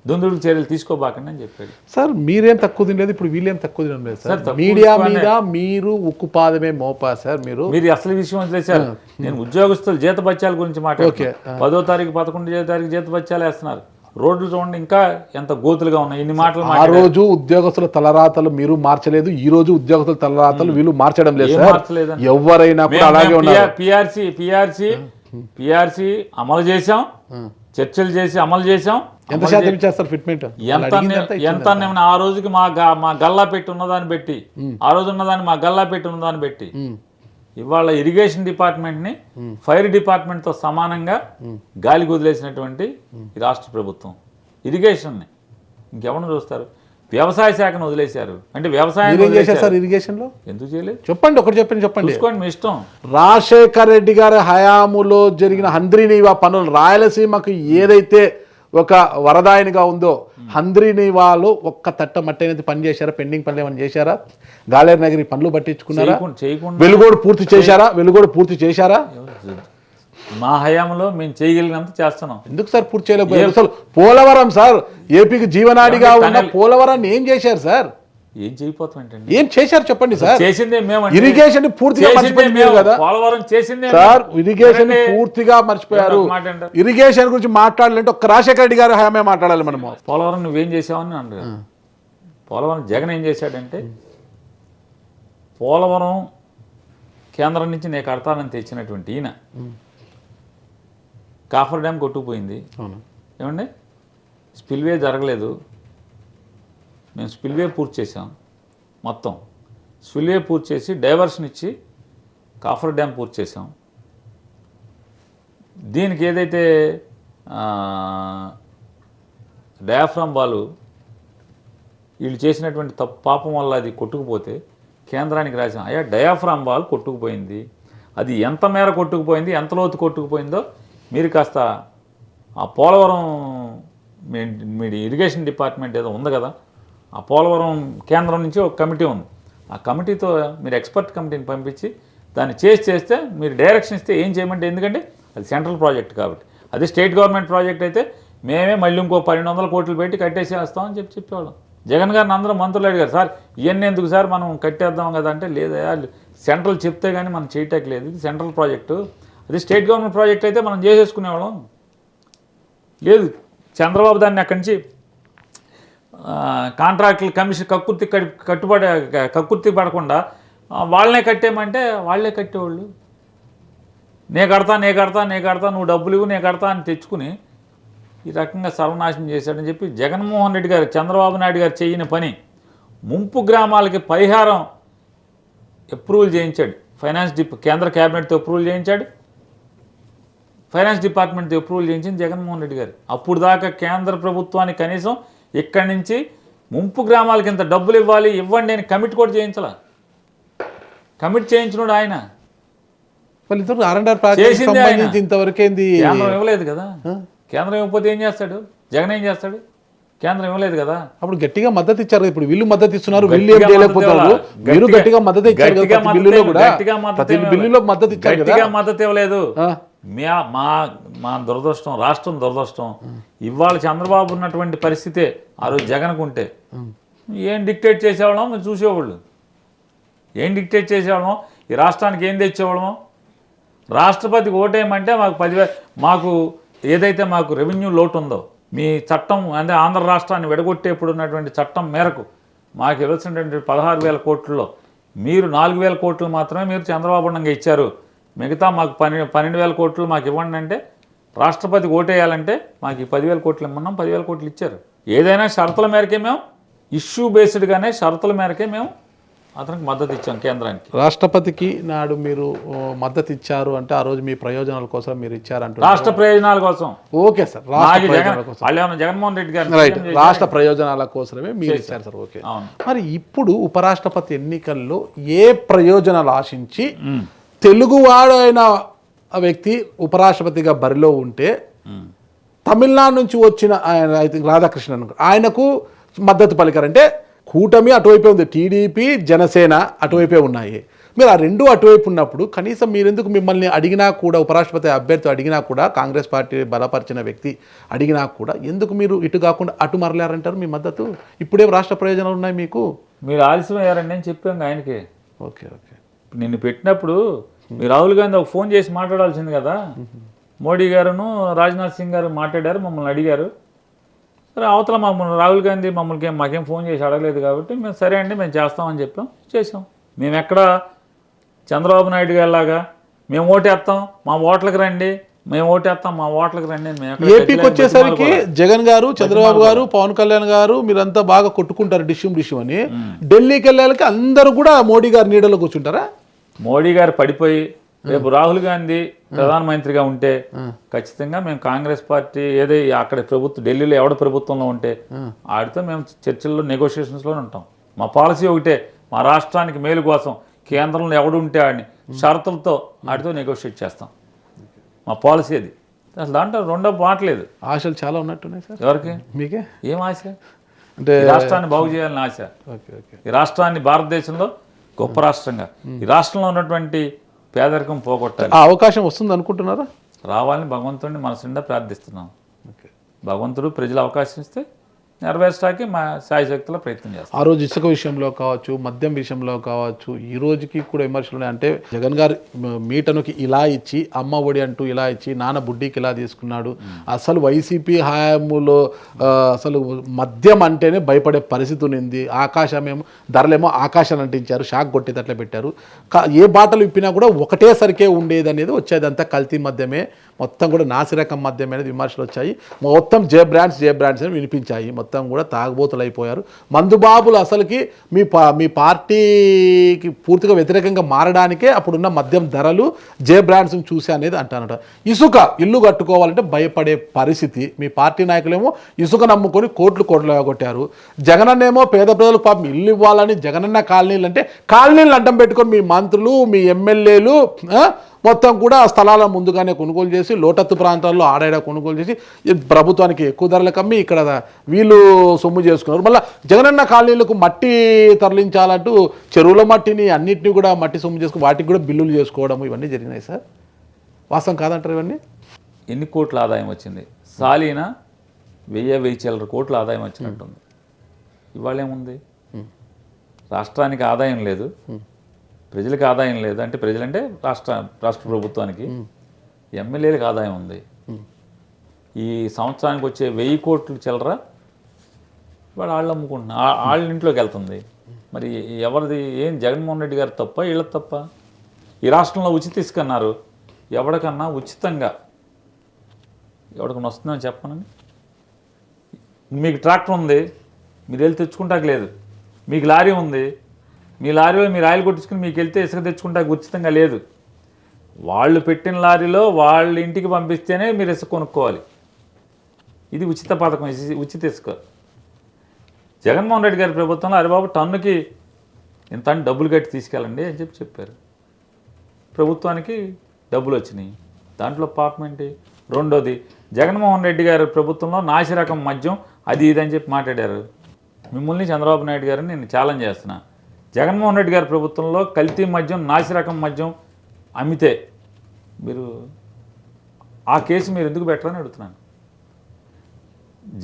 దుందుడు చర్యలు తీసుకోబాకండి అని చెప్పాడు. సార్ మీరేం తక్కువ తినలేదు, ఇప్పుడు వీళ్ళేం తక్కువ తినలేదు సార్. మీడియా మీద మీరు ఉక్కుపాదమే మోపా సార్. మీరు అసలు విషయం వదిలేశారు. నేను ఉద్యోగస్తులు జీతభత్యాల గురించి మాట్లాడుతున్నాను. 10వ తారీఖు 11వ తారీఖు జీతభత్యాలు వేస్తున్నారు. రోడ్లు చూడండి ఇంకా ఎంత గోతులుగా ఉన్నాయి. ఇన్ని మాటలు ఆ రోజు ఉద్యోగస్తుల తలరాతలు మీరు మార్చలేదు, ఈ రోజు ఉద్యోగస్తుల తలరాతలు వీళ్ళు మార్చడం లేదు సార్. ఎవరైనా కూడా అలాగే ఉన్నారు. పిఆర్సీ అమలు చేశాం, చర్చలు చేసి అమలు చేశాం. ఎంత శాతం ఇచ్చేస్తారు ఫిట్మెంట్? ఎంత ఆ రోజుకి మా గల్లా పెట్టి ఉన్నదాన్ని పెట్టి, ఆ రోజు ఉన్నదాన్ని మా గల్లా పెట్టి ఉన్నదాన్ని పెట్టి ఇవాళ ఇరిగేషన్ డిపార్ట్మెంట్ని ఫైర్ డిపార్ట్మెంట్తో సమానంగా గాలికి వదిలేసినటువంటి ఈ రాష్ట్ర ప్రభుత్వం ఇరిగేషన్ని ఇంకెవరిని చూస్తారు? వ్యవసాయ శాఖను వదిలేశారు. అంటే వ్యవసాయం సార్ ఇరిగేషన్లో ఎందుకు చేయలేదు చెప్పండి, ఒకటి చెప్పండి. చూసుకోండి మీ ఇష్టం. రాజశేఖర్ రెడ్డి గారి హయాములో జరిగిన హంద్రీనీవా పనులు రాయలసీమకు ఏదైతే ఒక వరదాయనిగా ఉందో హంద్రీనీవాలో ఒక్క తట్ట మట్టి అనేది పని చేశారా? పెండింగ్ పనులు ఏమైనా చేశారా? గాలేరు నగరి పనులు పట్టించుకున్నారా? వెలుగోడు పూర్తి చేశారా? మా హయాంలో మేము చేయగలిగినంత చేస్తున్నాం. ఎందుకు సార్ పూర్తి చేయలేకపోయారు? అసలు పోలవరం సార్ ఏపీకి జీవనాడిగా ఉన్న పోలవరాన్ని ఏం చేశారు సార్? ఏం చేయకపోతాం? ఏం చేశారు చెప్పండి సార్. చేసిందే మేము. ఇరిగేషన్ పూర్తిగా మర్చిపోయారు కదా పోలవరం చేసిందే సార్. ఇరిగేషన్ పూర్తిగా మర్చిపోయారు. ఇరిగేషన్ గురించి మాట్లాడాలంటే ఒక్క రాజశేఖర రెడ్డి గారు హయామే మాట్లాడాలి మనము. పోలవరం నువ్వేం చేసావని అంటారు. పోలవరం జగన్ ఏం చేశాడంటే పోలవరం కేంద్రం నుంచి నేను కడతానని తెచ్చినటువంటి ఈయన కాఫర్ డ్యామ్ కొట్టుకుపోయింది. ఏమండి స్పిల్వే జరగలేదు. మేము స్పిల్వే పూర్తి చేసాం. మొత్తం స్పిల్వే పూర్తి చేసి డైవర్షన్ ఇచ్చి కాఫర్ డ్యామ్ పూర్తి చేసాం. దీనికి ఏదైతే డయాఫ్రామ్ వాళ్ళు వీళ్ళు చేసినటువంటి పాపం వల్ల అది కొట్టుకుపోతే కేంద్రానికి రాసాం. అయ్యా డయాఫ్రామ్ వాల్ కొట్టుకుపోయింది, అది ఎంత మేర కొట్టుకుపోయింది, ఎంత లోతు కొట్టుకుపోయిందో మీరు కాస్త ఆ పోలవరం మీ ఇరిగేషన్ డిపార్ట్మెంట్ ఏదో ఉంది కదా, ఆ పోలవరం కేంద్రం నుంచి ఒక కమిటీ ఉంది. ఆ కమిటీతో మీరు ఎక్స్పర్ట్ కమిటీని పంపించి దాన్ని చేస్తే మీరు డైరెక్షన్ ఇస్తే ఏం చేయమంటే, ఎందుకంటే అది సెంట్రల్ ప్రాజెక్ట్ కాబట్టి. అది స్టేట్ గవర్నమెంట్ ప్రాజెక్ట్ అయితే మేమే మళ్ళీ ఇంకో 1200 కోట్లు పెట్టి కట్టేసేస్తామని చెప్పేవాళ్ళం. జగన్ గారిని అందరూ మంత్రులు అడిగారు, సార్ ఇవన్నీ ఎందుకు సార్ మనం కట్టేద్దాం కదా అంటే, లేదా సెంట్రల్ చెప్తే కానీ మనం చేయటానికి లేదు, ఇది సెంట్రల్ ప్రాజెక్టు, అది స్టేట్ గవర్నమెంట్ ప్రాజెక్ట్ అయితే మనం చేసేసుకునేవాళ్ళం. లేదు చంద్రబాబు దాన్ని అక్కడి నుంచి కాంట్రాక్టులు కమిషన్ కక్కుర్తి పడకుండా వాళ్ళనే కట్టేయమంటే వాళ్ళే కట్టేవాళ్ళు. నే కడతా నువ్వు డబ్బులు ఇవ్వు, నేను కడతా అని తెచ్చుకుని ఈ రకంగా సర్వనాశనం చేశాడని చెప్పి జగన్మోహన్ రెడ్డి గారు, చంద్రబాబు నాయుడు గారు చేయని పని ముంపు గ్రామాలకి పరిహారం అప్రూవల్ చేయించాడు. కేంద్ర క్యాబినెట్తో అప్రూవల్ చేయించాడు, ఫైనాన్స్ డిపార్ట్మెంట్తో అప్రూవల్ చేయించింది జగన్మోహన్ రెడ్డి గారు. అప్పుడు దాకా కేంద్ర ప్రభుత్వానికి కనీసం ఇక్కడి నుంచి ముంపు గ్రామాలకి ఇంత డబ్బులు ఇవ్వండి అని కమిట్ కూడా చేయించాల. కమిట్ చేయించినోడు ఆయన. కేంద్రం ఇవ్వలేదు కదా. కేంద్రం ఇవ్వకపోతే ఏం చేస్తాడు? జగన్ ఏం చేస్తాడు? కేంద్రం ఇవ్వలేదు కదా. అప్పుడు గట్టిగా మద్దతు ఇచ్చారు. ఇప్పుడు వీళ్ళు మద్దతు ఇస్తున్నారు, వీళ్ళు ఏం చేయలేకపోతున్నారు. మీరు గట్టిగా మద్దతు ఇచ్చారు, గట్టిగా మద్దతు ఇవ్వలేదు. మా దురదృష్టం, రాష్ట్రం దురదృష్టం. ఇవాళ చంద్రబాబు ఉన్నటువంటి పరిస్థితే ఆ రోజు జగన్కు ఉంటే ఏం డిక్టేట్ చేసేవాళ్ళం మీరు చూసేవాళ్ళు. ఏం డిక్టేట్ చేసేవాళ్ళమో, ఈ రాష్ట్రానికి ఏం తెచ్చేవాళ్ళమో. రాష్ట్రపతికి ఓటేయమంటే మాకు ఏదైతే మాకు రెవెన్యూ లోటు ఉందో, మీ చట్టం అంటే ఆంధ్ర రాష్ట్రాన్ని విడగొట్టేప్పుడు ఉన్నటువంటి చట్టం మేరకు మాకు ఇవ్వాల్సినటువంటి 16,000 కోట్లలో మీరు 4,000 కోట్లు మాత్రమే మీరు చంద్రబాబు ఉండగా ఇచ్చారు, మిగతా మాకు 12,000 కోట్లు మాకు ఇవ్వండి అంటే, రాష్ట్రపతికి ఓటేయాలంటే మాకు ఈ 10,000 కోట్లు ఇమ్మన్నాం, 10,000 కోట్లు ఇచ్చారు. ఏదైనా షరతుల మేరకే మేము, ఇష్యూ బేస్డ్గానే షరతుల మేరకే మేము అతనికి మద్దతు ఇచ్చాం కేంద్రానికి. రాష్ట్రపతికి నాడు మీరు మద్దతు ఇచ్చారు అంటే ఆ రోజు మీ ప్రయోజనాల కోసం మీరు ఇచ్చారంటే రాష్ట్ర ప్రయోజనాల కోసం. ఓకే సార్, రాష్ట్ర ప్రయోజనాల కోసం. వాళ్ళు ఏమన్నా జగన్మోహన్ రెడ్డి గారు రైట్, రాష్ట్ర ప్రయోజనాల కోసమే మీరు ఇచ్చారు సార్. ఓకే, అవును. మరి ఇప్పుడు ఉపరాష్ట్రపతి ఎన్నికల్లో ఏ ప్రయోజనాలు ఆశించి తెలుగువాడైన వ్యక్తి ఉపరాష్ట్రపతిగా బరిలో ఉంటే తమిళనాడు నుంచి వచ్చిన ఆయన ఐ థింక్ రాధాకృష్ణన్ ఆయనకు మద్దతు పలికారంటే కూటమి అటువైపే ఉంది, టీడీపీ జనసేన అటువైపే ఉన్నాయి. మీరు ఆ రెండు అటువైపు ఉన్నప్పుడు కనీసం మీరెందుకు మిమ్మల్ని అడిగినా కూడా, ఉపరాష్ట్రపతి అభ్యర్థి అడిగినా కూడా, కాంగ్రెస్ పార్టీ బలపరిచిన వ్యక్తి అడిగినా కూడా ఎందుకు మీరు ఇటు కాకుండా అటు మరలారంటారు మీ మద్దతు? ఇప్పుడే రాష్ట్ర ప్రయోజనాలు ఉన్నాయి మీకు. మీరు ఆలస్యం అయ్యారండి అని చెప్పాం ఆయనకి. ఓకే ఓకే, నిన్ను పెట్టినప్పుడు మీరు రాహుల్ గాంధీ ఒక ఫోన్ చేసి మాట్లాడాల్సింది కదా. మోడీ గారును రాజ్నాథ్ సింగ్ గారు మాట్లాడారు, మమ్మల్ని అడిగారు. సరే, అవతల మమ్మల్ని రాహుల్ గాంధీ మాకేం ఫోన్ చేసి అడగలేదు కాబట్టి మేము సరే అండి మేము చేస్తామని చెప్పాం, చేసాం. మేము ఎక్కడ చంద్రబాబు నాయుడు గారిలాగా మేము ఓటేస్తాం మా ఓట్లకు రండి, మేము ఓటేస్తాం మా ఓట్లకు రండి అని మేము ఏపీకి వచ్చేసరికి జగన్ గారు, చంద్రబాబు గారు, పవన్ కళ్యాణ్ గారు మీరంతా బాగా కొట్టుకుంటారు డిష్యూమ్ అని. ఢిల్లీకి వెళ్ళాలకి అందరూ కూడా మోడీ గారి నీడలో కూర్చుంటారా? మోడీ గారు పడిపోయి రేపు రాహుల్ గాంధీ ప్రధానమంత్రిగా ఉంటే ఖచ్చితంగా మేము కాంగ్రెస్ పార్టీ ఏదో అక్కడ ప్రభుత్వం ఢిల్లీలో ఎవడ ప్రభుత్వంలో ఉంటే ఆడితో మేము చర్చల్లో నెగోషియేషన్స్లో ఉంటాం. మా పాలసీ ఒకటే, మా రాష్ట్రానికి మేలు కోసం కేంద్రంలో ఎవడు ఉంటే ఆడిని షరతులతో ఆడితో నెగోషియేట్ చేస్తాం. మా పాలసీ అది. అసలు దాంట్లో రెండో మాటలేదు. ఆశలు చాలా ఉన్నట్టున్నాయి సార్. ఎవరికి? మీకే. ఏం ఆశ? అంటే రాష్ట్రాన్ని బాగు చేయాలని ఆశ. ఈ రాష్ట్రాన్ని భారతదేశంలో గొప్ప రాష్ట్రంగా, ఈ రాష్ట్రంలో ఉన్నటువంటి పేదరికం పోగొట్టాలి. ఆ అవకాశం వస్తుంది అనుకుంటున్నారా? రావాలని భగవంతుడిని మనసుండా ప్రార్థిస్తున్నాం. భగవంతుడు ప్రజలు అవకాశం ఇస్తే నెరవేర్చడానికి మా శాయశక్తిలో ప్రయత్నం చేస్తాం. ఆ రోజు ఇసుక విషయంలో కావచ్చు, మద్యం విషయంలో కావచ్చు, ఈ రోజుకి కూడా విమర్శలు ఉన్నాయి. అంటే జగన్ గారు మీటనుకి ఇలా ఇచ్చి, అమ్మ ఒడి అంటూ ఇలా ఇచ్చి, నాన్న బుడ్డికి ఇలా తీసుకున్నాడు. అసలు వైసీపీ హయాంలో అసలు మద్యం అంటేనే భయపడే పరిస్థితి ఉంది. ఆకాశమేమో ధరలేమో ఆకాశాన్ని అంటించారు, షాక్ కొట్టేటట్లే పెట్టారు. ఏ బాటలు ఇప్పినా కూడా ఒకటే సరికే ఉండేది అనేది వచ్చేది, అంతా కల్తీ మద్యమే, మొత్తం కూడా నాసిరకం మద్యం అనేది విమర్శలు వచ్చాయి. మొత్తం జే బ్రాండ్స్ అని వినిపించాయి. మొత్తం కూడా తాగుబోతులు అయిపోయారు. మందుబాబులు అసలుకి మీ పార్టీకి పూర్తిగా వ్యతిరేకంగా మారడానికే అప్పుడున్న మద్యం ధరలు జే బ్రాండ్స్ని చూసి అనేది అంటానట. ఇసుక ఇల్లు కట్టుకోవాలంటే భయపడే పరిస్థితి. మీ పార్టీ నాయకులేమో ఇసుక నమ్ముకొని కోట్లు కొట్టారు. జగనన్నేమో పేద ప్రజలకు పాపం ఇల్లు ఇవ్వాలని జగనన్న కాలనీలు అంటే కాలనీలు అడ్డం పెట్టుకొని మీ మంత్రులు, మీ ఎమ్మెల్యేలు మొత్తం కూడా స్థలాల ముందుగానే కొనుగోలు చేసి, లోటత్తు ప్రాంతాల్లో ఆడాడ కొనుగోలు చేసి ప్రభుత్వానికి ఎక్కువ ధరలకు అమ్మి ఇక్కడ వీళ్ళు సొమ్ము చేసుకున్నారు. మళ్ళీ జగనన్న కాలనీలకు మట్టి తరలించాలంటూ చెరువుల మట్టిని అన్నింటినీ కూడా మట్టి సొమ్ము చేసుకుని వాటికి కూడా బిల్లులు చేసుకోవడం ఇవన్నీ జరిగినాయి సార్. వాస్తవం కాదంటారు ఇవన్నీ? ఎన్ని కోట్ల ఆదాయం వచ్చింది? సాలీన 1000 చిల్లర కోట్ల ఆదాయం వచ్చినట్టుంది. ఇవాళ ఏముంది? రాష్ట్రానికి ఆదాయం లేదు, ప్రజలకు ఆదాయం లేదు. అంటే ప్రజలంటే రాష్ట్ర ప్రభుత్వానికి, ఎమ్మెల్యేలకు ఆదాయం ఉంది. ఈ సంవత్సరానికి వచ్చే 1000 కోట్లు చిల్లర వాళ్ళు అమ్ముకుంటున్నారు, వాళ్ళ ఇంట్లోకి వెళ్తుంది. మరి ఎవరిది? ఏం జగన్మోహన్ రెడ్డి గారు తప్ప, వీళ్ళ తప్ప? ఈ రాష్ట్రంలో ఉచిత ఇసుకన్నారు, ఎవరికన్నా ఉచితంగా ఎవరికన్నా వస్తుందని చెప్పనండి. మీకు ట్రాక్టర్ ఉంది, మీరు వెళ్ళి తెచ్చుకుంటాక లేదు. మీకు లారీ ఉంది, మీ లారీలో మీరు ఆయిల్ కొట్టించుకుని మీకు వెళ్తే ఇసుక తెచ్చుకుంటాక ఉచితంగా లేదు. వాళ్ళు పెట్టిన లారీలో వాళ్ళ ఇంటికి పంపిస్తేనే మీరు ఇసుక కొనుక్కోవాలి. ఇది ఉచిత పథకం, ఉచిత ఇసుక. జగన్మోహన్ రెడ్డి గారి ప్రభుత్వంలో అరే బాబు టన్నుకి ఇంత అని డబ్బులు కట్టి తీసుకెళ్ళండి అని చెప్పారు. ప్రభుత్వానికి డబ్బులు వచ్చినాయి, దాంట్లో పాపం ఏంటి? రెండోది, జగన్మోహన్ రెడ్డి గారి ప్రభుత్వంలో నాసిరకం మద్యం అది ఇది అని చెప్పి మాట్లాడారు. మిమ్మల్ని చంద్రబాబు నాయుడు గారిని నేను ఛాలెంజ్ చేస్తున్నా. జగన్మోహన్ రెడ్డి గారి ప్రభుత్వంలో కల్తీ మద్యం, నాసిరకం మద్యం అమ్మితే మీరు ఆ కేసు మీరు ఎందుకు పెట్టరని అడుగుతున్నాను.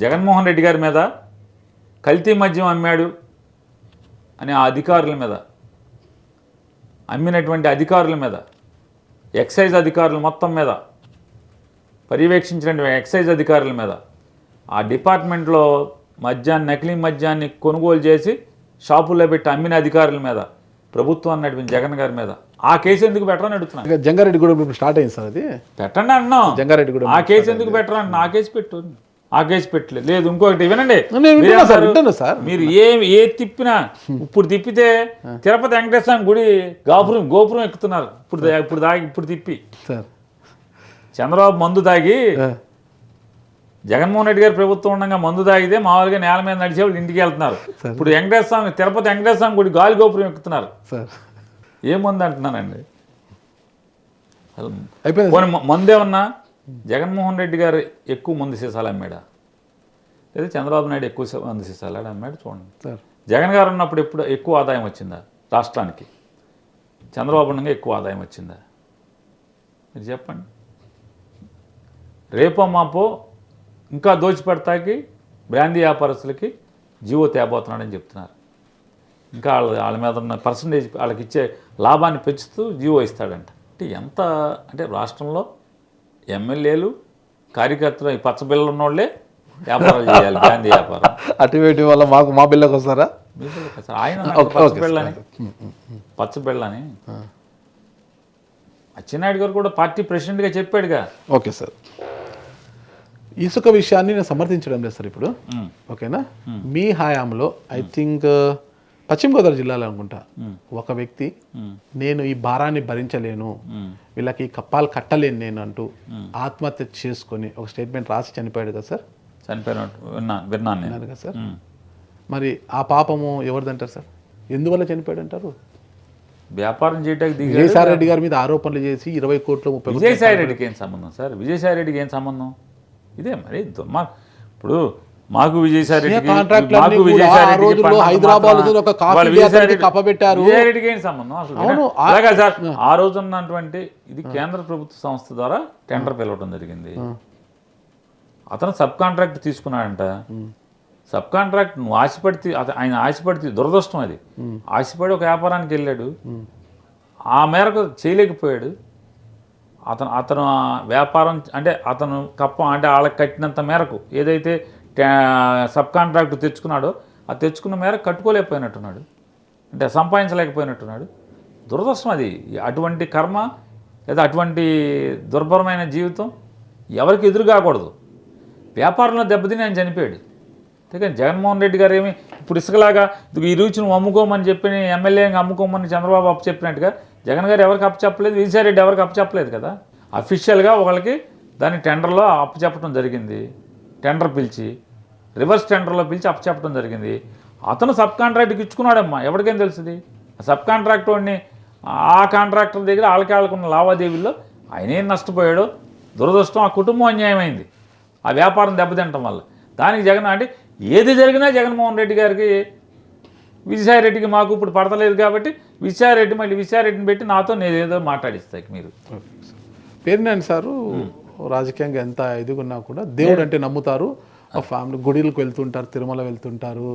జగన్మోహన్ రెడ్డి గారి మీద కల్తీ మద్యం అమ్మాడు అనే ఆ అధికారుల మీద, అమ్మినటువంటి అధికారుల మీద, ఎక్సైజ్ అధికారులు మొత్తం మీద, పర్యవేక్షించినటువంటి ఎక్సైజ్ అధికారుల మీద, ఆ డిపార్ట్మెంట్లో నకిలీ మద్యాన్ని కొనుగోలు చేసి షాపుల్లో పెట్టి అమ్మిన అధికారుల మీద ప్రభుత్వాన్ని నడిపింది జగన్ గారి మీద. ఆ కేసు ఎందుకు పెట్టరని అడుగుతున్నాను. ఇక జంగారెడ్డి కూడా ఇప్పుడు స్టార్ట్ అయింది సార్ అది. పెట్టండి అంటున్నాం. జంగారెడ్డి కూడా ఆ కేసు ఎందుకు పెట్టరు అంటే, ఆ కేసు పెట్టు. ఆ కేసు పెట్టలేదు. లేదు ఇంకొకటి వినండి, నేను వింటున్నా సార్. మీరు ఏ తిప్పినా, ఇప్పుడు తిప్పితే తిరుపతి వెంకటేశ్వర స్వామి గుడి గోపురం ఎక్కుతున్నారు. ఇప్పుడు తిప్పి సార్ చంద్రబాబు మందు తాగి, జగన్మోహన్ రెడ్డి గారి ప్రభుత్వం ఉండగా మందు తాగితే మామూలుగా నేల మీద నడిచే వాళ్ళు ఇంటికి వెళ్తున్నారు. ఇప్పుడు వెంకటేశ్వర స్వామి తిరుపతి వెంకటేశ్వర స్వామి గుడి గాలి గోపురం ఎక్కుతున్నారు. సార్ ఏ మందు అంటున్నానండి అయిపోయింది. పోనీ మందేమన్నా జగన్మోహన్ రెడ్డి గారు ఎక్కువ మందు సీసాలు అమ్మాడా, లేదా చంద్రబాబు నాయుడు ఎక్కువ మందు సీసాలు అమ్మాడు? చూడండి సార్, జగన్ గారు ఉన్నప్పుడు ఎప్పుడు ఎక్కువ ఆదాయం వచ్చిందా రాష్ట్రానికి? చంద్రబాబు ఉండగా ఎక్కువ ఆదాయం వచ్చిందా? మీరు చెప్పండి. రేపో మాపో ఇంకా దోచిపెడతాకి బ్రాందీ వ్యాపారస్తులకి జీవో తేబోతున్నాడని చెప్తున్నారు. ఇంకా వాళ్ళ మీద ఉన్న పర్సంటేజ్, వాళ్ళకి ఇచ్చే లాభాన్ని పెంచుతూ జీవో ఇస్తాడంట. అంటే ఎంత అంటే రాష్ట్రంలో ఎమ్మెల్యేలు కార్యకర్తలు ఈ పచ్చ బిళ్ళలు ఉన్నోళ్ళే వ్యాపారాలు చేయాలి, బ్రాందీ వ్యాపారం. అటు వల్ల మా బిల్లకు వస్తారా? ఆయన పచ్చ బిళ్ళని అచ్చెన్నాయుడు గారు కూడా పార్టీ ప్రెసిడెంట్గా చెప్పాడుగా. ఓకే సార్, ఇసుక విషయాన్ని నేను సమర్థించడం లేదు సార్ ఇప్పుడు. ఓకేనా, మీ హయాంలో ఐ థింక్ పశ్చిమ గోదావరి జిల్లాలో అనుకుంటా ఒక వ్యక్తి నేను ఈ భారాన్ని భరించలేను, వీళ్ళకి కప్పాలు కట్టలేను నేను అంటూ ఆత్మహత్య చేసుకొని ఒక స్టేట్మెంట్ రాసి చనిపోయాడు కదా సార్. చనిపోయినట్టు విన్నాను కదా సార్. మరి ఆ పాపము ఎవరిదంటారు సార్? ఎందువల్ల చనిపోయాడు అంటారు? వ్యాపారం చేయడానికి విజయసాయి రెడ్డి గారి మీద ఆరోపణలు చేసి 20 కోట్లు 30 విజయసాయి రెడ్డికి ఏం సంబంధం సార్? విజయసాయి రెడ్డికి ఏం సంబంధం? ఇదే మరి ఇప్పుడు మాకు విజయసాయి రెడ్డికి ఏం సంబంధం అసలు? అలాగే సార్, ఆ రోజు ఉన్నటువంటి ఇది కేంద్ర ప్రభుత్వ సంస్థ ద్వారా టెండర్ పిలవడం జరిగింది. అతను సబ్ కాంట్రాక్ట్ తీసుకున్నాడంట. సబ్ కాంట్రాక్ట్ నువ్వు ఆయన ఆశపడితే దురదృష్టం అది. ఆశపడి ఒక వ్యాపారానికి వెళ్ళాడు, ఆ మేరకు చేయలేకపోయాడు. అతను వ్యాపారం అంటే అతను అంటే వాళ్ళకి కట్టినంత మేరకు ఏదైతే సబ్ కాంట్రాక్ట్ తెచ్చుకున్నాడో ఆ తెచ్చుకున్న మేరకు కట్టుకోలేకపోయినట్టున్నాడు, అంటే సంపాదించలేకపోయినట్టున్నాడు. దురదృష్టం అది. అటువంటి కర్మ లేదా అటువంటి దుర్భరమైన జీవితం ఎవరికి ఎదురు కాకూడదు. వ్యాపారంలో దెబ్బతిని ఆయన చనిపోయాడు. అంతేకాని జగన్మోహన్ రెడ్డి గారు ఏమి ఇప్పుడు ఇసుకలాగా ఈ రుచి నువ్వు అమ్ముకోమని చెప్పి ఎమ్మెల్యేగా అమ్ముకోమని చంద్రబాబు అప్పచెప్పినట్టుగా జగన్ గారు ఎవరికి అప్పచెప్పలేదు, విజయసాయి రెడ్డి ఎవరికి అప్పచెప్పలేదు కదా. అఫీషియల్గా ఒకళ్ళకి దాన్ని టెండర్లో అప్పచెప్పడం జరిగింది. టెండర్ పిలిచి రివర్స్ టెండర్లో పిలిచి అప్పచెప్పడం జరిగింది. అతను సబ్ కాంట్రాక్ట్కి ఇచ్చుకున్నాడమ్మా, ఎవరికేం తెలుస్తుంది? సబ్ కాంట్రాక్ట్ వాడిని ఆ కాంట్రాక్టర్ దగ్గర వాళ్ళకున్న లావాదేవీల్లో ఆయన ఏం నష్టపోయాడో దురదృష్టం. ఆ కుటుంబం అన్యాయమైంది ఆ వ్యాపారం దెబ్బతింటం వల్ల. దానికి జగన్ అంటే ఏది జరిగినా జగన్మోహన్ రెడ్డి గారికి విజయసాయి రెడ్డికి మాకు ఇప్పుడు పడతలేదు కాబట్టి విజయసాయి రెడ్డిని పెట్టి నాతో నేనేదో మాట్లాడిస్తాయి మీరు. పేరునాని సారు రాజకీయంగా ఎంత ఎదుగున్నా కూడా దేవుడు అంటే నమ్ముతారు. ఫ్యామిలీ గుడిలకు వెళ్తుంటారు, తిరుమల వెళ్తుంటారు,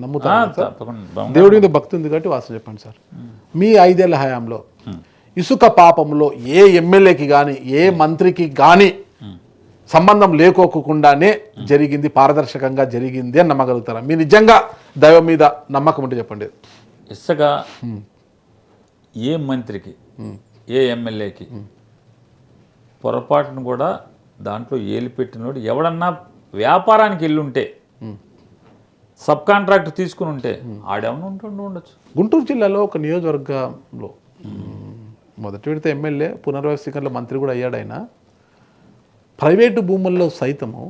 నమ్ముతారు. దేవుడి మీద భక్తి ఉంది కాబట్టి వాస్తవం చెప్పండి సార్. మీ 5 ఏళ్ల హయాంలో ఇసుక పాపంలో ఏ ఎమ్మెల్యేకి కానీ ఏ మంత్రికి కానీ సంబంధం లేకోకుండానే జరిగింది, పారదర్శకంగా జరిగింది అని నమ్మగలుగుతారా? మీరు నిజంగా దైవం మీద నమ్మకం ఉంటే చెప్పండి. ఇసుక ఏ మంత్రికి ఏ ఎమ్మెల్యేకి పొరపాటును కూడా దాంట్లో ఏలు పెట్టినోడు ఎవడన్నా వ్యాపారానికి వెళ్ళుంటే సబ్ కాంట్రాక్ట్ తీసుకుని ఉంటే ఆడేమన్నా ఉండొచ్చు. గుంటూరు జిల్లాలో ఒక నియోజకవర్గంలో మొదటి విడత ఎమ్మెల్యే పునర్వ్యవస్థీకరణలో మంత్రి కూడా అయ్యాడు. ఆయన ప్రైవేటు భూముల్లో సైతము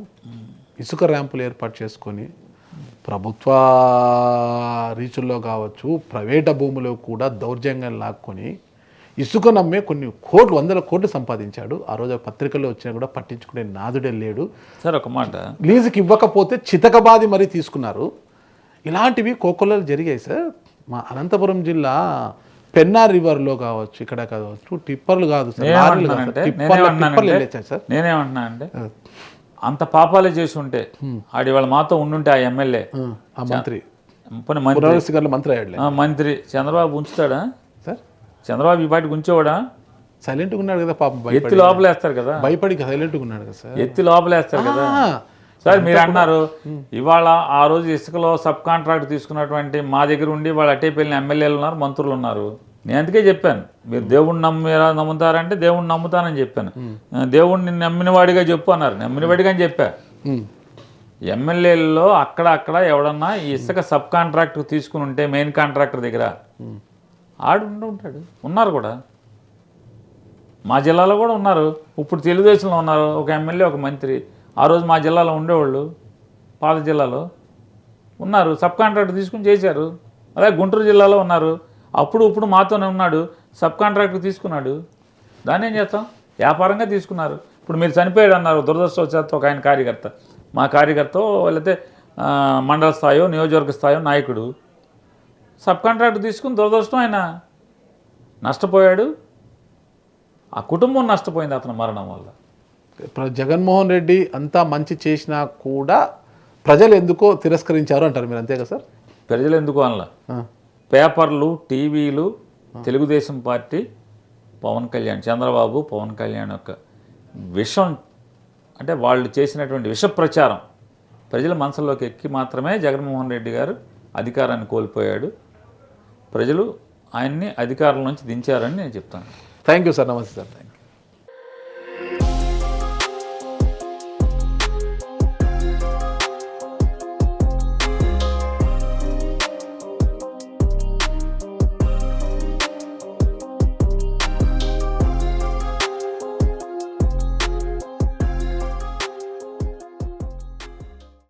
ఇసుక ర్యాంపులు ఏర్పాటు చేసుకొని ప్రభుత్వ రీచుల్లో కావచ్చు, ప్రైవేట్ భూములో కూడా దౌర్జన్యం లాక్కొని ఇసుక నమ్మే కొన్ని కోట్లు, 100 కోట్లు సంపాదించాడు. ఆ రోజు పత్రికల్లో వచ్చినా కూడా పట్టించుకునే నాదుడే లేడు. సార్ ఒక మాట, లీజుకి ఇవ్వకపోతే చితకబాది మరీ తీసుకున్నారు. ఇలాంటివి కోకొల్లలు జరిగాయి సార్. మా అనంతపురం జిల్లా పెన్నా రివర్లో కావచ్చు, ఇక్కడ కావచ్చు, టిప్పర్లు కాదు సార్, నేనేమంటున్నా అంటే అంత పాపాలే చేసి ఉంటే ఆడి వాళ్ళ మాతో ఉండుంటే ఆ ఎమ్మెల్యే మంత్రి చంద్రబాబు ఉంచుతాడా సార్? చంద్రబాబు ఈ పాటికి ఉంచేవాడా? సైలెంట్గా ఉన్నాడు కదా పాపం. ఎత్తి లోపలేస్తారు కదా, భయపడి సైలెంట్గా ఉన్నాడు కదా సార్. ఎత్తి లోపలేస్తారు కదా. సార్ మీరు అన్నారు ఇవాళ ఆ రోజు ఇసుకలో సబ్ కాంట్రాక్ట్ తీసుకున్నటువంటి మా దగ్గర ఉండి వాళ్ళు అట్టేపల్లిన ఎమ్మెల్యేలు ఉన్నారు, మంత్రులు ఉన్నారు. నేను అందుకే చెప్పాను, మీరు దేవుణ్ణి నమ్ముతారంటే దేవుణ్ణి నమ్ముతానని చెప్పాను. దేవుణ్ణి నమ్మినవాడిగా చెప్పు అన్నారు, నమ్మినవాడిగా అని చెప్పా. ఎమ్మెల్యేలలో అక్కడ ఎవడన్నా ఈ ఇసుక సబ్ కాంట్రాక్ట్ తీసుకుని ఉంటే మెయిన్ కాంట్రాక్టర్ దగ్గర ఉంటాడు, ఉన్నారు కూడా. మా జిల్లాలో కూడా ఉన్నారు, ఇప్పుడు తెలుగుదేశంలో ఉన్నారు, ఒక ఎమ్మెల్యే ఒక మంత్రి. ఆ రోజు మా జిల్లాలో ఉండేవాళ్ళు, పాత జిల్లాలో ఉన్నారు, సబ్ కాంట్రాక్ట్ తీసుకుని చేశారు. అలాగే గుంటూరు జిల్లాలో ఉన్నారు, ఇప్పుడు మాతోనే ఉన్నాడు, సబ్ కాంట్రాక్ట్ తీసుకున్నాడు. దాన్ని ఏం చేస్తాం, వ్యాపారంగా తీసుకున్నారు. ఇప్పుడు మీరు చనిపోయాడు అన్నారు, దురదృష్టవశాత్తు ఒక ఆయన కార్యకర్త, మా కార్యకర్త లేకపోతే మండల స్థాయో నియోజకవర్గ స్థాయో నాయకుడు సబ్ కాంట్రాక్ట్ తీసుకుని దురదృష్టం ఆయన నష్టపోయాడు, ఆ కుటుంబం నష్టపోయింది అతని మరణం వల్ల. జగన్మోహన్ రెడ్డి అంతా మంచి చేసినా కూడా ప్రజలు ఎందుకో తిరస్కరించారు అంటారు మీరు, అంతే కదా సార్? ప్రజలు ఎందుకు అనలా, పేపర్లు టీవీలు తెలుగుదేశం పార్టీ పవన్ కళ్యాణ్, చంద్రబాబు పవన్ కళ్యాణ్ యొక్క విషం, అంటే వాళ్ళు చేసినటువంటి విష ప్రచారం ప్రజల మనసులోకి ఎక్కి మాత్రమే జగన్మోహన్ రెడ్డి గారు అధికారాన్ని కోల్పోయాడు. ప్రజలు ఆయన్ని అధికారం నుంచి దించారని నేను చెప్తాను. థ్యాంక్ యూ సార్, నమస్తే సార్.